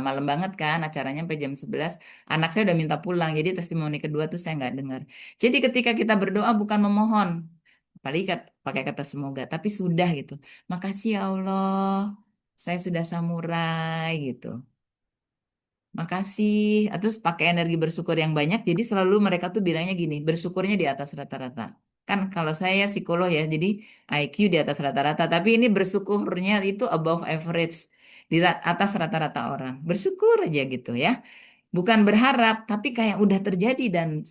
malam banget kan acaranya sampai jam 11. Anak saya udah minta pulang. Jadi testimoni kedua tuh saya nggak dengar. Jadi ketika kita berdoa bukan memohon, apalagi pakai kata semoga, tapi sudah gitu. Makasih ya Allah, saya sudah samurai gitu. Makasih. Terus pakai energi bersyukur yang banyak. Jadi selalu mereka tuh bilangnya gini, bersyukurnya di atas rata-rata. Kan kalau saya psikolog ya, jadi IQ di atas rata-rata. Tapi ini bersyukurnya itu above average. Di atas rata-rata orang. Bersyukur aja gitu ya. Bukan berharap, tapi kayak udah terjadi dan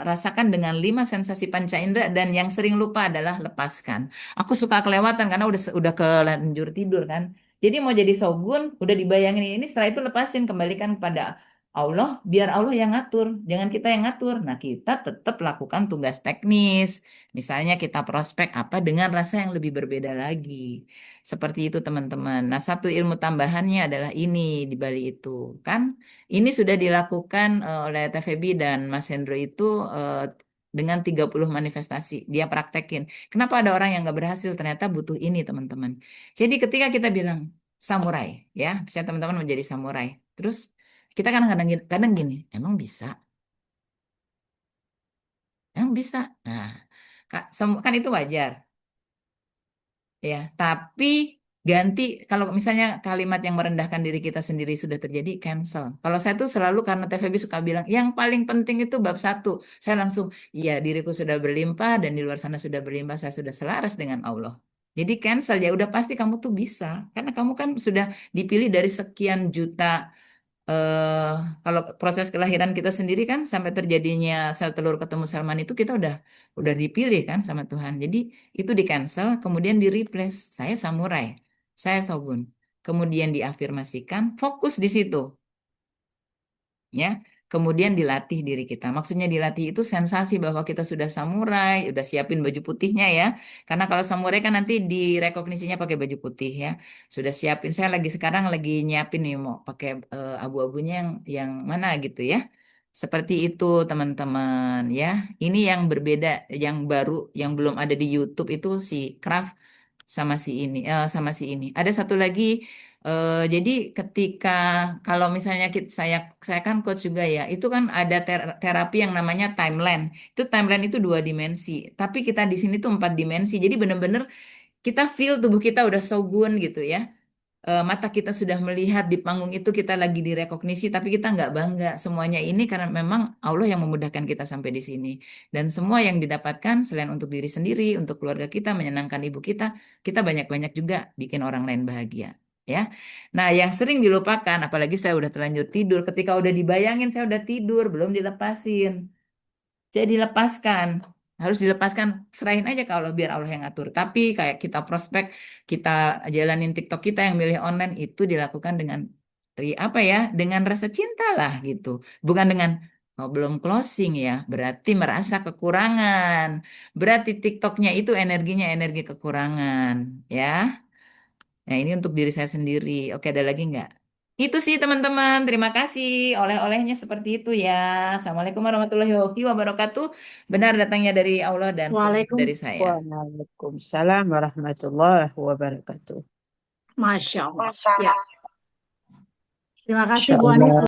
rasakan dengan 5 sensasi panca indera dan yang sering lupa adalah lepaskan. Aku suka kelewatan karena udah kelanjur tidur kan. Jadi mau jadi shogun, udah dibayangin ini, setelah itu lepasin, kembalikan kepada Allah, biar Allah yang ngatur, jangan kita yang ngatur. Nah, kita tetap lakukan tugas teknis. Misalnya kita prospek apa dengan rasa yang lebih berbeda lagi. Seperti itu teman-teman. Nah, satu ilmu tambahannya adalah ini di Bali itu. Kan ini sudah dilakukan oleh TVB dan Mas Hendro itu dengan 30 manifestasi. Dia praktekin. Kenapa ada orang yang nggak berhasil? Ternyata butuh ini teman-teman. Jadi ketika kita bilang samurai, ya, misalnya teman-teman menjadi samurai. Terus kita kadang gini, emang bisa? Emang bisa? Nah, kan itu wajar. Ya, tapi ganti kalau misalnya kalimat yang merendahkan diri kita sendiri sudah terjadi, cancel. Kalau saya tuh selalu karena TVB suka bilang, yang paling penting itu bab 1. Saya langsung, iya diriku sudah berlimpah dan di luar sana sudah berlimpah, saya sudah selaras dengan Allah. Jadi cancel, ya udah pasti kamu tuh bisa. Karena kamu kan sudah dipilih dari sekian juta kalau proses kelahiran kita sendiri kan sampai terjadinya sel telur ketemu sel mani itu kita udah dipilih kan sama Tuhan. Jadi itu di cancel, kemudian di replace. Saya samurai, saya shogun. Kemudian diafirmasikan, fokus di situ. Ya, kemudian dilatih diri kita. Maksudnya dilatih itu sensasi bahwa kita sudah samurai, udah siapin baju putihnya ya. Karena kalau samurai kan nanti direkognisinya pakai baju putih ya. Sudah siapin. Saya sekarang lagi nyiapin nih mau pakai abu-abunya yang mana gitu ya. Seperti itu teman-teman ya. Ini yang berbeda, yang baru, yang belum ada di YouTube itu si Craft sama si ini. Ada satu lagi. Jadi ketika kalau misalnya saya kan coach juga ya, itu kan ada terapi yang namanya timeline. Itu timeline itu 2 dimensi, tapi kita di sini tuh 4 dimensi. Jadi bener-bener kita feel tubuh kita udah shogun gitu ya. Mata kita sudah melihat di panggung itu kita lagi direkognisi, tapi kita nggak bangga. Semuanya ini karena memang Allah yang memudahkan kita sampai di sini. Dan semua yang didapatkan selain untuk diri sendiri, untuk keluarga kita, menyenangkan ibu kita banyak-banyak juga bikin orang lain bahagia. Ya, nah yang sering dilupakan, apalagi saya udah terlanjur tidur. Ketika udah dibayangin saya udah tidur, belum dilepasin. Jadi dilepaskan. Harus dilepaskan, serahin aja kalau biar Allah yang ngatur. Tapi kayak kita prospek, kita jalanin TikTok kita yang milih online itu dilakukan dengan dengan rasa cinta lah gitu. Bukan dengan belum closing ya, berarti merasa kekurangan. Berarti TikToknya itu energinya energi kekurangan, ya. Nah, ini untuk diri saya sendiri. Oke, ada lagi nggak? Itu sih teman-teman. Terima kasih. Oleh-olehnya seperti itu ya. Assalamualaikum warahmatullahi wabarakatuh. Benar datangnya dari Allah dan dari saya. Waalaikumsalam warahmatullahi wabarakatuh. Masya Allah. Masya Ya. Allah. Terima kasih Masya Bu Anis. Allah.